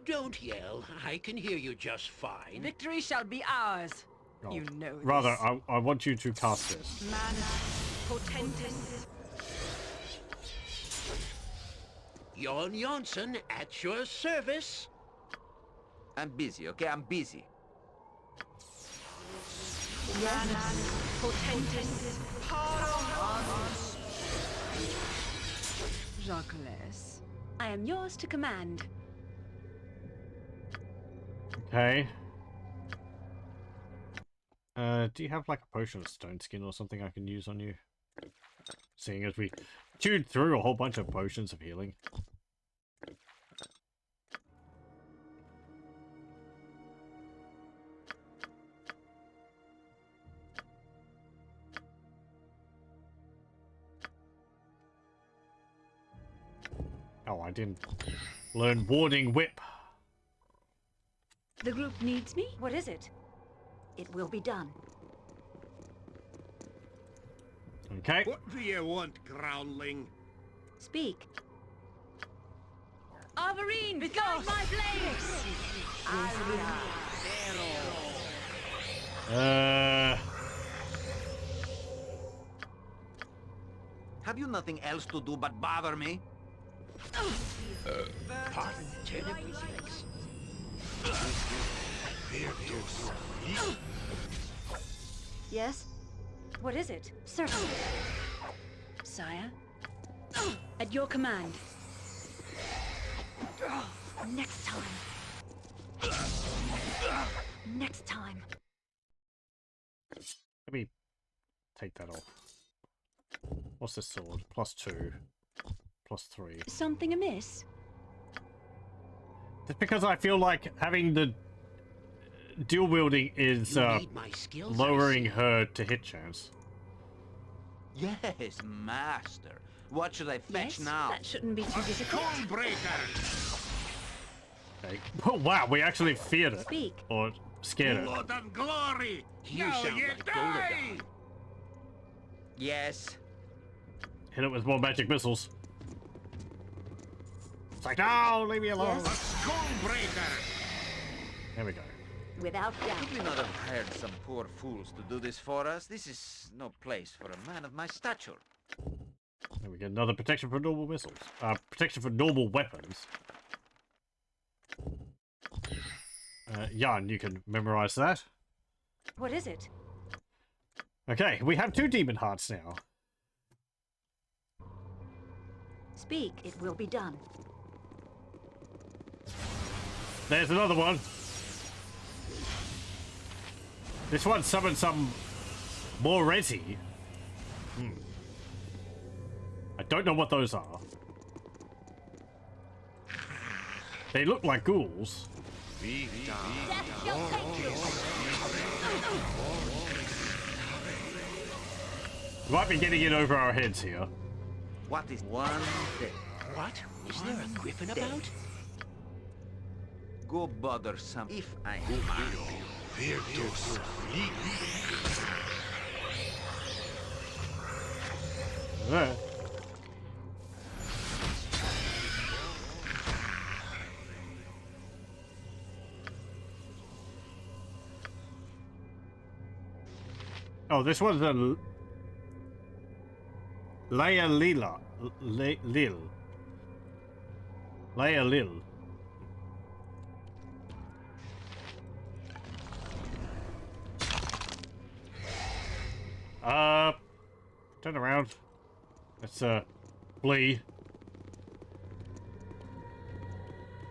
Don't yell. I can hear you just fine. Victory shall be ours. Oh. You know Rather, this. I want you to cast this. Mana potentis. Jon Jonsson at your service. I'm busy, okay? I'm busy. Mana potentis. Jacques. I am yours to command. Okay. Do you have like a potion of stone skin or something I can use on you? Seeing as we chewed through a whole bunch of potions of healing. Oh, I didn't learn Warding Whip. The group needs me? What is it? It will be done. Okay. What do you want, groundling? Speak. Arverine, guide my blades! Have you nothing else to do but bother me? Pardon, terrible thanks. Yes? What is it? Certainly. Sire? At your command. Next time. Next time. Let me take that off. What's this sword? +2. +3. Something amiss? Just because I feel like having the dual wielding is You need my skills, I lowering see. her to hit chance. Yes, master. What should I fetch Yes, now? that shouldn't be too difficult. Stormbreaker! Okay. Oh, wow, we actually feared it. Speak. Or scared it. Lord of Glory! You now sound you like die! Golodon. Yes. Hit it with more magic missiles. It's like, no, leave me alone. A Stormbreaker! There we go. Without doubt. Could we not have hired some poor fools to do this for us? This is no place for a man of my stature. There we get another protection for normal missiles. Protection for normal weapons. Jan, you can memorize that. What is it? Okay, we have 2 demon hearts now. Speak, it will be done. There's another one. This one summoned some more resi. I don't know what those are. They look like ghouls. Death shall take you. We might be getting in over our heads here. What is one day? What? Is there a griffin about? Go bother some if I There. Oh, this one's a Leia Lila. Lil. Leia Lil. Turn around. Let's, flee.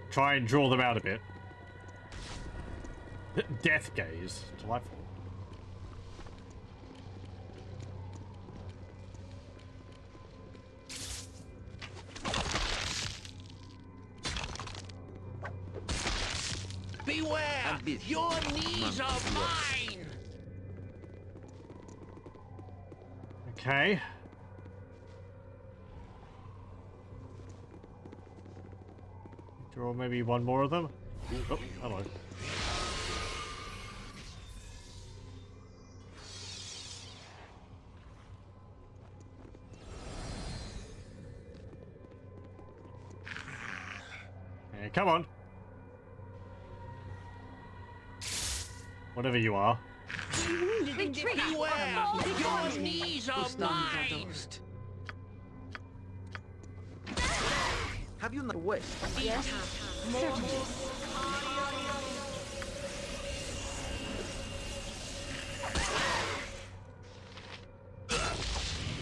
Try and draw them out a bit. Death gaze. Delightful. Beware! Your knees are mine! Okay. Draw maybe one more of them. Oh, hello. Hey, come on. Whatever you are. Beware! Your knees are mine! have you not west? Yes? Certainly.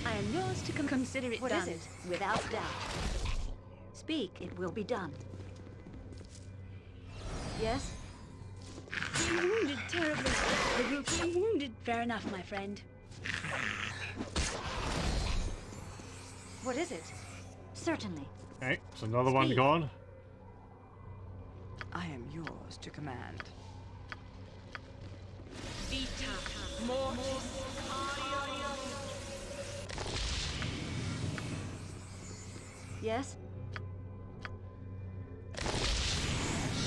I am yours to consider it What done. is it? Without doubt. Speak, it will be done. Yes? Being wounded terribly. The will being wounded. Fair enough, my friend. What is it? Certainly. Okay, it's another one Speak. gone. I am yours to command. Yes?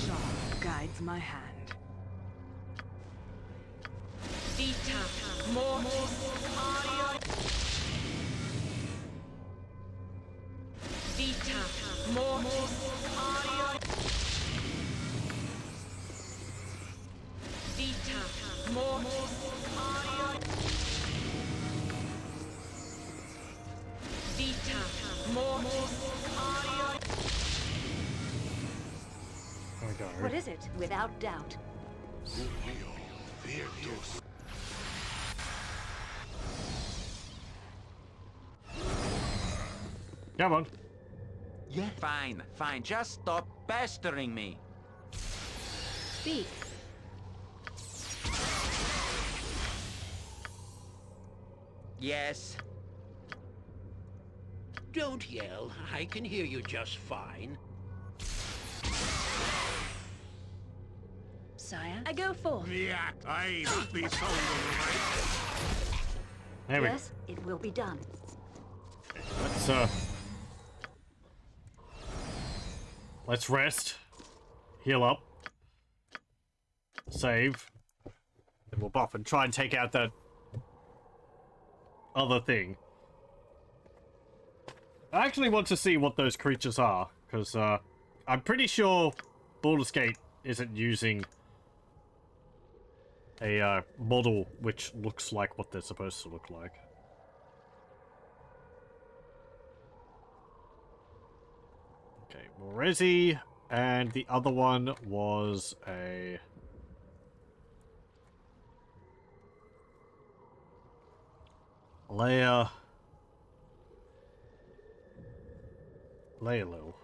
Sharp guides my hand. There we go. What is it? Without doubt. Come on. Yeah. Fine, fine. Just stop pestering me. Speak. Yes. Don't yell. I can hear you just fine. Sire, I go forth. Yeah, I must be sold right. There we go. Yes, it will be done. Let's rest. Heal up. Save. Then we'll buff and try and take out that other thing. I actually want to see what those creatures are, because I'm pretty sure Baldur's Gate isn't using a model which looks like what they're supposed to look like. Resi, and the other one was a... Leia Lil.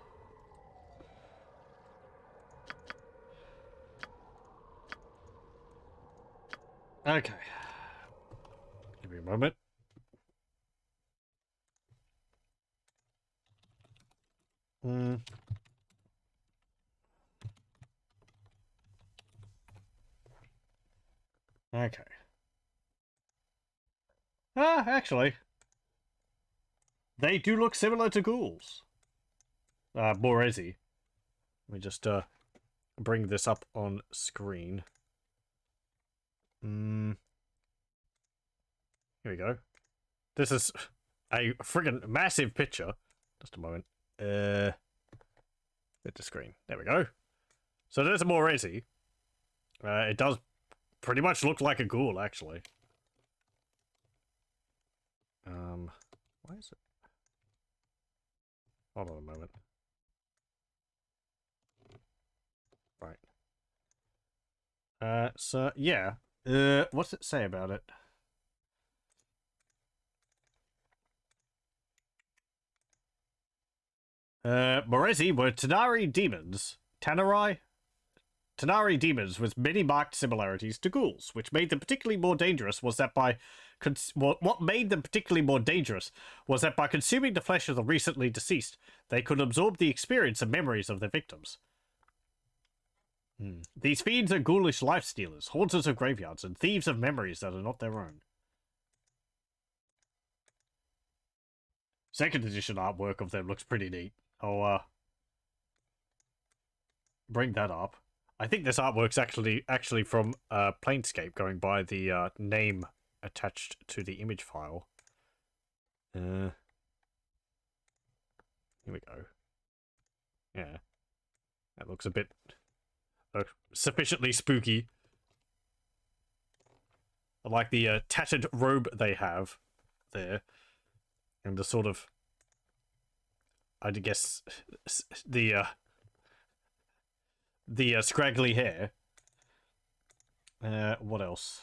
Okay. Give me a moment. Okay. Actually, they do look similar to ghouls. Borezi. Let me just bring this up on screen. Here we go. This is a friggin' massive picture. Just a moment. Hit the screen. There we go. So there's a Morezi. It does pretty much look like a ghoul, actually. Why is it? Hold on a moment. Right. So, yeah. What's it say about it? Morezi were Tanari demons. Tanari demons with many marked similarities to ghouls, which made them particularly more dangerous was that by what made them particularly more dangerous was that by consuming the flesh of the recently deceased, they could absorb the experience and memories of their victims. These fiends are ghoulish life stealers, haunters of graveyards, and thieves of memories that are not their own. Second edition artwork of them looks pretty neat. I'll bring that up. I think this artwork's actually from Planescape, going by the name attached to the image file. Here we go. Yeah, that looks a bit sufficiently spooky. I like the tattered robe they have there, and the sort of, I guess, the scraggly hair. What else?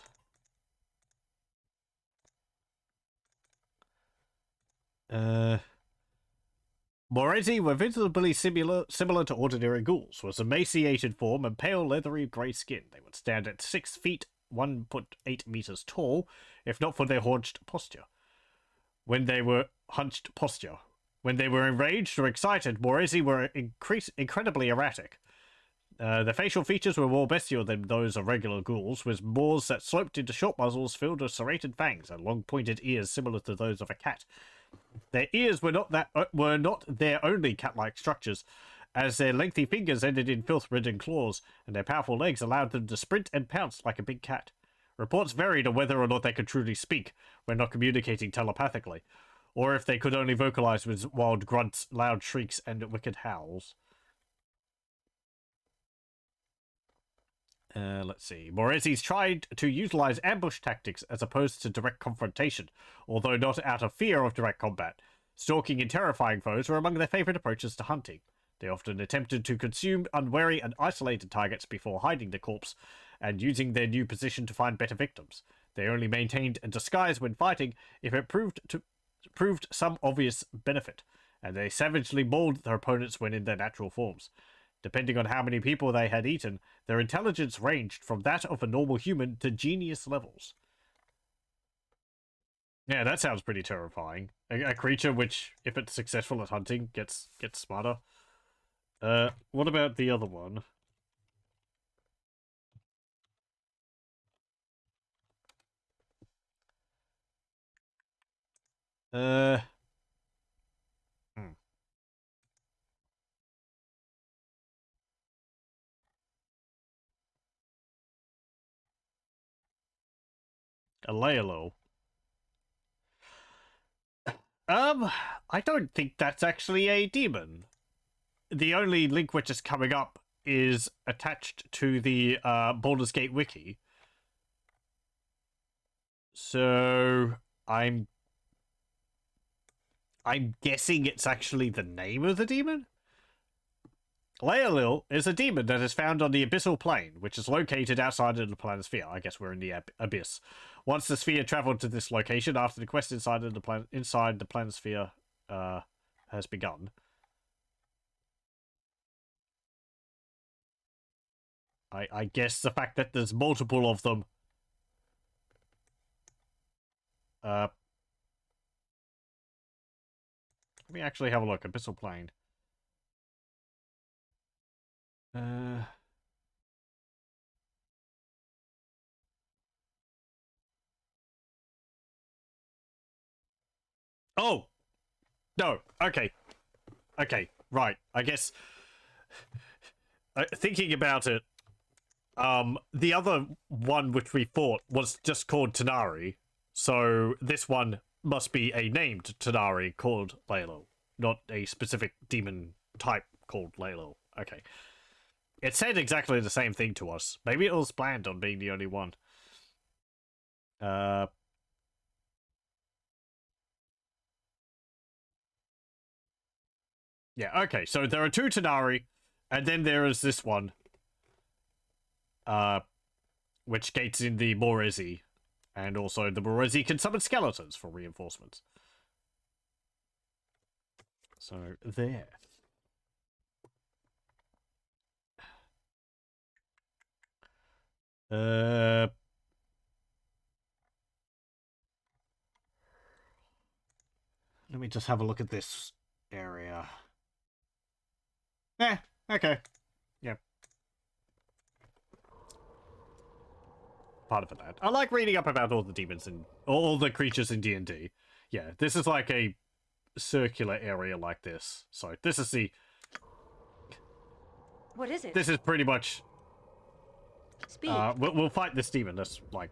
Morezi were visibly similar to ordinary ghouls, with emaciated form and pale leathery grey skin. They would stand at 6 feet, 1.8 meters tall, if not for their hunched posture. When they were enraged or excited, Morezi were incredibly erratic. Their facial features were more bestial than those of regular ghouls, with maws that sloped into short muzzles filled with serrated fangs and long pointed ears similar to those of a cat. Their ears were not their only cat-like structures, as their lengthy fingers ended in filth-ridden claws, and their powerful legs allowed them to sprint and pounce like a big cat. Reports varied on whether or not they could truly speak when not communicating telepathically, or if they could only vocalize with wild grunts, loud shrieks, and wicked howls. Let's see. Morezi's tried to utilize ambush tactics as opposed to direct confrontation, although not out of fear of direct combat. Stalking and terrifying foes were among their favorite approaches to hunting. They often attempted to consume unwary and isolated targets before hiding the corpse and using their new position to find better victims. They only maintained a disguise when fighting if it proved some obvious benefit, and they savagely mauled their opponents when in their natural forms. Depending on how many people they had eaten, their intelligence ranged from that of a normal human to genius levels. Yeah, that sounds pretty terrifying. A creature which, if it's successful at hunting, gets smarter. What about the other one? A Layalo. I don't think that's actually a demon. The only link which is coming up is attached to the Baldur's Gate wiki. So I'm guessing it's actually the name of the demon? Leolil is a demon that is found on the abyssal plane, which is located outside of the planisphere. I guess we're in the abyss. Once the sphere traveled to this location after the quest inside the planisphere has begun. I guess the fact that there's multiple of them. Let me actually have a look. Abyssal plane. Oh! No. Okay. Okay. Right. I guess... thinking about it, the other one which we fought was just called Tanari. So this one must be a named Tanari called Leolil, not a specific demon type called Leolil. Okay. It said exactly the same thing to us. Maybe it was planned on being the only one. Yeah, okay, so there are 2 Tanari, and then there is this one. Which gates in the Morezi. And also the Morezi can summon skeletons for reinforcements. So, there. Let me just have a look at this area. Okay. Yep. Part of that. I like reading up about all the demons and all the creatures in D&D. Yeah, this is like a circular area like this. So this is the... What is it? This is pretty much... Speak. We'll fight this demon. That's like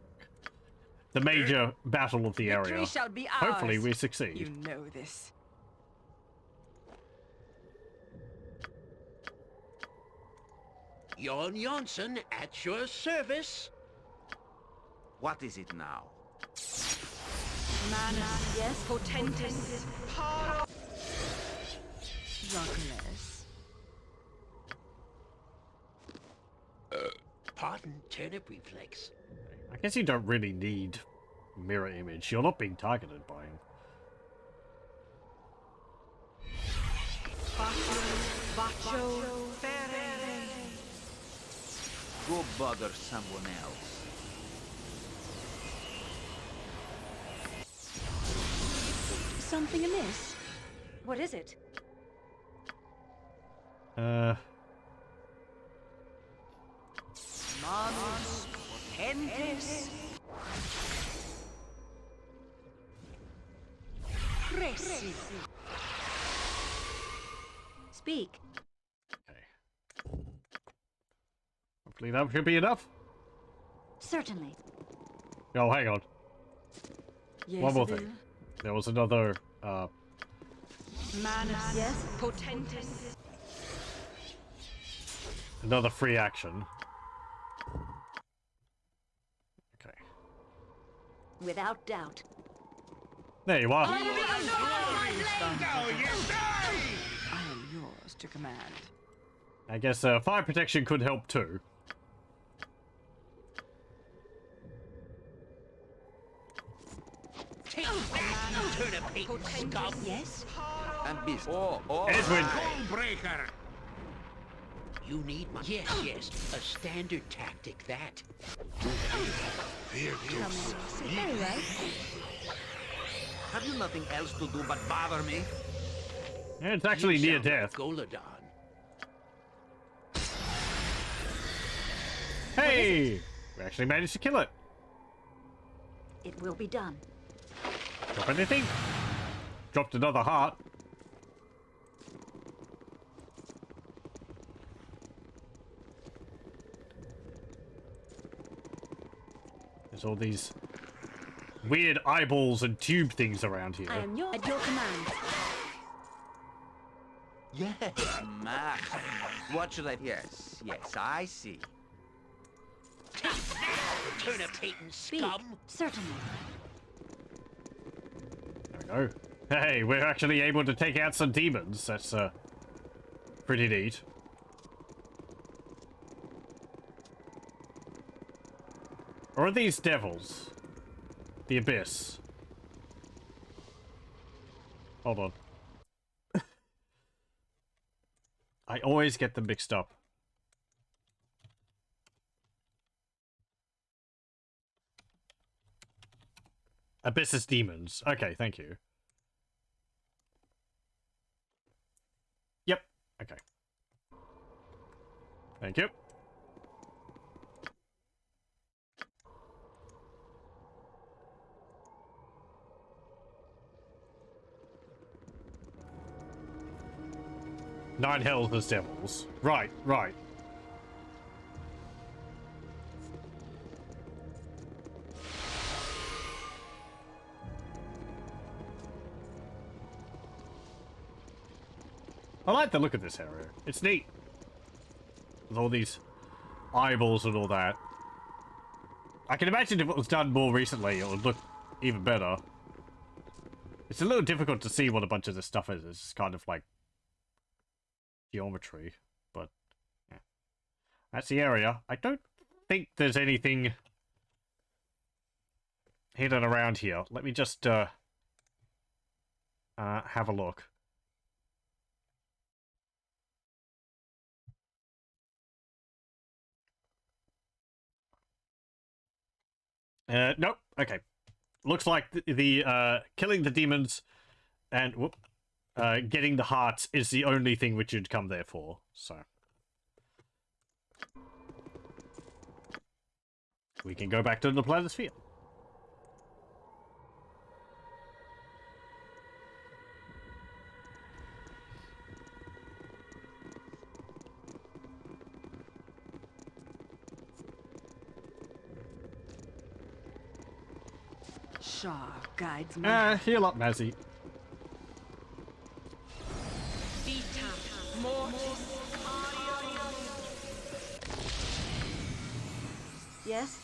the major battle of the area. Victory shall be ours. Hopefully we succeed. You know this. Jon Jonsson at your service. What is it now? Manus, yes, potentis. Drunkenness. Pardon, turnip reflex. I guess you don't really need mirror image. You're not being targeted by him. Go bother someone else. Something amiss? What is it? Manus potentis. Cresci. Speak. Okay. Hopefully that should be enough. Certainly. Oh, hang on. Yes, One more thing. There was another, Manus, yes, potentis. another free action. Okay. Without doubt. There you are. I am yours to command. I guess fire protection could help too. Take that, turnip hating scum. Yes? And beast. Oh. Edwin! Breaker! You need my... Yes. A standard tactic, that. Very right. Have you nothing else to do but bother me? Yeah, it's actually You near sound like death. Goladon. Hey! We actually managed to kill it. It will be done. Drop anything? Dropped another heart. There's all these weird eyeballs and tube things around here. I am at your command. Yes, Max. What should I... Yes, I see. Take that, turnip hating Speak. scum. Certainly. There we go. Hey, we're actually able to take out some demons. That's pretty neat. Or are these devils? The Abyss. Hold on. I always get them mixed up. Abyss is demons. Okay, thank you. Yep. Okay. Thank you. Nine hells as devils. Right, right. I like the look of this area. It's neat. With all these eyeballs and all that. I can imagine if it was done more recently, it would look even better. It's a little difficult to see what a bunch of this stuff is. It's kind of like geometry, but yeah. That's the area. I don't think there's anything hidden around here. Let me just have a look. Nope. Okay. Looks like the killing the demons and whoop, getting the hearts is the only thing which you'd come there for. So we can go back to the planisphere. Shaw guides me. Heal up, Mazzy. Yes?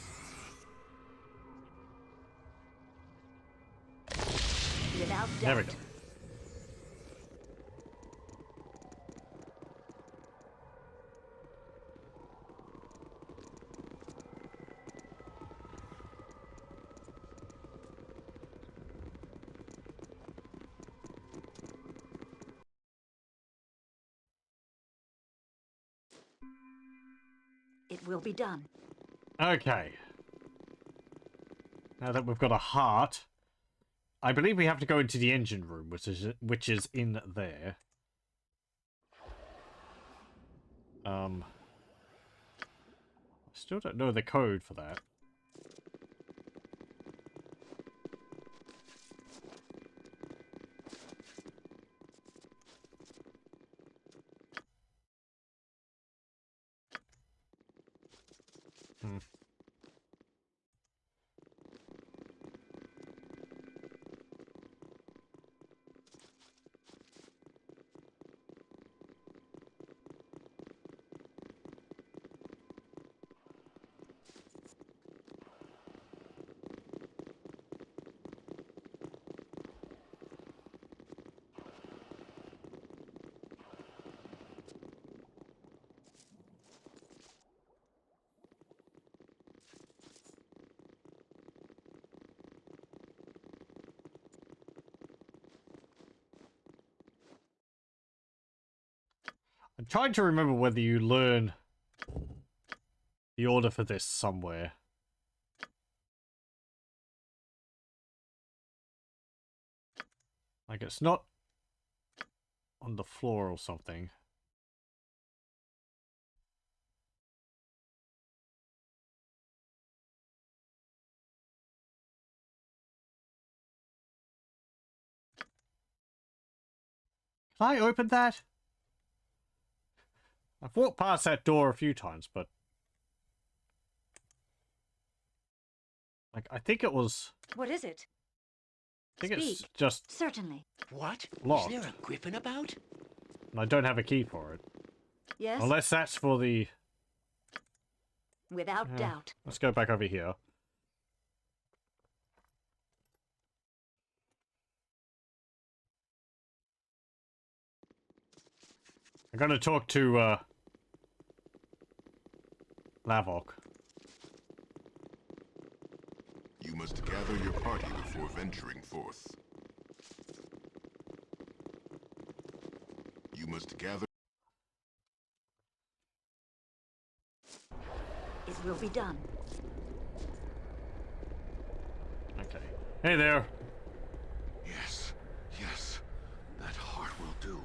Without doubt. There we go. It will be done. Okay. Now that we've got a heart, I believe we have to go into the engine room, which is in there. I still don't know the code for that. I'm trying to remember whether you learn the order for this somewhere. Like it's not on the floor or something. Can I open that? I've walked past that door a few times, but like I think it was. What is it? I think it's Speak. just Certainly. What? locked. Is there a griffin about? And I don't have a key for it. Yes? Unless that's for the. Without doubt. Let's go back over here. I'm gonna talk to Lavok. must gather your party before venturing forth. You must gather... It will be done. Okay. Hey there. Yes, yes. That heart will do.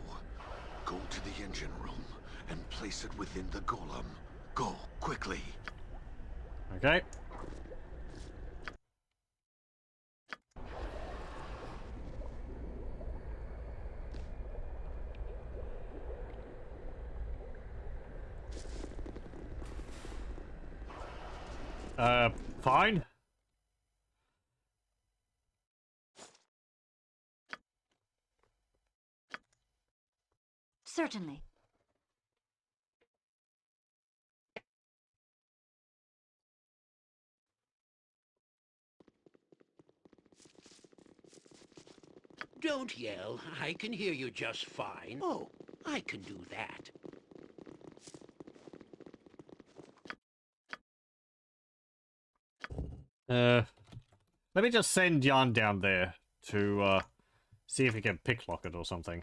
Go to the engine room and place it within the golem. Go, quickly. Okay. Fine. Certainly. Don't yell. I can hear you just fine. Oh, I can do that. Let me just send Jan down there to, see if he can picklock it or something.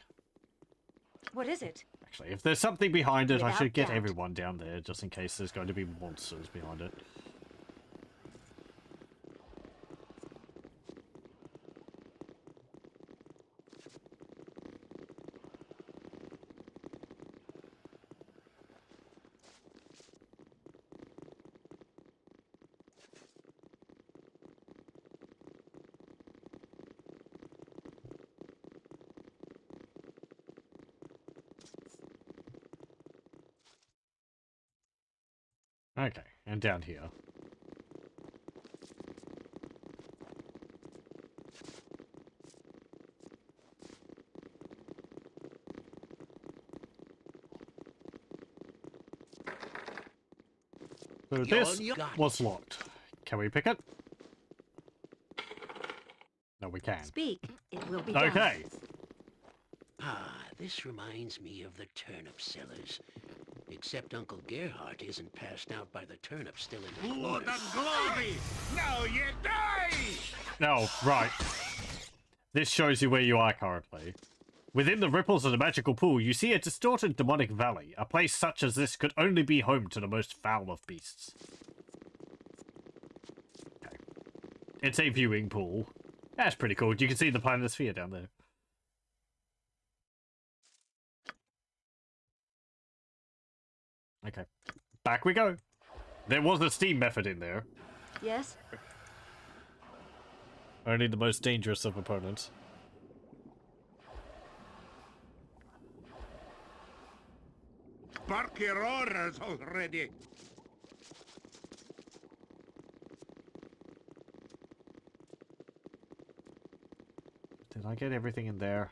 What is it? Actually, if there's something behind it, I Without should get doubt. everyone down there, just in case there's going to be monsters behind it. Okay, and down here. So this was locked. Can we pick it? No, we can. Speak. It will be done. Okay. Ah, this reminds me of the turnip sellers. Except Uncle Gerhardt isn't passed out by the turnip still in the Blood corner. and glory! Now you die! No, right. This shows you where you are currently. Within the ripples of the magical pool, you see a distorted demonic valley. A place such as this could only be home to the most foul of beasts. Okay. It's a viewing pool. That's pretty cool. You can see the planisphere down there. Okay. Back we go. There was a steam method in there. Yes? Only the most dangerous of opponents. Bark your orders already! Did I get everything in there?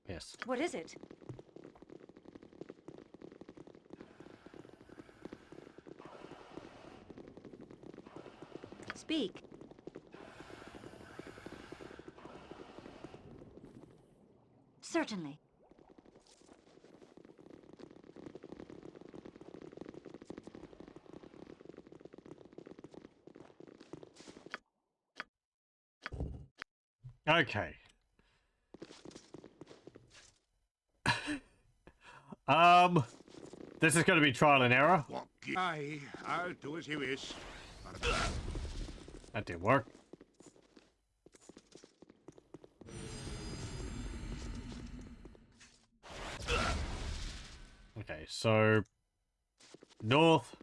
Yes. What is it? Speak. Certainly. Okay. This is going to be trial and error. Aye, I'll do as you wish. That didn't work. Okay, so north.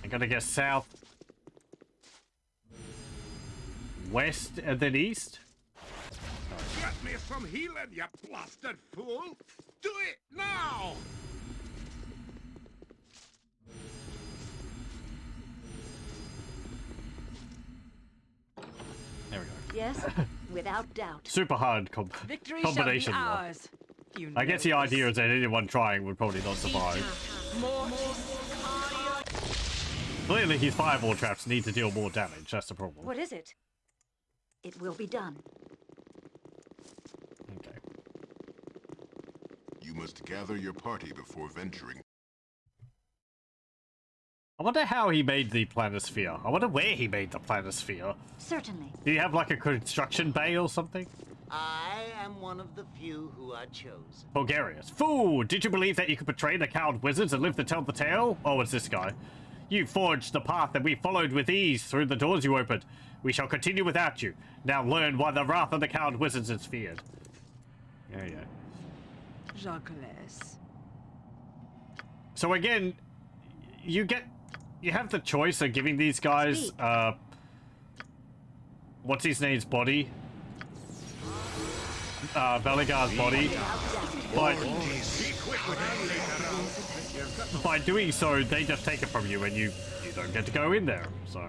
I'm gonna guess south, west, and then east. Get me some healing, you blasted fool! Do it now! There we go. Yes? Without doubt. Super hard Victory combination. shall be though. ours. You I guess know the this. idea is that anyone trying would probably not survive. Clearly, his fireball traps need to deal more damage. That's the problem. What is it? It will be done. Okay. You You must gather your party before venturing. I wonder how he made the planisphere. I wonder where he made the planisphere. Certainly. Do you have like a construction bay or something? I am one of the few who are chosen. Bulgarius. Fool! Did you believe that you could betray the coward wizards and live to tell the tale? Oh, it's this guy. You forged the path that we followed with ease through the doors you opened. We shall continue without you. Now learn why the wrath of the coward wizards is feared. Yeah. Jacques. So again, you have the choice of giving these guys, what's his name's body? Veligar's body. But by doing so, they just take it from you and you don't get to go in there, so.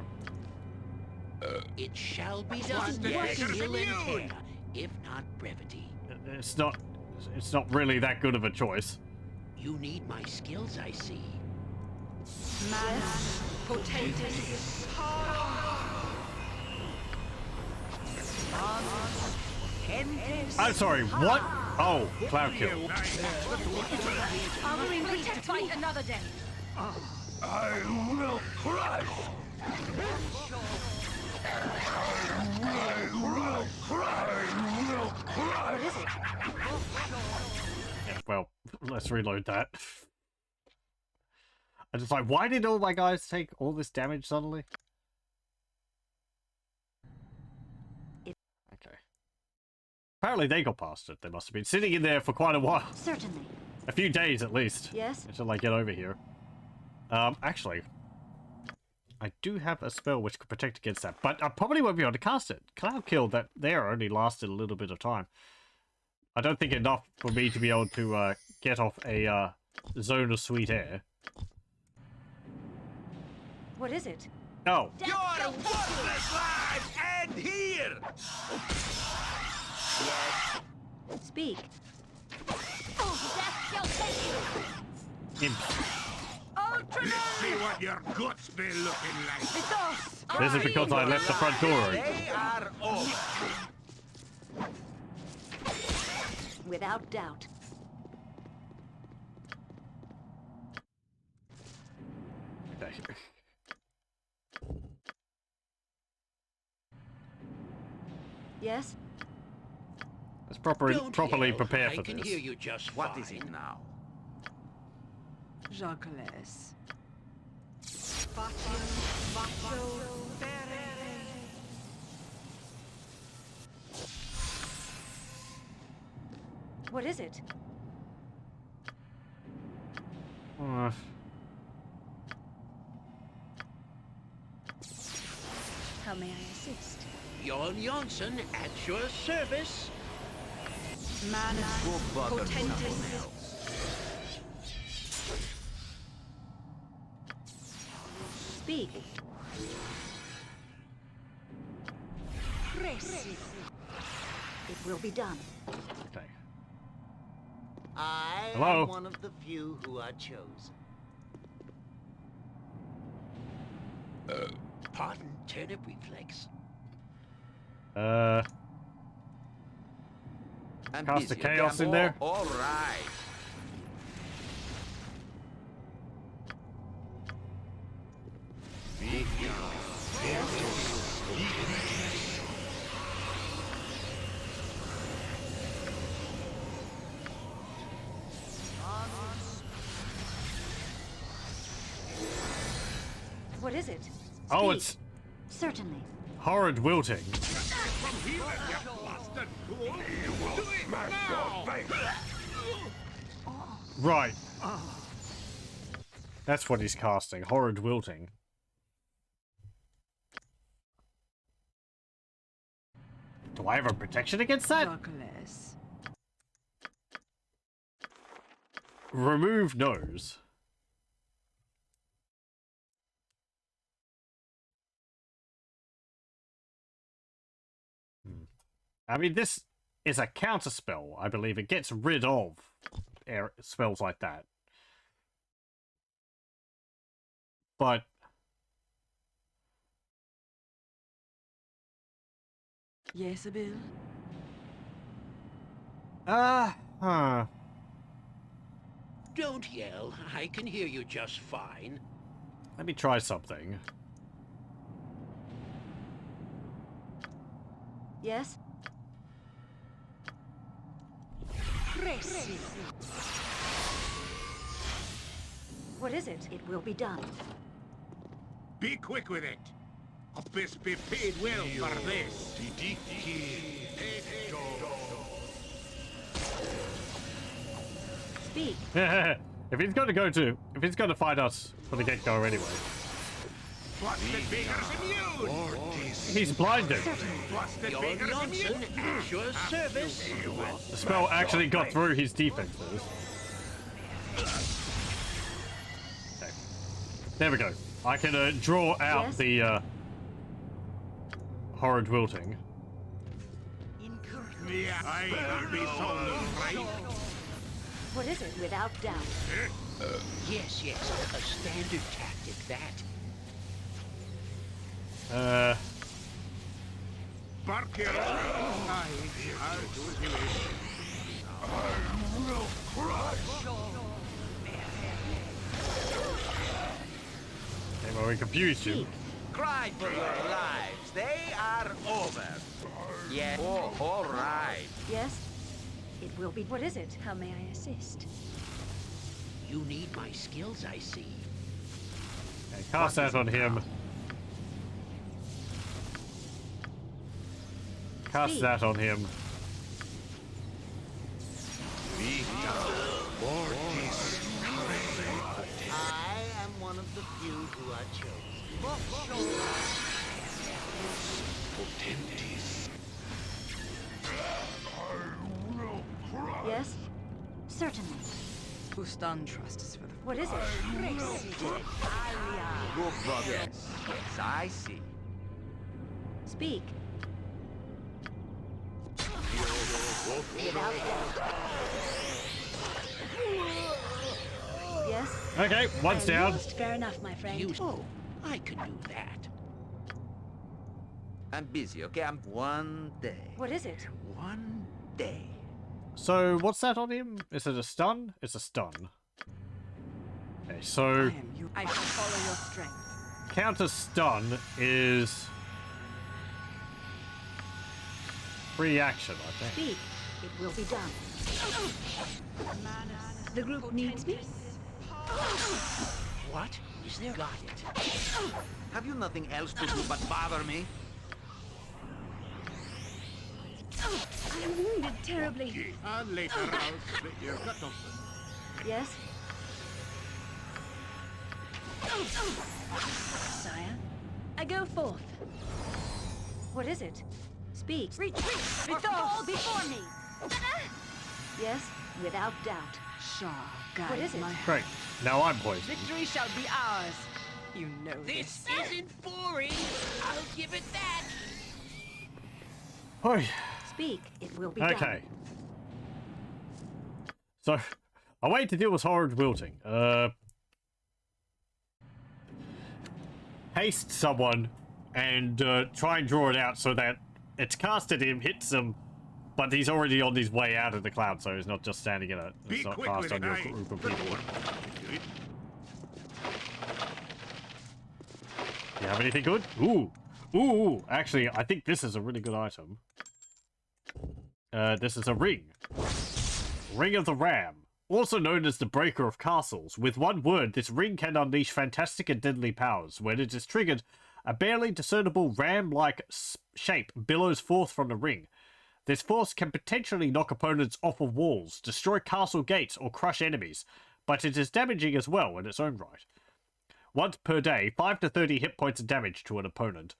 It shall be done with skill and care, if not brevity. It's not really that good of a choice. You need my skills, I see. Manus Potentis. I'm sorry, what? Oh, Cloud Kill. Are we to fight another day? I will crush! Yeah, well, let's reload that. I'm just like, why did all my guys take all this damage suddenly? Okay. Apparently they got past it. They must have been sitting in there for quite a while. Certainly. A few days at least. Yes? Until I get over here. Actually, I do have a spell which could protect against that, but I probably won't be able to cast it. Cloud Kill that there only lasted a little bit of time. I don't think enough for me to be able to get off a zone of sweet air. What is it? Oh. Your worthless lives end here! Speak. Death shall take you! Imp. Let's see what your guts be looking like. This is because I left the front door open. They are over. Without doubt. Okay. Yes? Let's properly Yell. prepare I for can this. hear you just What fine. is it now? Jacques. What is it? How may I assist? Jon Jonsson at your service. Manus Go bother someone Potentis. else. Speak. It will be done. Okay. I Hello? am one of the few who are chosen. Pardon, turnip reflex. I'm Cast busy, the chaos okay? in there? All right. What is it? Oh, Speak. it's Certainly. horrid wilting. Right. That's what he's casting. Horrid wilting. Do I have a protection against that? Jacques. Remove nose. I mean, this is a counter spell. I believe it gets rid of spells like that. But Yes, Bill. huh. Don't yell. I can hear you just fine. Let me try something. Yes? What is it? It will be done. Be quick with it. Opus be paid well for this. Speak. If he's going to fight us from the get-go anyway. What's the beggar's immune? He's blinded. What's the Your beggar's Johnson immune? at your service. The spell actually got through his defenses. Okay. There we go. I can draw out Yes? the horrid wilting. Yeah, I'll be so right. What is it? Without doubt. Yes, a standard tactic, that. Bark your I'll do as you wish. Okay, well, we confused you. Cry for your lives. They are over. Yeah. Oh, all right. Yes? It will be. What is it? How may I assist? You need my skills, I see. Okay, cast that on him. Cast that on him. I am one of the few who are chosen. Yes? Certainly. Bustan trusts for the... What is it? Good brother. Yes, I see. Speak. Without doubt. Yes? Okay, one's down. Lost. Fair enough, my friend. Oh, I can do that. I'm busy, okay? I'm one day. What is it? One day. So, what's that on him? Is it a stun? It's a stun. Okay, so I shall follow your strength. counter stun is free action, I think. Speak. It will be done. The group needs me? What? Is there? Got it. Have you nothing else to do but bother me? I'm wounded terribly. And later I'll slit your gut open. Yes? Sire, I go forth. What is it? Speak. Retreat! Or fall before me! Yes? Without doubt. Shah, guide What is it? my Great. Now I'm poisoned. Victory shall be ours. You know This isn't boring. I'll give it that. Oi. Speak. It will be done. Okay. So, a way to deal with horrid wilting. Haste someone and try and draw it out so that it's cast at him, hits him, but he's already on his way out of the cloud, so he's not just standing in it. Be It's not quick cast with on it, your aye. group of Good people. one. Do you have anything good? Ooh. Ooh. Actually, I think this is a really good item. This is a ring. Ring of the Ram. Also known as the Breaker of Castles. With one word, this ring can unleash fantastic and deadly powers. When it is triggered, a barely discernible ram-like shape billows forth from the ring. This force can potentially knock opponents off of walls, destroy castle gates, or crush enemies, but it is damaging as well in its own right. Once per day, 5 to 30 hit points of damage to an opponent.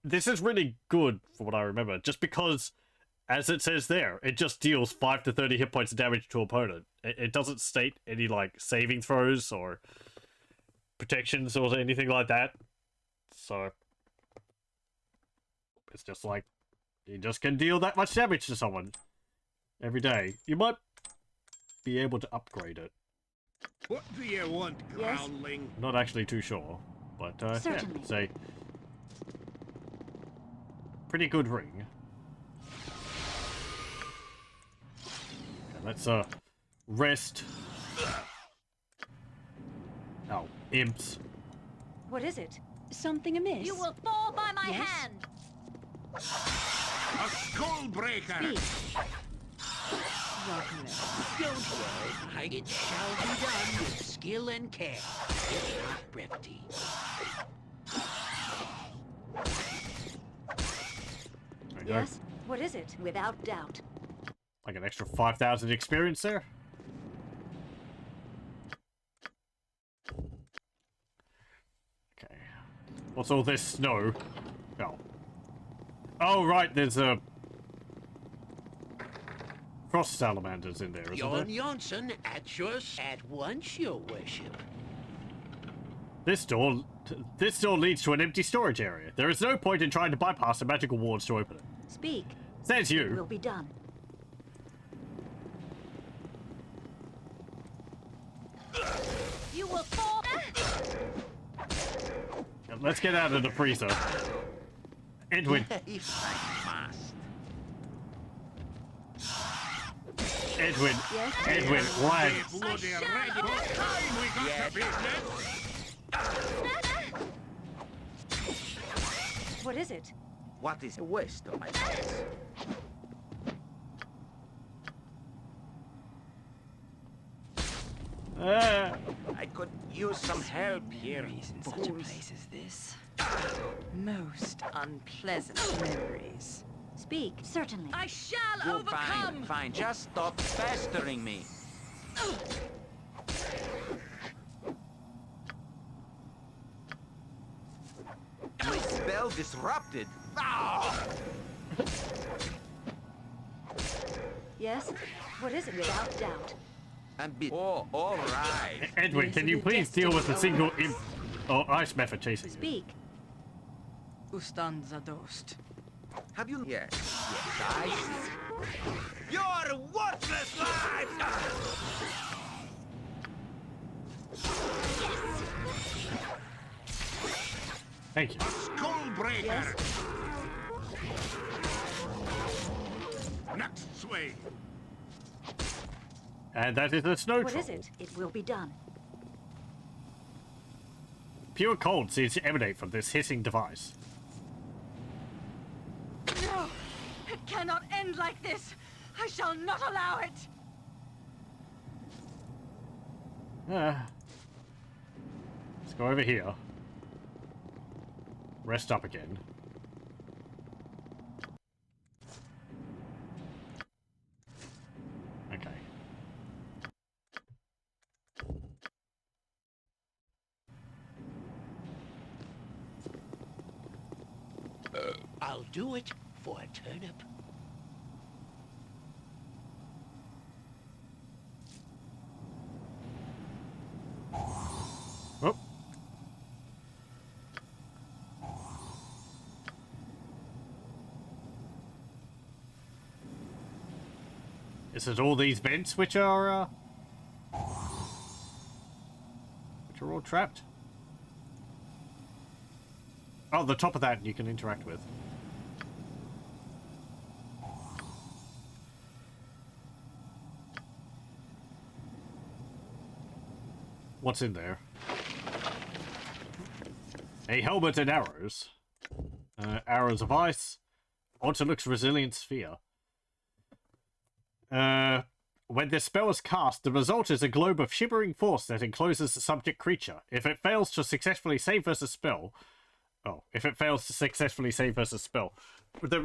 This is really good for what I remember, just because, as it says there, it just deals 5 to 30 hit points of damage to an opponent. It doesn't state any, like, saving throws or protections or anything like that. So, it's just like, you just can deal that much damage to someone every day. You might be able to upgrade it. What do you want, Yes? groundling? Not actually too sure, but yeah, Certainly. it's a pretty good ring. let's rest. Oh, imps. What is it? Something amiss? You will fall by my Yes? hand. A skull breaker! Don't worry, it shall be done with skill and care, if not brevity. There we Yes? What is it? Without doubt. go. Like an extra 5,000 experience there. Okay. What's all this snow? Oh. Oh, right, there's a... frost salamanders in there, isn't Jon there? Jonsson at once, your worship. This door leads to an empty storage area. There is no point in trying to bypass the magical wards to open it. Speak. Says It you. will be done. You will fall. Let's get out of the freezer. Edwin, If I must. Edwin, Yes? Edwin, lad. Bloody ready. Time we got the business! What is it? What is a waste of my space? I could use some help here. Memories in such a place as this. Most unpleasant memories. Speak. Certainly. I shall Oh, overcome! fine, fine. Just stop pestering me. My spell disrupted. Ah! Yes? What is it? Without doubt. Oh, all right. Edwin, can you please deal with the single imp or ice method chasing you? Speak. Ustan zadost. Have you? Yes, yes, I see. You're worthless lives! Thank you. Skull breaker! Next swing! And that is a snow What troll. is it? It will be done. Pure cold seems to emanate from this hissing device. No! It cannot end like this! I shall not allow it! Let's go over here. Rest up again. Okay. I'll do it for a turnip. Oh. Is it all these vents which are all trapped? Oh, the top of that you can interact with. What's in there? A helmet and arrows. Arrows of ice. Autolux resilient sphere. When this spell is cast, the result is a globe of shimmering force that encloses the subject creature. If it fails to successfully save versus spell... Oh, if it fails to successfully save versus spell. The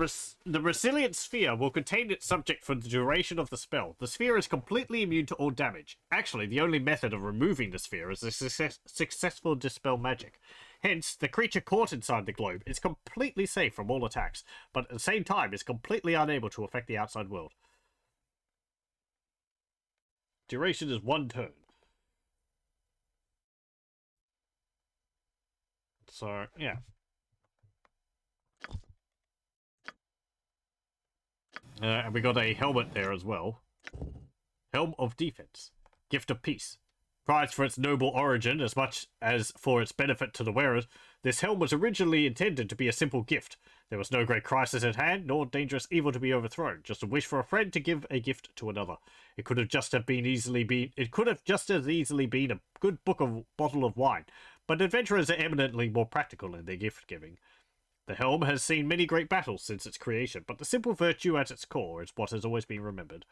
resilient sphere will contain its subject for the duration of the spell. The sphere is completely immune to all damage. Actually, the only method of removing the sphere is a successful dispel magic. Hence, the creature caught inside the globe is completely safe from all attacks, but at the same time is completely unable to affect the outside world. Duration is 1 turn. So, yeah. And we got a helmet there as well. Helm of Defense. Gift of Peace. Prized for its noble origin as much as for its benefit to the wearers, this helm was originally intended to be a simple gift. There was no great crisis at hand, nor dangerous evil to be overthrown. Just a wish for a friend to give a gift to another. It could have just as easily been a good bottle of wine. But adventurers are eminently more practical in their gift giving. The helm has seen many great battles since its creation, but the simple virtue at its core is what has always been remembered.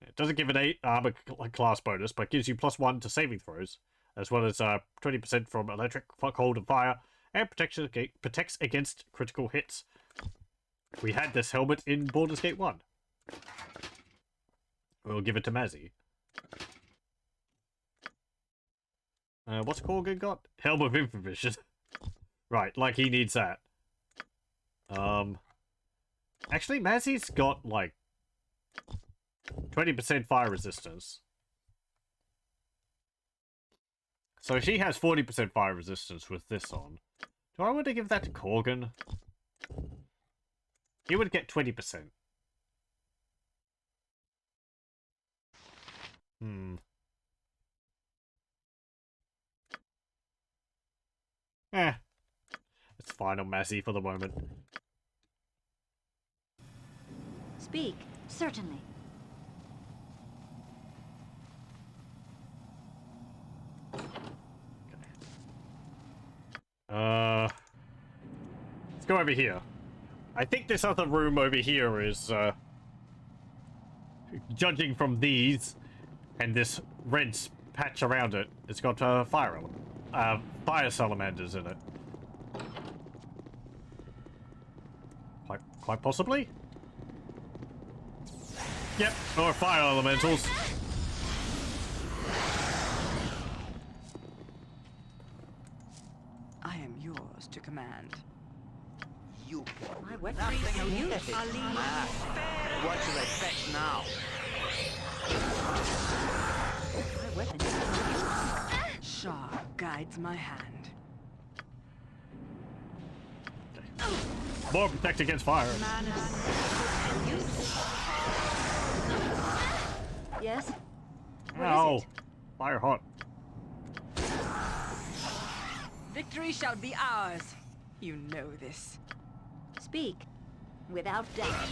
It doesn't give an 8 armor class bonus, but gives you +1 to saving throws, as well as 20% from electric, cold, and fire, and protects against critical hits. We had this helmet in Baldur's Gate 1. We'll give it to Mazzy. What's Corgan got? Helm of Information. Right, like he needs that. Actually, Mazzy's got, like, 20% fire resistance. So she has 40% fire resistance with this on. Do I want to give that to Corgan? He would get 20%. It's fine on Mazzy for the moment. Speak. Certainly. Let's go over here. I think this other room over here is, judging from these and this red patch around it, it's got fire salamanders in it. Quite possibly? Yep, or fire elementals. I am yours to command. You My weaponry is no use. what should I fetch now? My weapon is no use. Shar guides my hand. More protect against fire. Yes? Ow! Fire hot. Victory shall be ours. You know this. Speak. Without doubt.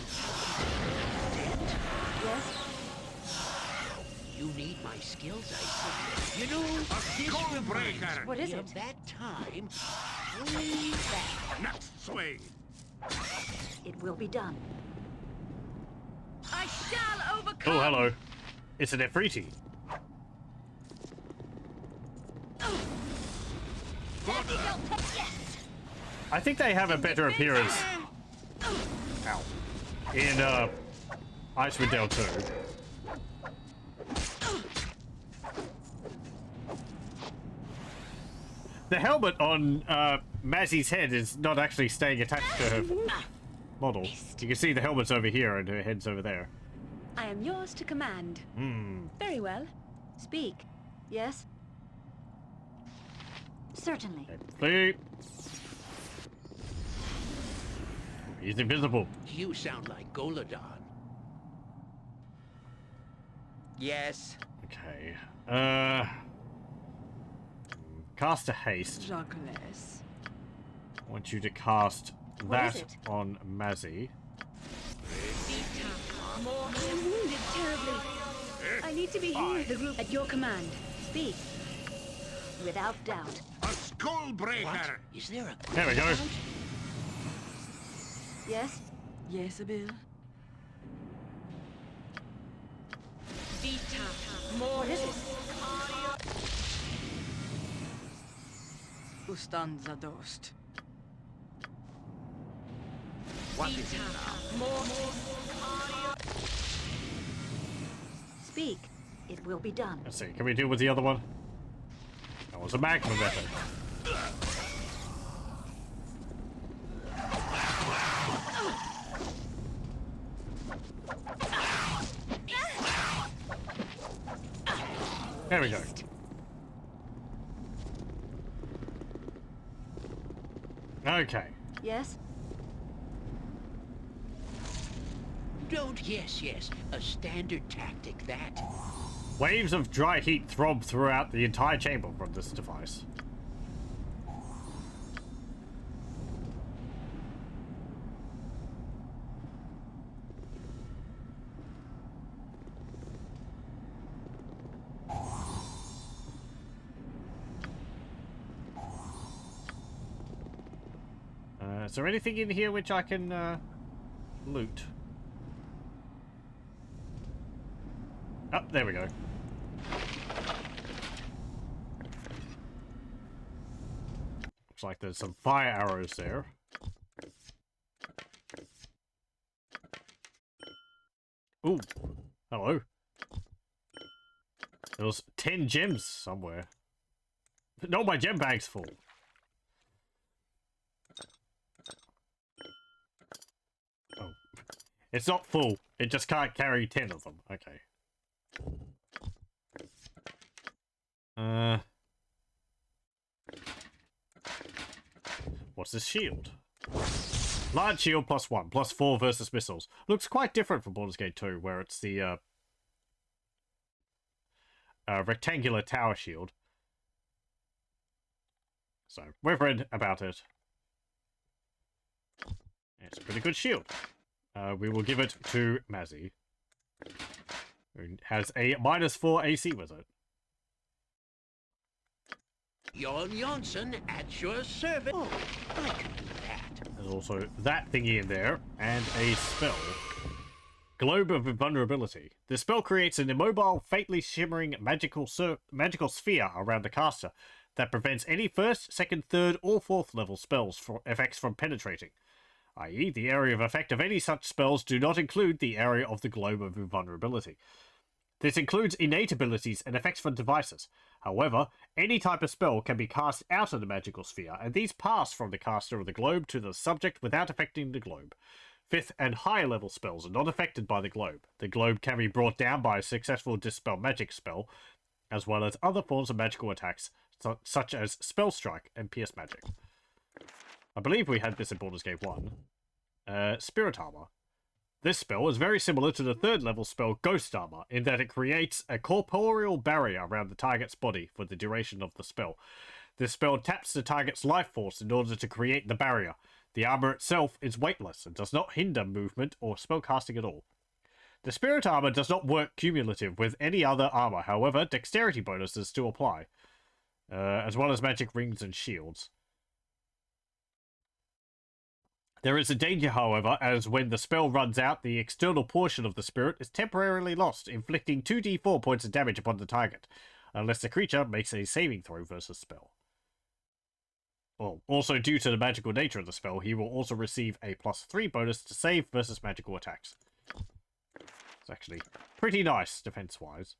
Yes? You need my skills, I see. You know, this reminds me What is of it? that time way back. Next swing! It will be done. I shall overcome. Oh, hello. It's an Efreeti. I think they have a better appearance. Ow. In Icewind Dale 2. The helmet on Mazzy's head is not actually staying attached to her model. You can see the helmet's over here and her head's over there. I am yours to command. Very well. Speak. Yes? Certainly. Please. He's invisible. You sound like Goladon. Yes. Okay. Cast a haste. Juggles. I want you to cast What is that it? on Mazzy. I'm wounded terribly. I need to be here with the group at your command. Speak. Without doubt. A skull breaker! What? Is there a... There we go. Yes? Yes, Abil. What is it? Ustanza dost. What is it now? Speak. It will be done. Let's see. Can we deal with the other one? That was a magnum weapon. There we go. Okay. Yes? Don't yes, a standard tactic, that. Waves of dry heat throb throughout the entire chamber from this device. Is there anything in here which I can loot? Oh, there we go. Looks like there's some fire arrows there. Ooh, hello. There was 10 gems somewhere. No, my gem bag's full. Oh. It's not full. It just can't carry 10 of them. Okay. What's this shield? Large shield +1, +4 versus missiles. Looks quite different from Baldur's Gate 2, where it's the rectangular tower shield. So, we've read about it. It's a pretty good shield. We will give it to Mazzy, who has a -4 AC with it. Jon Jonsson at your service. Oh, I can do that. There's also that thingy in there, and a spell. Globe of Invulnerability. The spell creates an immobile, faintly shimmering magical sphere around the caster that prevents any first, second, third, or fourth level spells for effects from penetrating. I.e., the area of effect of any such spells do not include the area of the Globe of Invulnerability. This includes innate abilities and effects from devices. However, any type of spell can be cast out of the magical sphere, and these pass from the caster of the globe to the subject without affecting the globe. 5th and higher level spells are not affected by the globe. The globe can be brought down by a successful Dispel Magic spell, as well as other forms of magical attacks, such as Spell Strike and Pierce Magic. I believe we had this in Baldur's Gate 1. Spirit Armor. This spell is very similar to the 3rd level spell Ghost Armor, in that it creates a corporeal barrier around the target's body for the duration of the spell. This spell taps the target's life force in order to create the barrier. The armor itself is weightless and does not hinder movement or spellcasting at all. The Spirit Armor does not work cumulative with any other armor, however, dexterity bonuses still apply, as well as magic rings and shields. There is a danger, however, as when the spell runs out, the external portion of the spirit is temporarily lost, inflicting 2d4 points of damage upon the target, unless the creature makes a saving throw versus spell. Well, also due to the magical nature of the spell, he will also receive a +3 bonus to save versus magical attacks. It's actually pretty nice, defense-wise.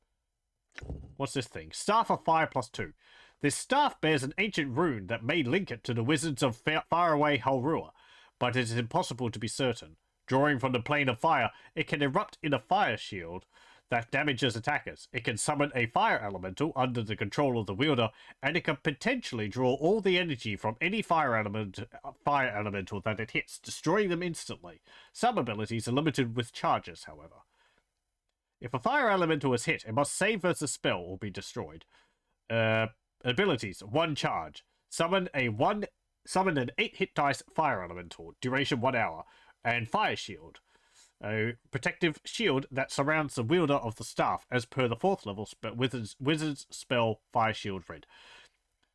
What's this thing? Staff of Fire +2. This staff bears an ancient rune that may link it to the wizards of faraway Halrua, but it is impossible to be certain. Drawing from the plane of fire, it can erupt in a fire shield that damages attackers. It can summon a fire elemental under the control of the wielder, and it can potentially draw all the energy from any fire elemental that it hits, destroying them instantly. Some abilities are limited with charges, however. If a fire elemental is hit, it must save versus spell or be destroyed. Abilities: 1 charge. Summon an 8 hit dice fire elemental, duration 1 hour, and fire shield. A protective shield that surrounds the wielder of the staff, as per the 4th level wizard's spell Fire Shield Red.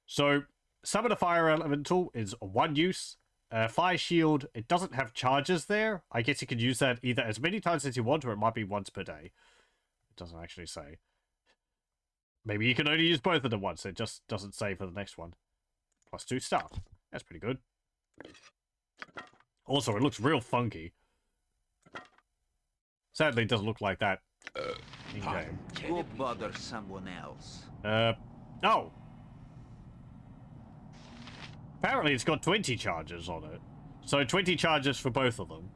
So, summon a fire elemental is 1 use. Fire shield, it doesn't have charges there. I guess you can use that either as many times as you want, or it might be once per day. It doesn't actually say. Maybe you can only use both of them once. It just doesn't say for the next one. +2 staff. That's pretty good. Also, it looks real funky. Sadly, it doesn't look like that in-game. Go bother someone else. Oh! Apparently it's got 20 charges on it. So 20 charges for both of them.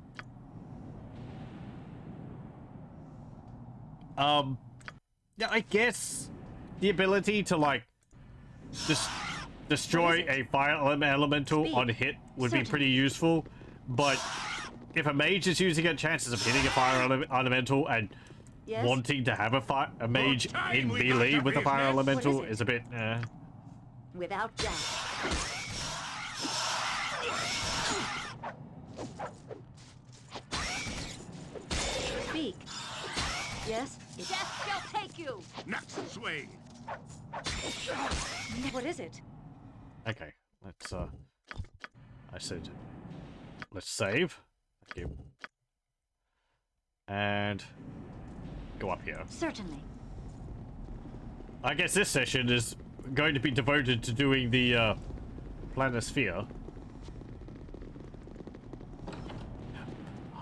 Yeah, I guess the ability to, like, just destroy a fire elemental on hit would be pretty useful, but if a mage is using it, chances of hitting a fire elemental and Yes? wanting to have a mage in melee with a fire elemental is a bit. Without doubt. Speak. Yes? Death shall take you! Next swing. What is it? Okay, let's. I said, let's save. Thank you. And go up here. Certainly. I guess this session is going to be devoted to doing the planisphere.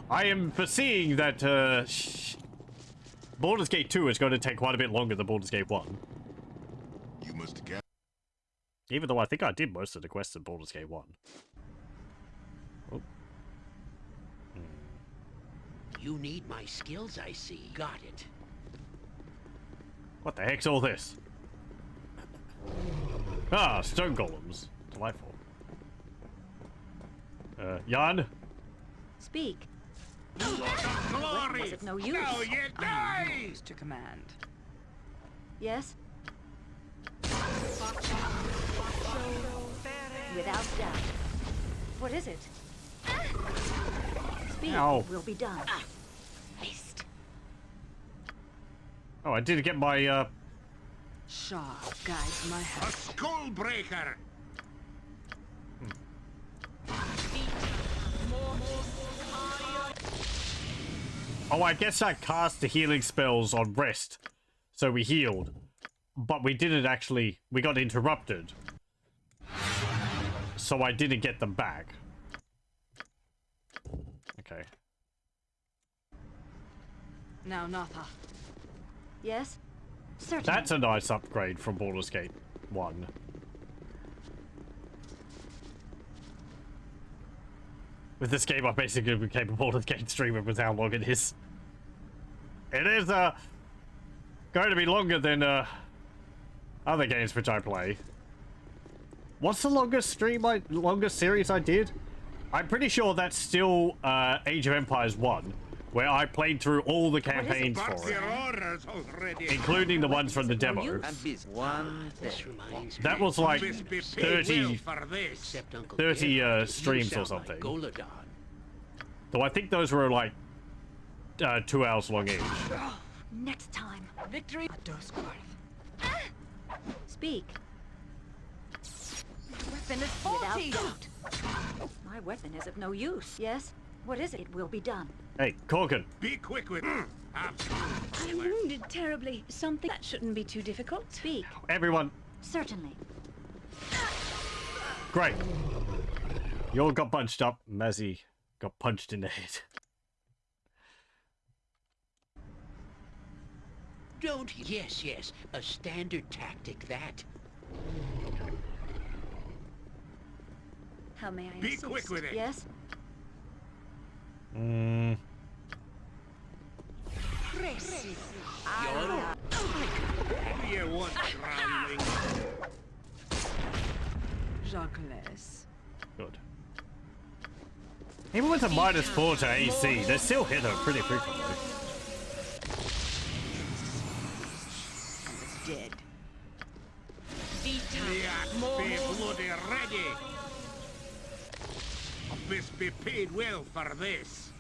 I am foreseeing that Baldur's Gate 2 is going to take quite a bit longer than Baldur's Gate 1. You must get. Even though I think I did most of the quests in Baldur's Gate 1. Oh. You need my skills, I see. Got it. What the heck's all this? Ah, stone golems. Delightful. Jan? Speak. Glory! Was it no use? Now you die! Yours to command. Yes? Without doubt. What is it? Speak. Ow. Will be done. Missed. Oh, I did get my, Sharp guides my A hand. skull breaker! Oh, I guess I cast the healing spells on rest. So we healed. But we didn't actually... We got interrupted. So I didn't get them back. Okay. Now, Natha. Yes? Certainly. That's a nice upgrade from Baldur's Gate 1. With this game, I basically became a Baldur's Gate streamer with how long it is. It is, going to be longer than, other games which I play. What's the longest longest series I did? I'm pretty sure that's still, Age of Empires 1, where I played through all the campaigns for it. Including the ones from the demo. I'm busy. One This thing. reminds me. That was like Must be paid 30 well for this. Except Uncle 30, Derek, you streams or sound like something. Goladon. Though I think those were like 2 hours long each. Next time. Victory. Dosquarth. Speak. Weapon is Without faulty. doubt. My weapon is of no use. Yes? What is it? It will be done. Hey, Corkin. Be quick with I'm wounded terribly. Something that shouldn't be too difficult. Speak. Everyone, Certainly. great. You all got punched up. Mazzy got punched in the head. Don't. Yes, yes. A standard tactic, that. How may I Be assist? quick with it. Yes? Mm, What do you want, groundling? Jacques. good. Even with a -4 to AC, they still hit her pretty frequently. Dead. The axe be bloody ready. I must be paid well for this.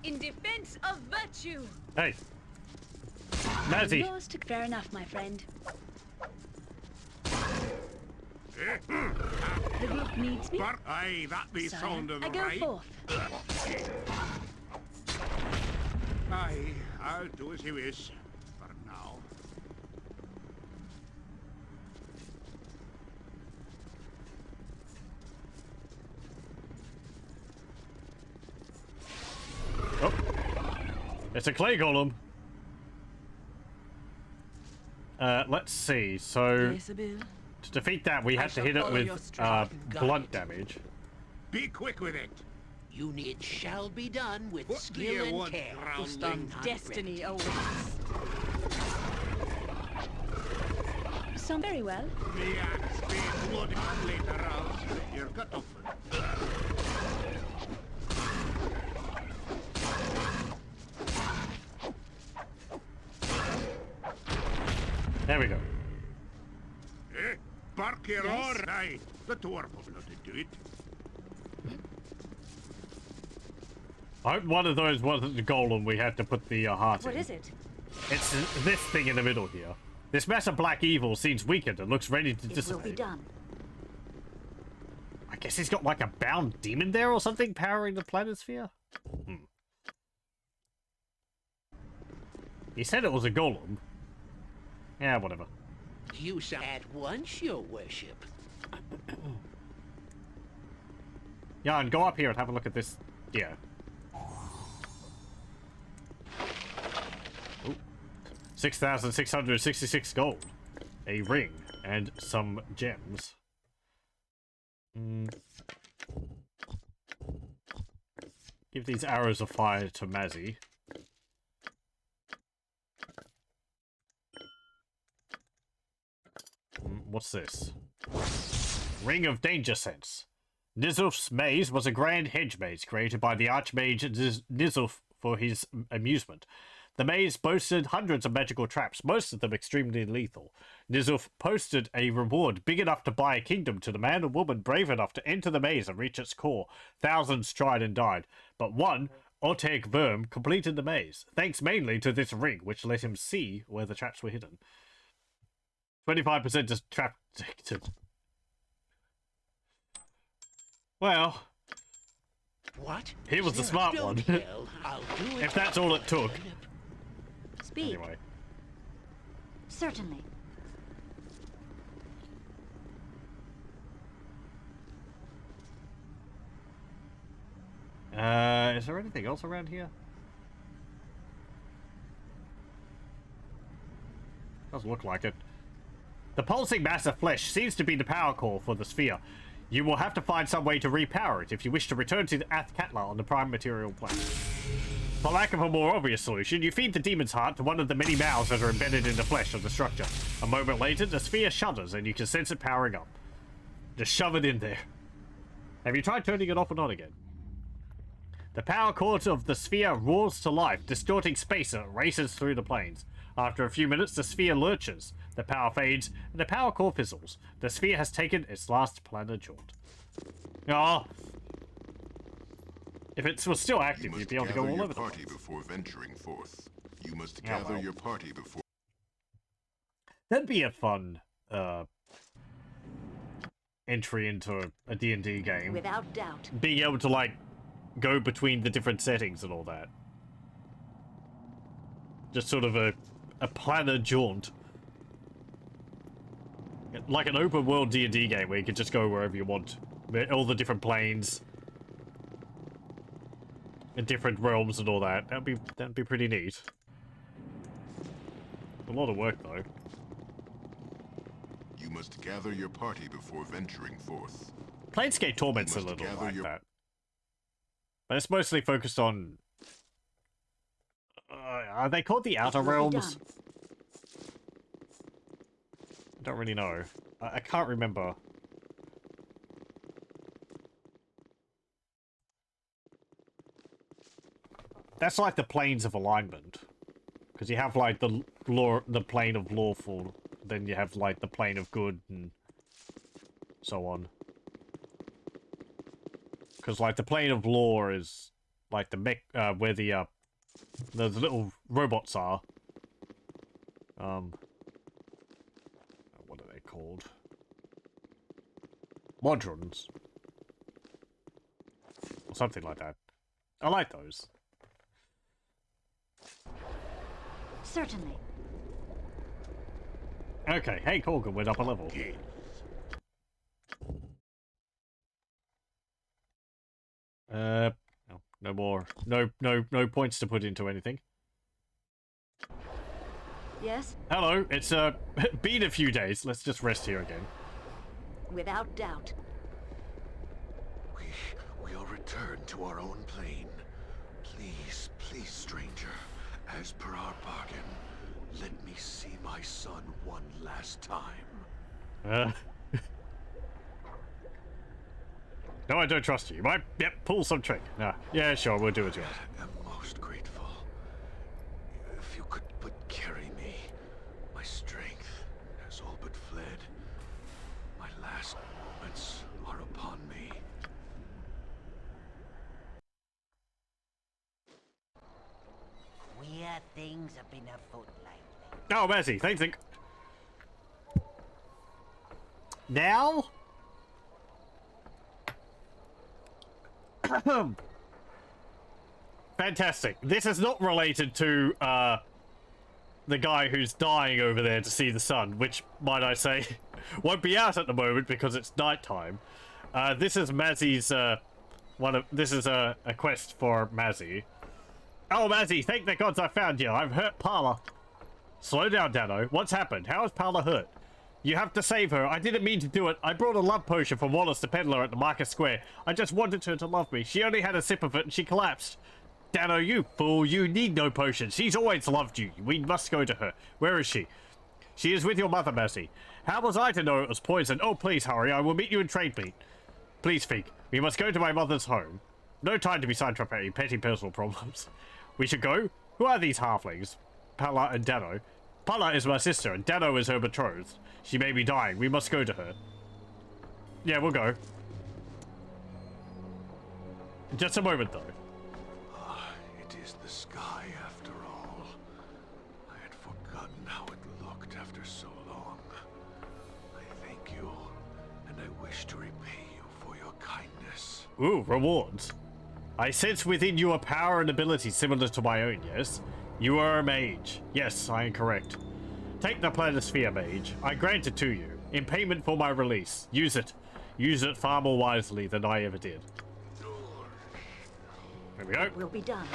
In defense of virtue. Hey. Mazzy. Yours to fair enough, my friend. The group needs me. But aye, that be Sire, sounding I go right. forth. Aye, I'll do as you wish. For now. Oh. It's a clay golem. Let's see. So, Isabel. to defeat that, we had to hit it follow your with stride. blunt damage. Be quick with it. You need. It shall be done with What do skill you and want, care. groundling? Not Destiny brevity. awaits. Some very well. The axe be bloody. Later I'll slit your gut open. There we go. Yes. Aye, the dwarf will not do it. I hope one of those wasn't the golem we had to put the heart in. What is it? It's this thing in the middle here. This massive black evil seems weakened and looks ready to It will dissipate. be done. I guess he's got like a bound demon there or something powering the planisphere? He said it was a golem. Yeah, whatever. You shall at once, your worship. Yeah, and go up here and have a look at this. Yeah. 6,666 gold. A ring and some gems. Give these arrows of fire to Mazzy. What's this? Ring of Danger Sense. Nizulf's maze was a grand hedge maze created by the Archmage Nizulf for his amusement. The maze boasted hundreds of magical traps, most of them extremely lethal. Nizulf posted a reward big enough to buy a kingdom to the man or woman brave enough to enter the maze and reach its core. Thousands tried and died, but one, Orteg Verm, completed the maze, thanks mainly to this ring, which let him see where the traps were hidden. 25% just trap detected. Well, what? He was the smart one. I'll do it. If that's all it took. Speak. Anyway. Certainly. Is there anything else around here? Doesn't look like it. The pulsing mass of flesh seems to be the power core for the sphere. You will have to find some way to repower it if you wish to return to the Athkatla on the prime material plane. For lack of a more obvious solution, you feed the demon's heart to one of the many mouths that are embedded in the flesh of the structure. A moment later, the sphere shudders and you can sense it powering up. Just shove it in there. Have you tried turning it off and on again? The power core of the sphere roars to life, distorting space as it races through the planes. After a few minutes, the sphere lurches. The power fades, and the power core fizzles. The sphere has taken its last planar jaunt. Oh. If it was still active, you'd be able to go all over the place. Before venturing forth. You must gather your party before. That'd be a fun entry into a D&D game. Without doubt. Being able to, like, go between the different settings and all that. Just sort of a planar jaunt. Like an open world D&D game where you can just go wherever you want. All the different planes. And different realms and all that. That'd be pretty neat. A lot of work though. You must gather your party before venturing forth. Planescape Torment's a little like that. But it's mostly focused on... are they called the Outer Realms? I don't really know. I can't remember. That's like the planes of alignment. Because you have like the plane of lawful, then you have like the plane of good and so on. Because like the plane of law is like the mech, where the little robots are. What are they called? Modrons. Or something like that. I like those. Certainly. Okay, hey Corgan, we're up a level. No more. No points to put into anything. Yes? Hello, it's been a few days. Let's just rest here again. Without doubt. We'll return to our own plane. Please, please, stranger. As per our bargain, let me see my son one last time. No, I don't trust you. You might, pull some trick. No. Yeah, sure, we'll do it yours. I am most grateful. If you could but carry me, my strength. things have been afoot lately? Oh, Messi, thanks. Now? Fantastic. This is not related to, the guy who's dying over there to see the sun, which, might I say, won't be out at the moment because it's nighttime. This is Mazzy's, this is a quest for Mazzy. Oh, Mazzy, thank the gods I found you. I've hurt Parla. Slow down, Dano. What's happened? How is Parla hurt? You have to save her. I didn't mean to do it. I brought a love potion from Wallace the peddler at the market square. I just wanted her to love me. She only had a sip of it and she collapsed. Dano, you fool. You need no potion. She's always loved you. We must go to her. Where is she? She is with your mother, Mercy. How was I to know it was poison? Oh, please hurry. I will meet you in trade meet. Please, Feek. We must go to my mother's home. No time to be sidetracked by petty personal problems. We should go? Who are these halflings? Pala and Dano. Pala is my sister, and Dano is her betrothed. She may be dying. We must go to her. Yeah, we'll go. Just a moment, though. It is the sky, after all. I had forgotten how it looked after so long. I thank you, and I wish to repay you for your kindness. Ooh, rewards. I sense within you a power and ability similar to my own, yes? You are a mage. Yes, I am correct. Take the planisphere, mage. I grant it to you. In payment for my release. Use it. Use it far more wisely than I ever did. There we go. We'll be done.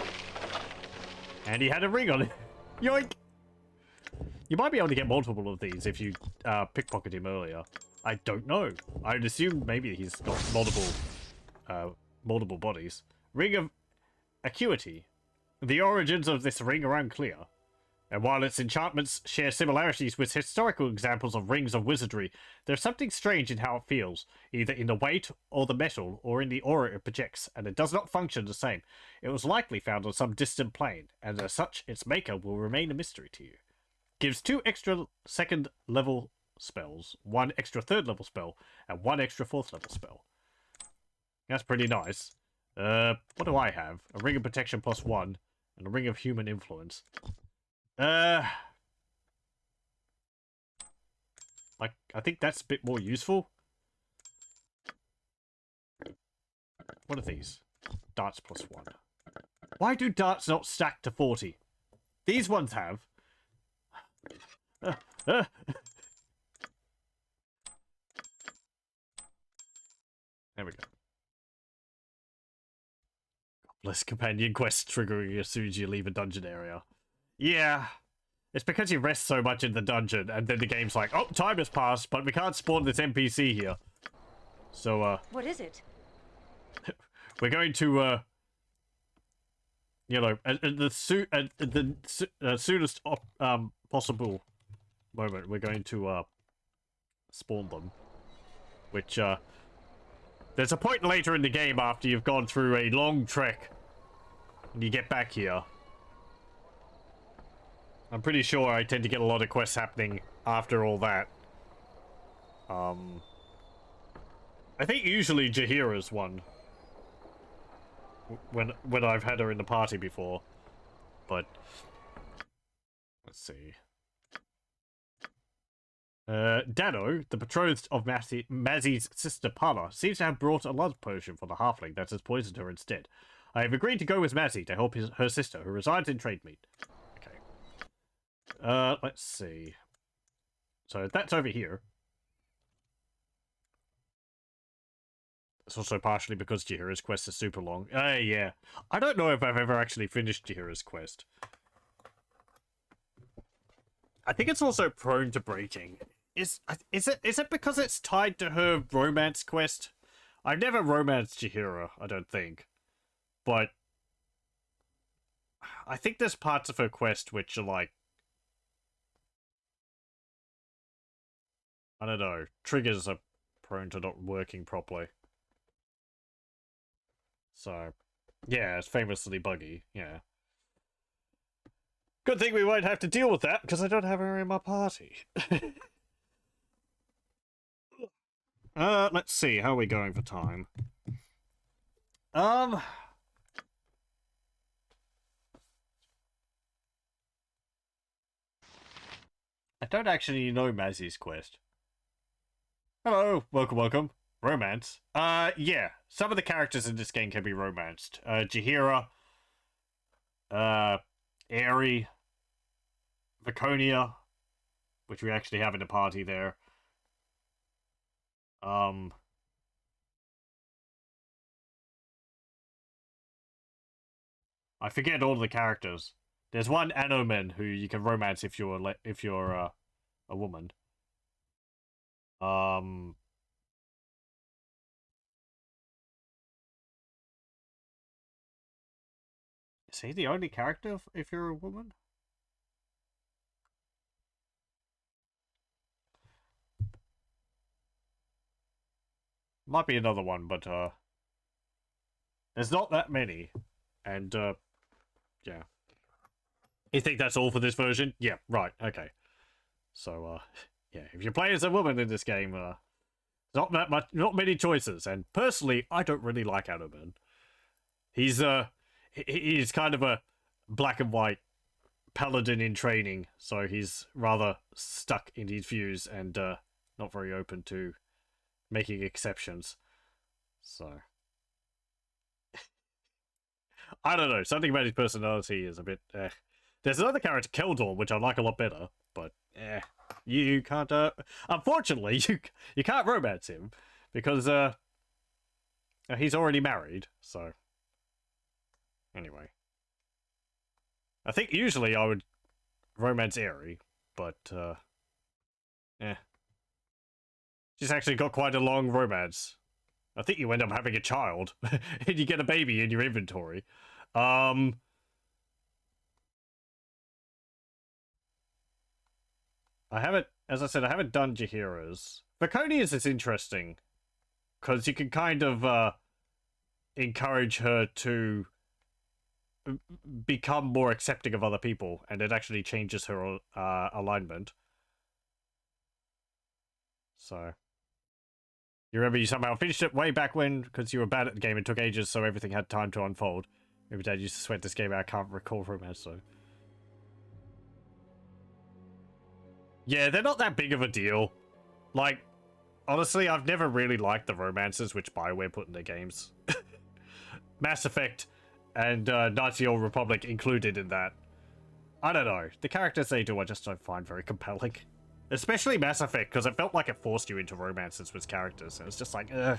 And he had a ring on it. Yoink! You might be able to get multiple of these if you pickpocket him earlier. I don't know. I'd assume maybe he's got multiple bodies. Ring of Acuity. The origins of this ring are unclear. And while its enchantments share similarities with historical examples of rings of wizardry, there's something strange in how it feels, either in the weight or the metal, or in the aura it projects, and it does not function the same. It was likely found on some distant plane, and as such, its maker will remain a mystery to you. Gives 2 extra second level spells, 1 extra third level spell, and 1 extra fourth level spell. That's pretty nice. What do I have? A ring of protection +1, and a ring of human influence. Like, I think that's a bit more useful. What are these? Darts +1. Why do darts not stack to 40? These ones have. There we go. Less companion quests triggering as soon as you leave a dungeon area. Yeah. It's because you rest so much in the dungeon, and then the game's like, oh, time has passed, but we can't spawn this NPC here. So, What is it? we're going to, you know, at the soonest possible moment, we're going to, spawn them. Which, there's a point later in the game after you've gone through a long trek, and you get back here. I'm pretty sure I tend to get a lot of quests happening after all that. I think usually Jaheira's one. When I've had her in the party before. But let's see. Dano, the betrothed of Mazzy's sister Pala, seems to have brought a love potion for the halfling that has poisoned her instead. I have agreed to go with Mazzy to help her sister, who resides in Trademeet. Let's see. So that's over here. It's also partially because Jaheira's quest is super long. Yeah. I don't know if I've ever actually finished Jaheira's quest. I think it's also prone to breaking. Is it because it's tied to her romance quest? I've never romanced Jaheira, I don't think. But I think there's parts of her quest which are like, I don't know, triggers are prone to not working properly. So, yeah, it's famously buggy, yeah. Good thing we won't have to deal with that, because I don't have her in my party. Let's see, how are we going for time? I don't actually know Mazzy's quest. Hello, welcome. Romance. Yeah. Some of the characters in this game can be romanced. Jahira, Aerie, Viconia, which we actually have in the party there. I forget all the characters. There's one Anomen who you can romance if you're a woman. Is he the only character if you're a woman? Might be another one, but there's not that many. And yeah. You think that's all for this version? Yeah, right, okay. So yeah, if you play as a woman in this game, not many choices, and personally, I don't really like Anomen. He's kind of a black and white paladin in training, so he's rather stuck in his views and not very open to making exceptions. So I don't know, something about his personality is a bit There's another character, Keldor, which I like a lot better, but you can't unfortunately you can't romance him because he's already married. So anyway, I think usually I would romance Aerie, but she's actually got quite a long romance. I think you end up having a child and you get a baby in your inventory. I haven't, as I said, I haven't done Jahira's. Viconia's is interesting because you can kind of encourage her to become more accepting of other people, and it actually changes her alignment. So you remember you somehow finished it way back when because you were bad at the game and took ages, so everything had time to unfold. Maybe Dad used to sweat this game out. I can't recall romance, so. Yeah, they're not that big of a deal. Like, honestly, I've never really liked the romances which BioWare put in their games. Mass Effect and Knights of the Old Republic included in that. I don't know. The characters they do I just don't find very compelling. Especially Mass Effect, because it felt like it forced you into romances with characters. And it's just like, ugh.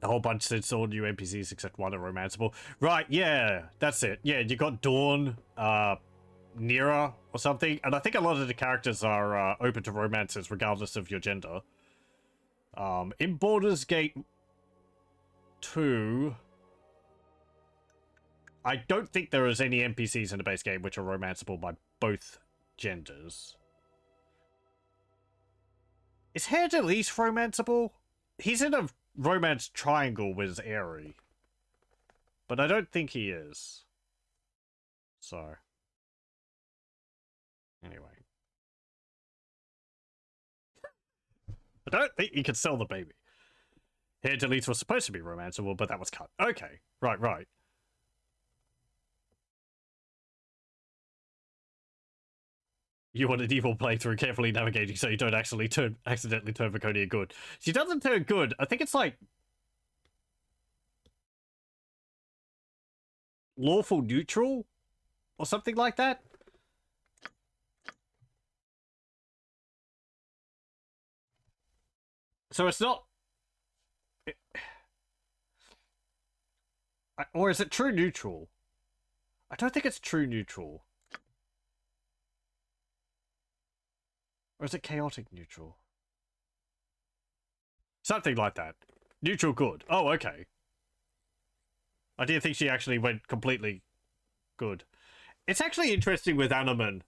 A whole bunch since all new NPCs except one are romanceable. Right, yeah, that's it. Yeah, you got Dawn, Nira, or something. And I think a lot of the characters are open to romances regardless of your gender. In Baldur's Gate 2, I don't think there is any NPCs in the base game which are romanceable by both genders. Is Herr Delise romanceable? He's in a romance triangle with Aerie. But I don't think he is. So. Anyway. I don't think you can sell the baby. Herr Delise was supposed to be romanceable, but that was cut. Okay. Right. You want an evil playthrough, carefully navigating so you don't accidentally turn Viconia good. She doesn't turn good. I think it's like lawful neutral or something like that. So it's not, or is it true neutral? I don't think it's true neutral. Or is it chaotic neutral? Something like that. Neutral good. Oh, okay. I didn't think she actually went completely good. It's actually interesting with Anomen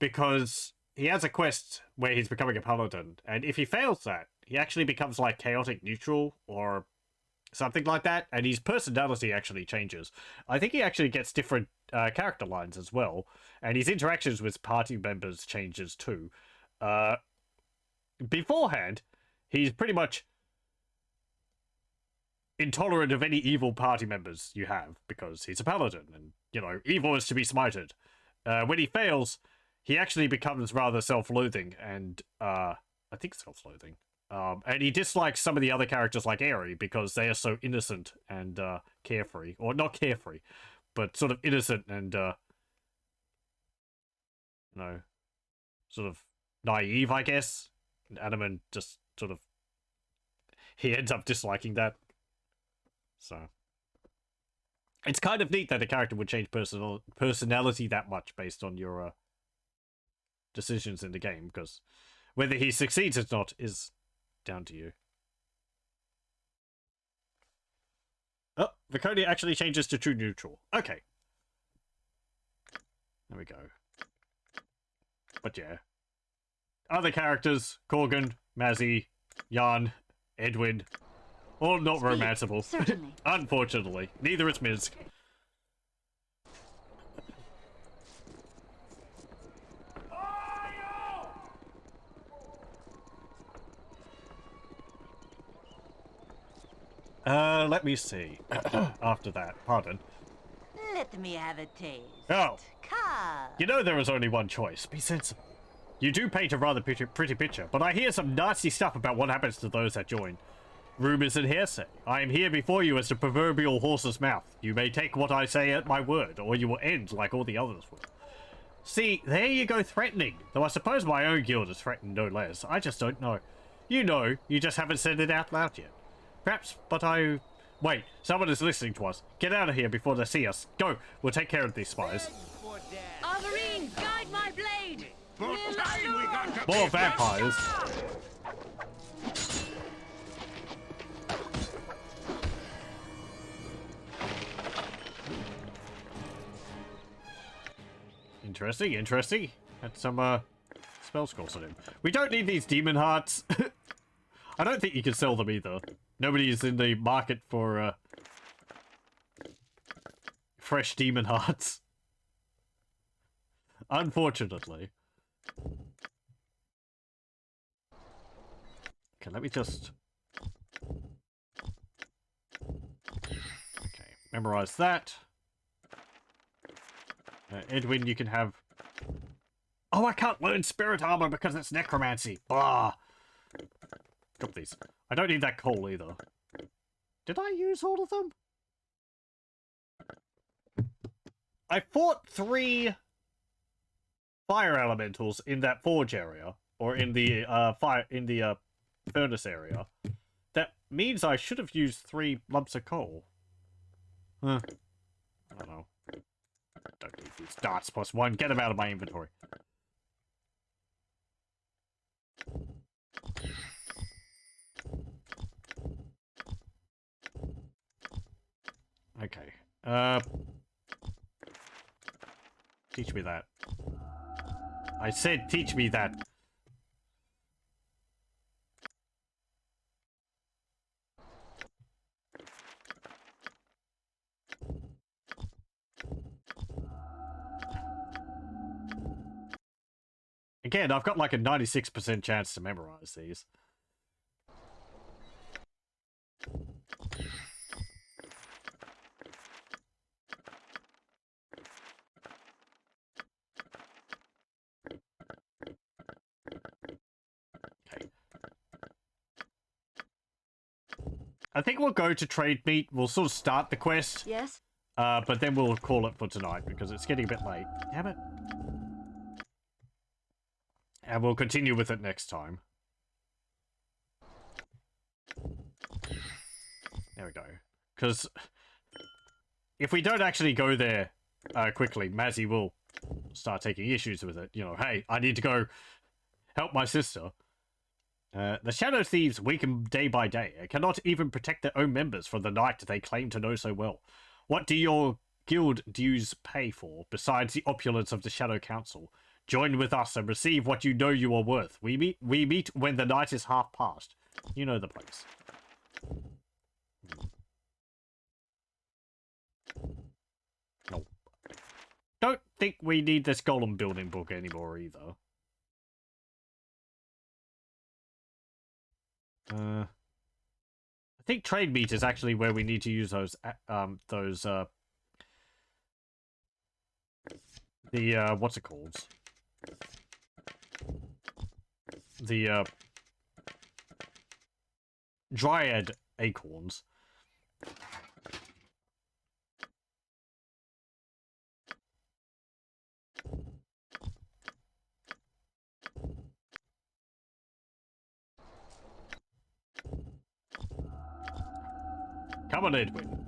because he has a quest where he's becoming a paladin, and if he fails that, he actually becomes like chaotic neutral or something like that, and his personality actually changes. I think he actually gets different character lines as well, and his interactions with party members changes too. Beforehand, he's pretty much intolerant of any evil party members you have, because he's a paladin, and, you know, evil is to be smited. When he fails, he actually becomes rather self-loathing, and, I think self-loathing. And he dislikes some of the other characters like Aerie, because they are so innocent and, carefree. Or not carefree, but sort of innocent and, you know, sort of naive, I guess. And Adaman just sort of... he ends up disliking that. So... it's kind of neat that a character would change personality that much based on your decisions in the game, because whether he succeeds or not is down to you. Oh, Viconia actually changes to true neutral. Okay. There we go. But yeah. Other characters, Corgan, Mazzy, Jan, Edwin, all not romanceable. Certainly. Unfortunately. Neither is Miz. Let me see. After that, pardon. Let me have a taste. Oh. Come. You know there is only one choice. Be sensible. You do paint a rather pretty picture, but I hear some nasty stuff about what happens to those that join. Rumors and hearsay. I am here before you as the proverbial horse's mouth. You may take what I say at my word, or you will end like all the others will. See, there you go threatening. Though I suppose my own guild is threatened no less. I just don't know. You know, you just haven't said it out loud yet. Perhaps, but I... Wait, someone is listening to us. Get out of here before they see us. Go, we'll take care of these spies. Arthurine, guide my blade! More vampires. Interesting, interesting. Had some, spell scrolls on him. We don't need these demon hearts. I don't think you can sell them either. Nobody is in the market for, fresh demon hearts. Unfortunately. Okay, let me just... okay, memorize that. Edwin, you can have... oh, I can't learn spirit armor because it's necromancy. Blah. Drop these. I don't need that coal either. Did I use all of them? I fought 3 fire elementals in that forge area, or in the furnace area. That means I should have used 3 lumps of coal. Huh. I don't know. Don't need these darts +1. Get them out of my inventory. Okay. Teach me that. I said teach me that. Again, I've got like a 96% chance to memorize these. Okay. I think we'll go to trade meet. We'll sort of start the quest. Yes? But then we'll call it for tonight because it's getting a bit late. Damn it. And we'll continue with it next time. There we go. Because if we don't actually go there quickly, Mazzy will start taking issues with it. You know, hey, I need to go help my sister. The Shadow Thieves weaken day by day and cannot even protect their own members from the night they claim to know so well. What do your guild dues pay for, besides the opulence of the Shadow Council? Join with us and receive what you know you are worth. We meet when the night is half past. You know the place. No. Don't think we need this golem building book anymore either. I think trade meat is actually where we need to use those what's it called? The dryad acorns. Come on, Edwin.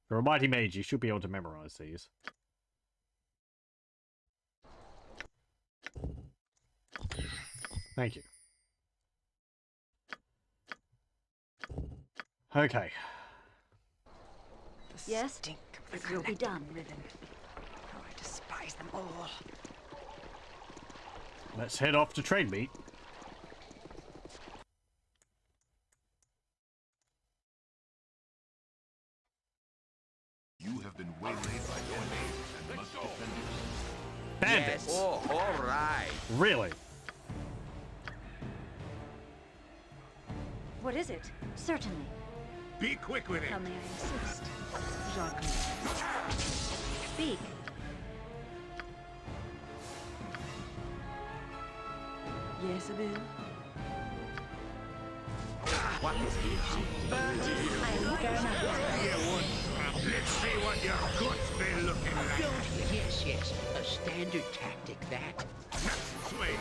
You're a mighty mage, you should be able to memorize these. Thank you. Okay. Yes, it will be done. Oh, I despise them all. Let's head off to trade meet. You have been waylaid by enemies and must defend yourself. Bandits! Yes. Oh, all right. Really? What is it? Certainly. Be quick with it. How may I assist? Jacques. Speak. Yes, Abel? What is this? I am very Let's see what your guts be looking like. Yes. A standard tactic, that. Sweet.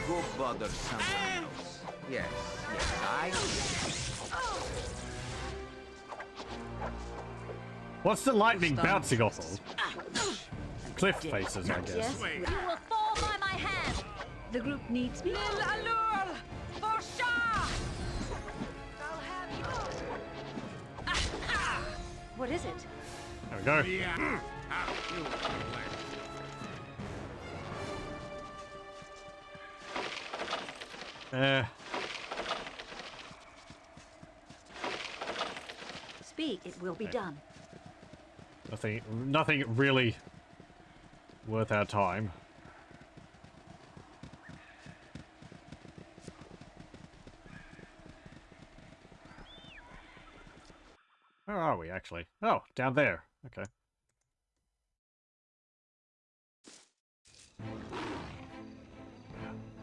Go bother someone else. Yes, I... What's the lightning bouncing off of? Cliff faces, I guess. Yes, you will fall by my hand. The group needs me. What is it? There we go. Yeah. Speak. It will be done. Nothing really worth our time. Where are we, actually? Oh, down there. Okay.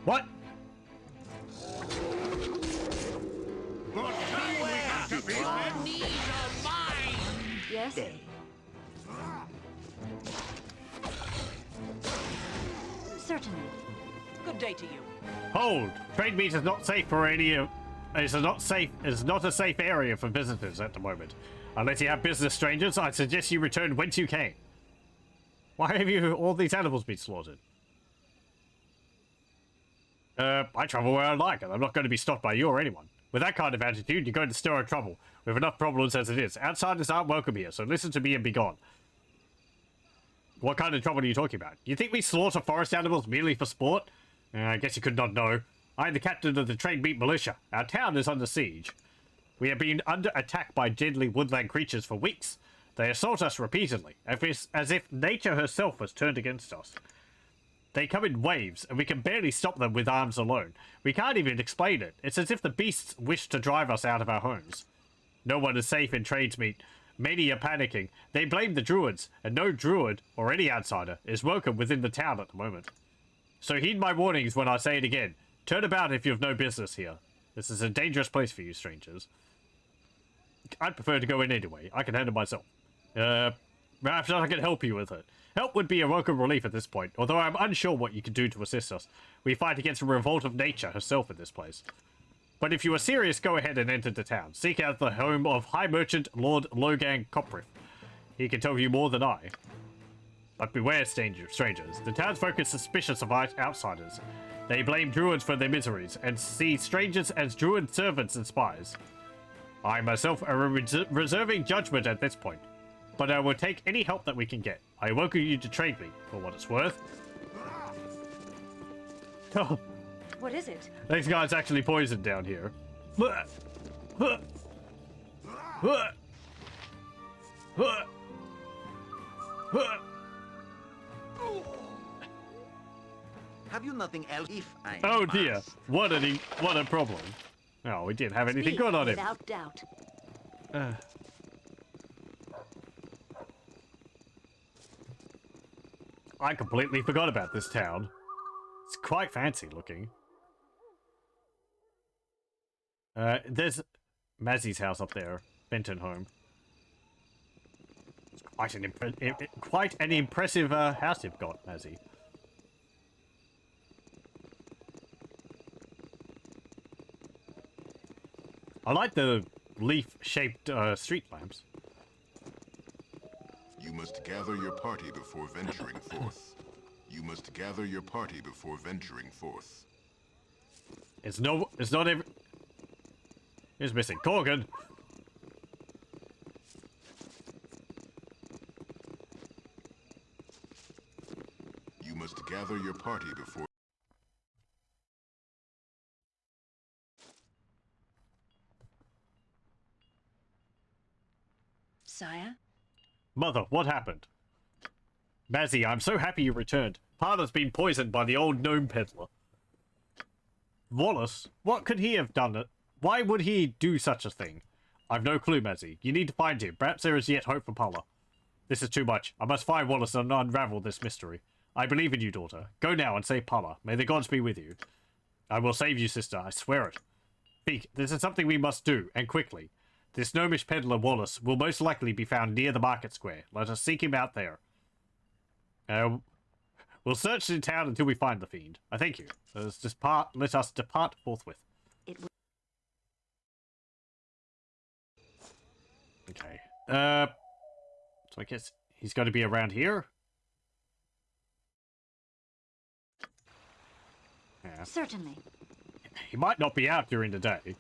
What? Yes? Certainly. Good day to you. Hold! Trade meet is not safe for any of... It's not a safe area for visitors at the moment. Unless you have business strangers, I'd suggest you return whence you came. Why have you all these animals been slaughtered? I travel where I like, and I'm not going to be stopped by you or anyone. With that kind of attitude, you're going to stir up trouble. We have enough problems as it is. Outsiders aren't welcome here, so listen to me and be gone. What kind of trouble are you talking about? You think we slaughter forest animals merely for sport? I guess you could not know. I am the captain of the trade meat militia. Our town is under siege. We have been under attack by deadly woodland creatures for weeks. They assault us repeatedly, as if nature herself was turned against us. They come in waves, and we can barely stop them with arms alone. We can't even explain it. It's as if the beasts wish to drive us out of our homes. No one is safe in trades meet. Many are panicking. They blame the druids, and no druid, or any outsider, is welcome within the town at the moment. So heed my warnings when I say it again. Turn about if you have no business here. This is a dangerous place for you, strangers. I'd prefer to go in anyway. I can handle myself. Perhaps I can help you with it. Help would be a welcome relief at this point, although I'm unsure what you can do to assist us. We fight against a revolt of nature herself in this place. But if you are serious, go ahead and enter the town. Seek out the home of High Merchant Lord Logan Copriff. He can tell you more than I. But beware, strangers. The townsfolk are suspicious of outsiders. They blame druids for their miseries, and see strangers as druid servants and spies. I myself am reserving judgment at this point, but I will take any help that we can get. I welcome you to trade me, for what it's worth. Oh, What is it? this guy's actually poisoned down here. Have you nothing else if I Oh dear, must? what a problem. Oh, we didn't have anything Speak, good on him. without doubt. I completely forgot about this town. It's quite fancy looking. There's Mazzy's house up there, Benton home. It's quite an impressive house you've got, Mazzy. I like the leaf-shaped street lamps. You must gather your party before venturing forth. You must gather your party before venturing forth. It's not every... Who's missing? Corgan! You must gather your party before... Sire? Mother, what happened? Mazzy, I'm so happy you returned. Parda's been poisoned by the old gnome peddler. Wallace? What could he have done? Why would he do such a thing? I've no clue, Mazzy. You need to find him. Perhaps there is yet hope for Paula. This is too much. I must find Wallace and unravel this mystery. I believe in you, daughter. Go now and save Paula. May the gods be with you. I will save you, sister. I swear it. Speak. This is something we must do, and quickly. This gnomish peddler, Wallace, will most likely be found near the market square. Let us seek him out there. We'll search the town until we find the fiend. I thank you. Let us depart forthwith. Okay. So I guess he's got to be around here? Yeah. Certainly. He might not be out during the day.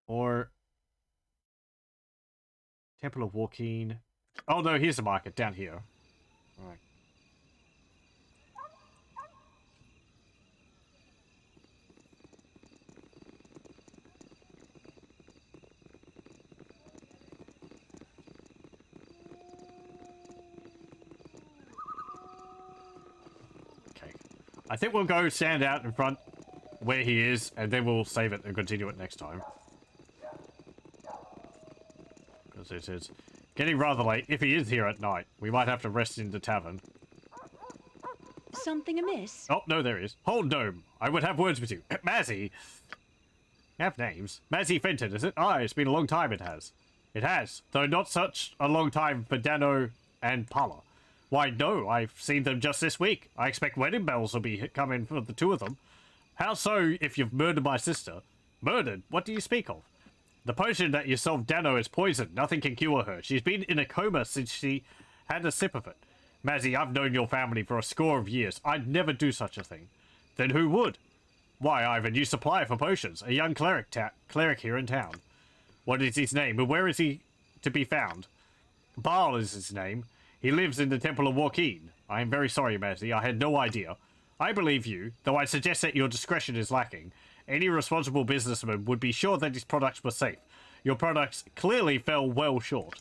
Or Temple of Walking. Oh no, here's the market down here. All right. Okay. I think we'll go stand out in front where he is, and then we'll save it and continue it next time. Because it is getting rather late. If he is here at night, we might have to rest in the tavern. Something amiss? Oh, no, there is. Hold, gnome. I would have words with you. Mazzy. Have names. Mazzy Fenton, is it? Ah, it's been a long time, it has. It has, though not such a long time for Dano and Paula. Why, no, I've seen them just this week. I expect wedding bells will be coming for the two of them. How so if you've murdered my sister? Murdered? What do you speak of? The potion that you sold Dano is poisoned. Nothing can cure her. She's been in a coma since she had a sip of it. Mazzy, I've known your family for a score of years. I'd never do such a thing. Then who would? Why, I have a new supplier for potions. A young cleric here in town. What is his name, and where is he to be found? Baal is his name. He lives in the Temple of Joaquin. I am very sorry, Mazzy. I had no idea. I believe you, though I suggest that your discretion is lacking. Any responsible businessman would be sure that his products were safe. Your products clearly fell well short.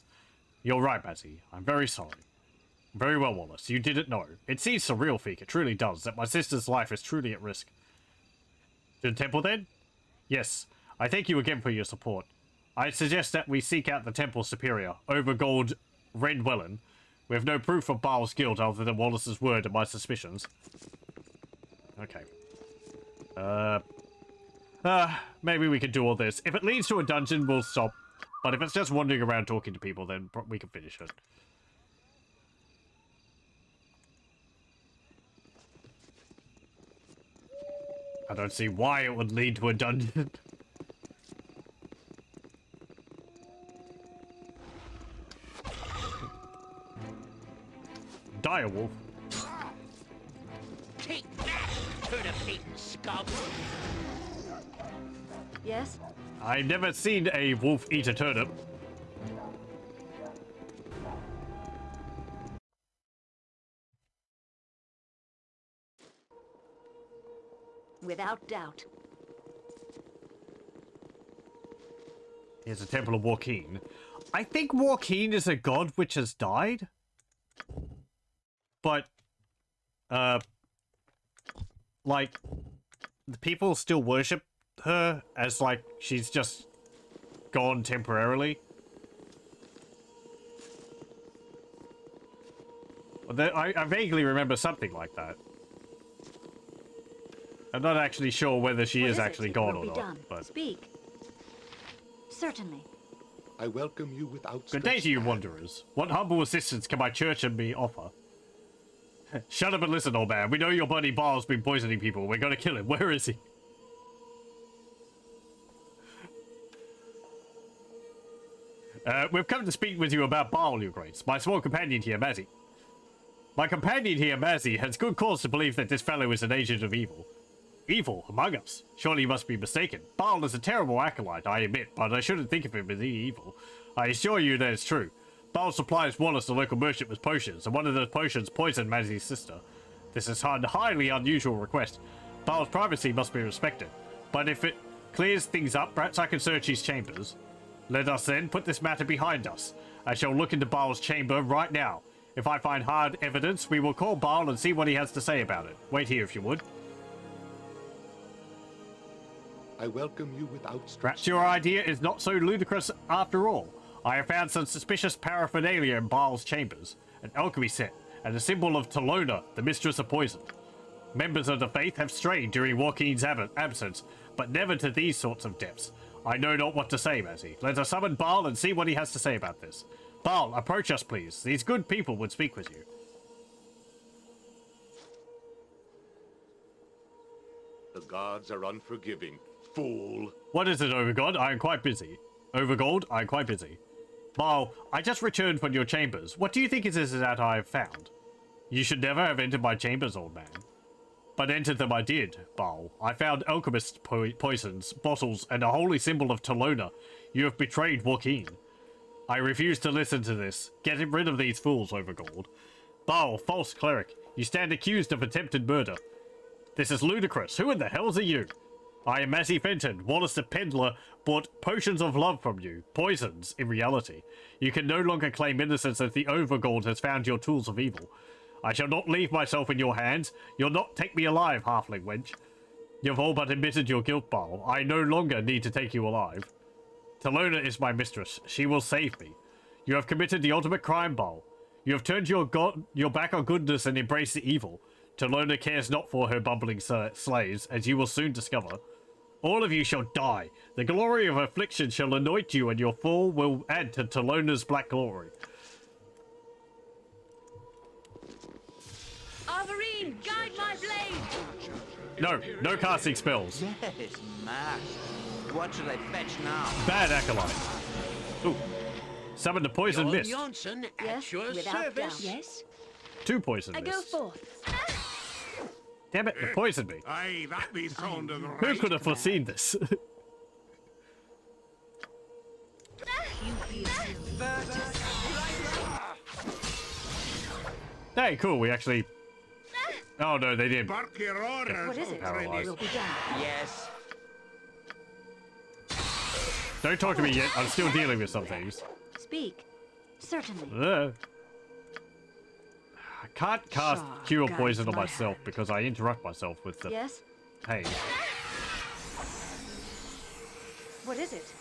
You're right, Mazzy. I'm very sorry. Very well, Wallace. You didn't know. It seems surreal, Feek. It truly does, that my sister's life is truly at risk. To the temple, then? Yes. I thank you again for your support. I suggest that we seek out the temple superior, Overgold Rendwellen. We have no proof of Baal's guilt other than Wallace's word and my suspicions. Okay. Maybe we can do all this. If it leads to a dungeon, we'll stop. But if it's just wandering around talking to people, then we can finish it. I don't see why it would lead to a dungeon. Direwolf. Take that, turnip-eating scum! Yes? I've never seen a wolf eat a turnip. Without doubt. Here's a Temple of Joaquin. I think Joaquin is a god which has died. But, like, the people still worship her as, like, she's just gone temporarily. I vaguely remember something like that. I'm not actually sure whether she is actually gone or not. But... Speak. Certainly. I welcome you with outstretched Good day to you, wanderers. What humble assistance can my church and me offer? Shut up and listen, old man. We know your buddy Baal's been poisoning people. We're gonna kill him. Where is he? We've come to speak with you about Baal, your grace. My small companion here, Mazzy. My companion here, Mazzy, has good cause to believe that this fellow is an agent of evil. Evil among us? Surely you must be mistaken. Baal is a terrible acolyte, I admit, but I shouldn't think of him as evil. I assure you that it's true. Baal supplies Wallace, the local merchant, with potions, and one of those potions poisoned Mazzy's sister. This is a highly unusual request. Baal's privacy must be respected, but if it clears things up, perhaps I can search his chambers. Let us then put this matter behind us. I shall look into Baal's chamber right now. If I find hard evidence, we will call Baal and see what he has to say about it. Wait here if you would. I welcome you with outstretched... Perhaps your idea is not so ludicrous after all. I have found some suspicious paraphernalia in Baal's chambers. An alchemy set, and a symbol of Talona, the mistress of poison. Members of the faith have strayed during Joaquin's absence, but never to these sorts of depths. I know not what to say, Mazzy. Let us summon Baal and see what he has to say about this. Baal, approach us, please. These good people would speak with you. The gods are unforgiving, fool. What is it, Overgod? I am quite busy. Overgold, I am quite busy. Baal, I just returned from your chambers. What do you think it is that I have found? You should never have entered my chambers, old man. But enter them I did, Baal. I found alchemist poisons, bottles, and a holy symbol of Talona. You have betrayed Joaquin. I refuse to listen to this. Get rid of these fools, Overgold. Baal, false cleric. You stand accused of attempted murder. This is ludicrous. Who in the hells are you? I am Massey Fenton. Wallace the Pendler bought potions of love from you. Poisons, in reality. You can no longer claim innocence as the Overgold has found your tools of evil. I shall not leave myself in your hands. You'll not take me alive, halfling wench. You've all but admitted your guilt, Baal. I no longer need to take you alive. Talona is my mistress. She will save me. You have committed the ultimate crime, Baal. You have turned your back on goodness and embraced the evil. Talona cares not for her bumbling slaves, as you will soon discover. All of you shall die. The glory of affliction shall anoint you, and your fall will add to Talona's black glory. Arverine, guide my blade! No casting spells. Yes, master. What should I fetch now? Bad acolyte. Ooh. Summon the poison John mist. Johnson at Yes, your without service. doubt. Yes? 2 poison I go mists. forth. Damn it, it poisoned me. Aye, that be sounding Who right. could have foreseen this? Hey, cool, we actually... Oh no, they didn't. Bark your orders, What is it? Paralyzed. Will be done. Yes. Don't talk to me yet, I'm still dealing with some things. Speak. Certainly. I can't cast Sure, cure guide poison on my myself hand. because I interrupt myself with the Yes? pain. What is it?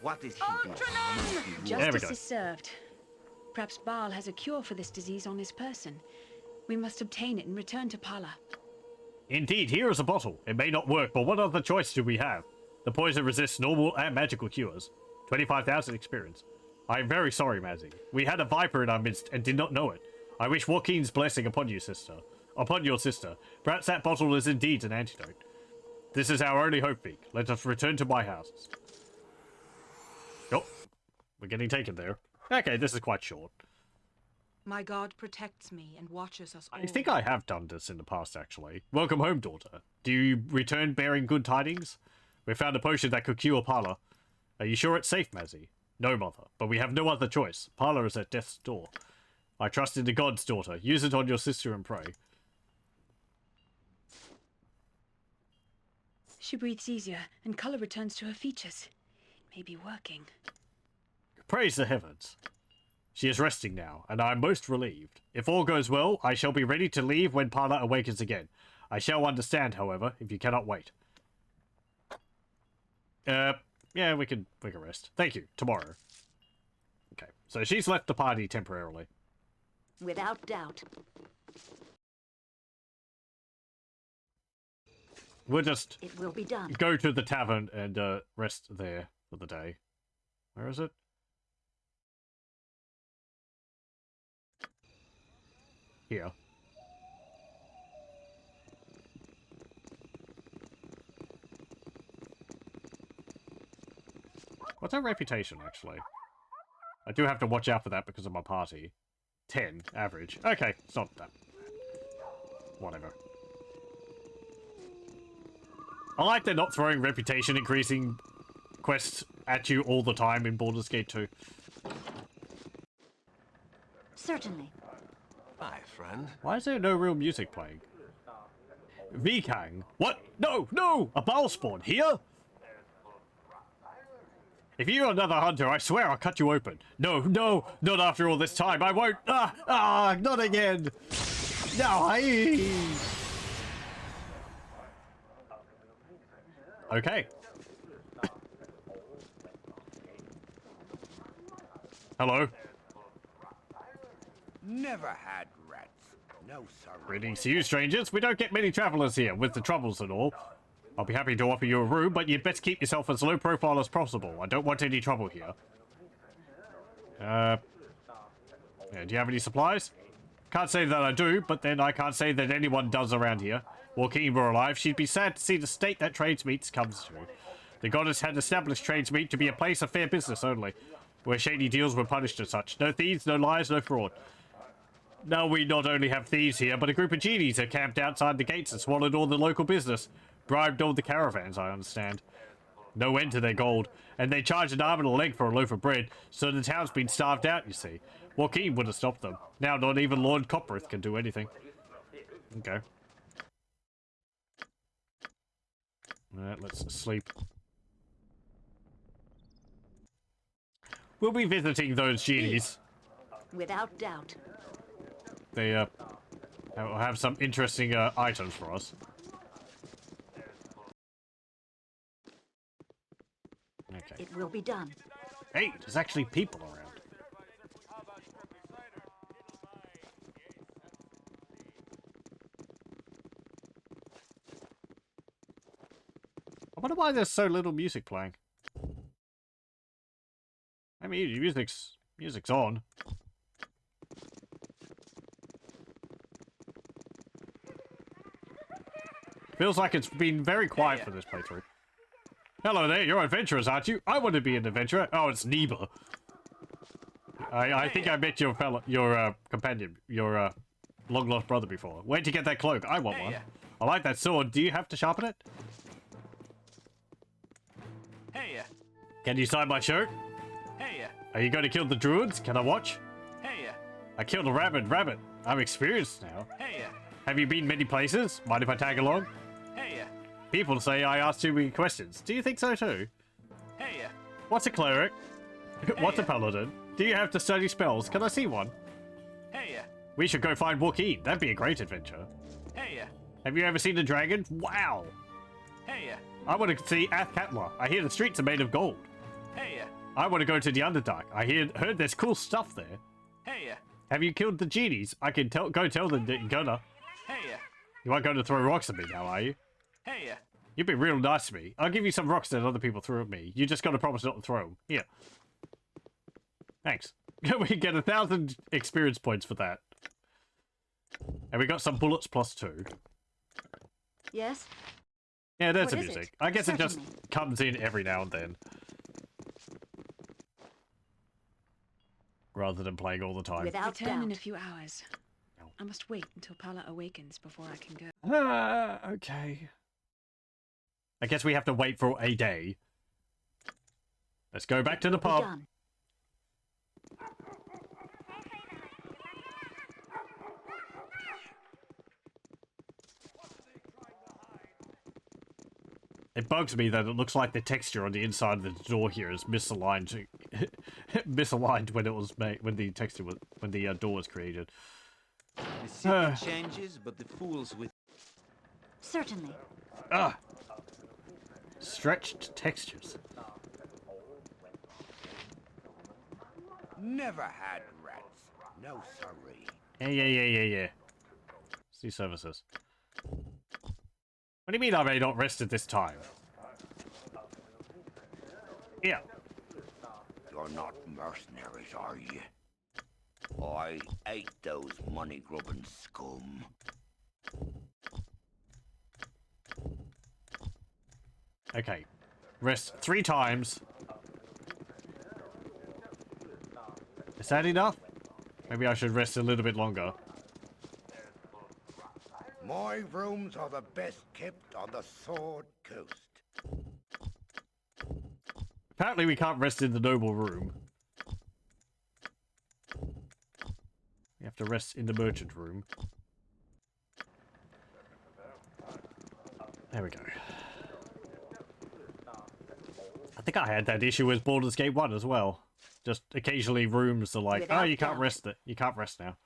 What is he doing? There we Justice go. is served. Perhaps Baal has a cure for this disease on his person. We must obtain it and return to Pala. Indeed, here is a bottle. It may not work, but what other choice do we have? The poison resists normal and magical cures. 25,000 experience. I am very sorry, Mazzy. We had a viper in our midst and did not know it. I wish Joaquin's blessing upon you, sister. Upon your sister. Perhaps that bottle is indeed an antidote. This is our only hope, Vic. Let us return to my house. Oh, we're getting taken there. Okay, this is quite short. My God protects me and watches us all. I think I have done this in the past, actually. Welcome home, daughter. Do you return bearing good tidings? We found a potion that could cure Pala. Are you sure it's safe, Mazzy? No, mother, but we have no other choice. Pala is at death's door. I trust in the gods, daughter. Use it on your sister and pray. She breathes easier, and color returns to her features. It may be working. Praise the heavens. She is resting now, and I am most relieved. If all goes well, I shall be ready to leave when Pala awakens again. I shall understand, however, if you cannot wait. Yeah, we can rest. Thank you. Tomorrow. Okay, so she's left the party temporarily. Without doubt. We'll just It will be done. go to the tavern and rest there for the day. Where is it? Here. What's our reputation, actually? I do have to watch out for that because of my party. 10, average. Okay, it's not that. Whatever. I like they're not throwing reputation increasing quests at you all the time in Baldur's Gate 2. Certainly. Hi, friend. Why is there no real music playing? Vikang. What? No, no! A ball spawn here? If you're another hunter, I swear I'll cut you open. No, no, not after all this time. I won't. Not again. No, Okay. Hello. Never had rats. No, sir. Greetings to you, strangers. We don't get many travelers here, with the troubles and all. I'll be happy to offer you a room, but you'd best keep yourself as low profile as possible. I don't want any trouble here. Yeah, do you have any supplies? Can't say that I do, but then I can't say that anyone does around here. Joaquin were alive, she'd be sad to see the state that Tradesmeets comes to. The goddess had established Tradesmeet to be a place of fair business only, where shady deals were punished as such. No thieves, no lies, no fraud. Now we not only have thieves here, but a group of genies are camped outside the gates and swallowed all the local business. Bribed all the caravans, I understand. No end to their gold, and they charge an arm and a leg for a loaf of bread, so the town's been starved out, you see. Joaquin would have stopped them. Now not even Lord Copperith can do anything. Okay. Alright, let's sleep. We'll be visiting those genies. Without doubt. They, will have some interesting, items for us. Okay. It will be done. Hey, there's actually people around. I wonder why there's so little music playing. I mean, music's on. Feels like it's been very quiet for this playthrough. Hello there, you're adventurers, aren't you? I want to be an adventurer. Oh, it's Neba. I think I met your companion, your long-lost brother before. Where'd you get that cloak? I want one. I like that sword. Do you have to sharpen it? Hey, Can you sign my shirt? hey, Are you going to kill the druids? Can I watch? hey, I killed a rabbit. I'm experienced now. hey, Have you been many places? Mind if I tag along? hey, People say I ask too many questions. Do you think so too? hey, What's a cleric? What's a paladin? Do you have to study spells? Can I see one? hey, We should go find Joaquin. That'd be a great adventure. hey, Have you ever seen a dragon? Wow! hey, I want to see Athkatla. I hear the streets are made of gold. hey, I want to go to the Underdark. I heard there's cool stuff there. hey, Have you killed the genies? I can go tell them that you're gonna. hey, You aren't going to throw rocks at me now, are you? hey, You've been real nice to me. I'll give you some rocks that other people threw at me. You just got to promise not to throw them. Here. Thanks. We get 1,000 experience points for that. And we got some bullets +2. Yes? Yeah, there's the What is music. it? I guess it just Certainly. comes in every now and then. Rather than playing all the time. Without Return in a doubt. few hours. I must wait until Pala awakens before I can go. Okay. I guess we have to wait for a day. Let's go back to the pub. Done. It bugs me that it looks like the texture on the inside of the door here is misaligned, misaligned when it was made, when the texture was, when the door was created. The city changes, but the fools with... certainly. Ah! Stretched textures. Never had rats. No sorry. Yeah. See services. What do you mean I may not rest at this time? Yeah. You're not mercenaries, are you? I ate those money-grubbing scum. Okay. Rest 3 times. Is that enough? Maybe I should rest a little bit longer. My rooms are the best kept on the Sword Coast. Apparently we can't rest in the noble room. We have to rest in the merchant room. There we go. I think I had that issue with Baldur's Gate 1 as well. Just occasionally rooms are like, oh, you can't rest it. You can't rest now.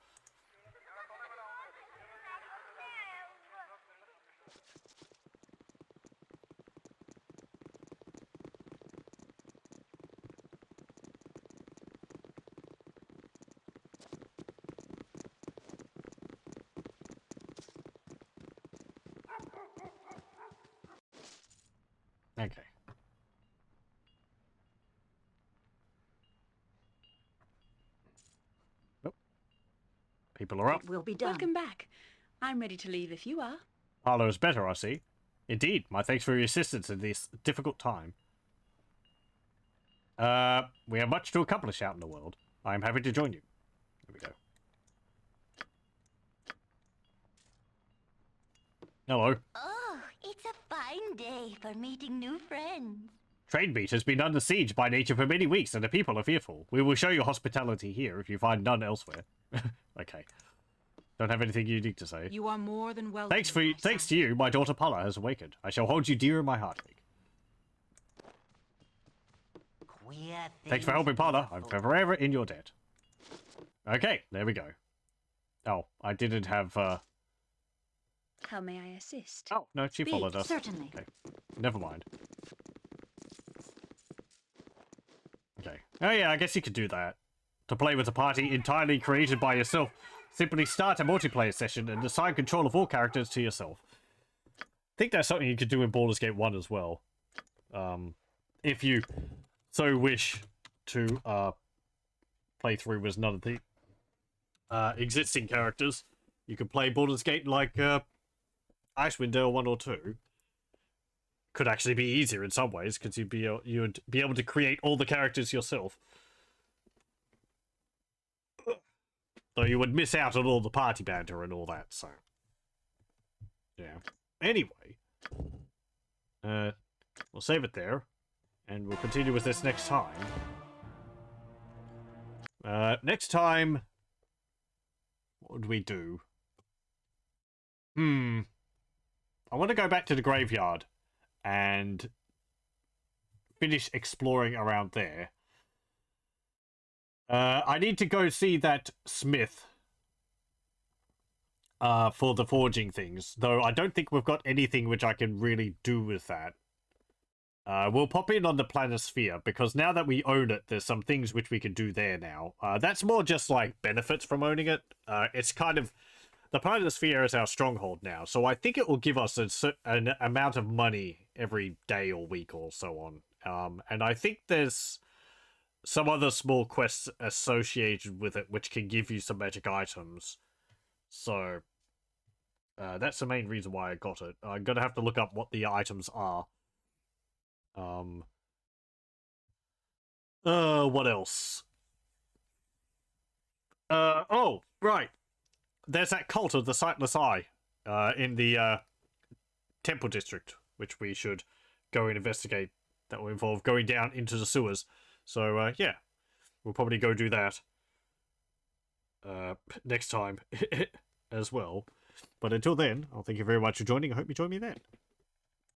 Okay. Oh. People are up. It will be done. Welcome back. I'm ready to leave if you are. Harlow is better, I see. Indeed, my thanks for your assistance in this difficult time. We have much to accomplish out in the world. I am happy to join you. There we go. Hello. Oh, it's a fine day for meeting new friends. Tradebeat has been under siege by nature for many weeks, and the people are fearful. We will show you hospitality here if you find none elsewhere. Okay. Don't have anything unique to say. You are more than welcome. Thanks to you, my daughter Paula has awakened. I shall hold you dear in my heartache. Thanks for helping, Paula. I'm forever in your debt. Okay, there we go. Oh, I didn't have, How may I assist? Oh, no, she followed us. Certainly. Okay, never mind. Okay. Oh yeah, I guess you could do that. To play with a party entirely created by yourself, simply start a multiplayer session and assign control of all characters to yourself. I think that's something you could do in Baldur's Gate 1 as well. If you so wish to play through with none of the existing characters, you could play Baldur's Gate like Icewind Dale 1 or 2. Could actually be easier in some ways because you'd be able to create all the characters yourself. Though you would miss out on all the party banter and all that, so yeah. Anyway, we'll save it there, and we'll continue with this next time. Next time, what would we do? I want to go back to the graveyard and finish exploring around there. I need to go see that smith for the forging things, though I don't think we've got anything which I can really do with that. We'll pop in on the planisphere, because now that we own it, there's some things which we can do there now. That's more just like benefits from owning it. It's kind of, the planisphere is our stronghold now, so I think it will give us an amount of money every day or week or so on. And I think there's some other small quests associated with it which can give you some magic items. So that's the main reason why I got it. I'm gonna have to look up what the items are. What else? Oh, right. There's that cult of the Sightless Eye in the Temple District, which we should go and investigate. That will involve going down into the sewers. So, yeah, we'll probably go do that next time as well. But until then, I'll thank you very much for joining. I hope you join me then.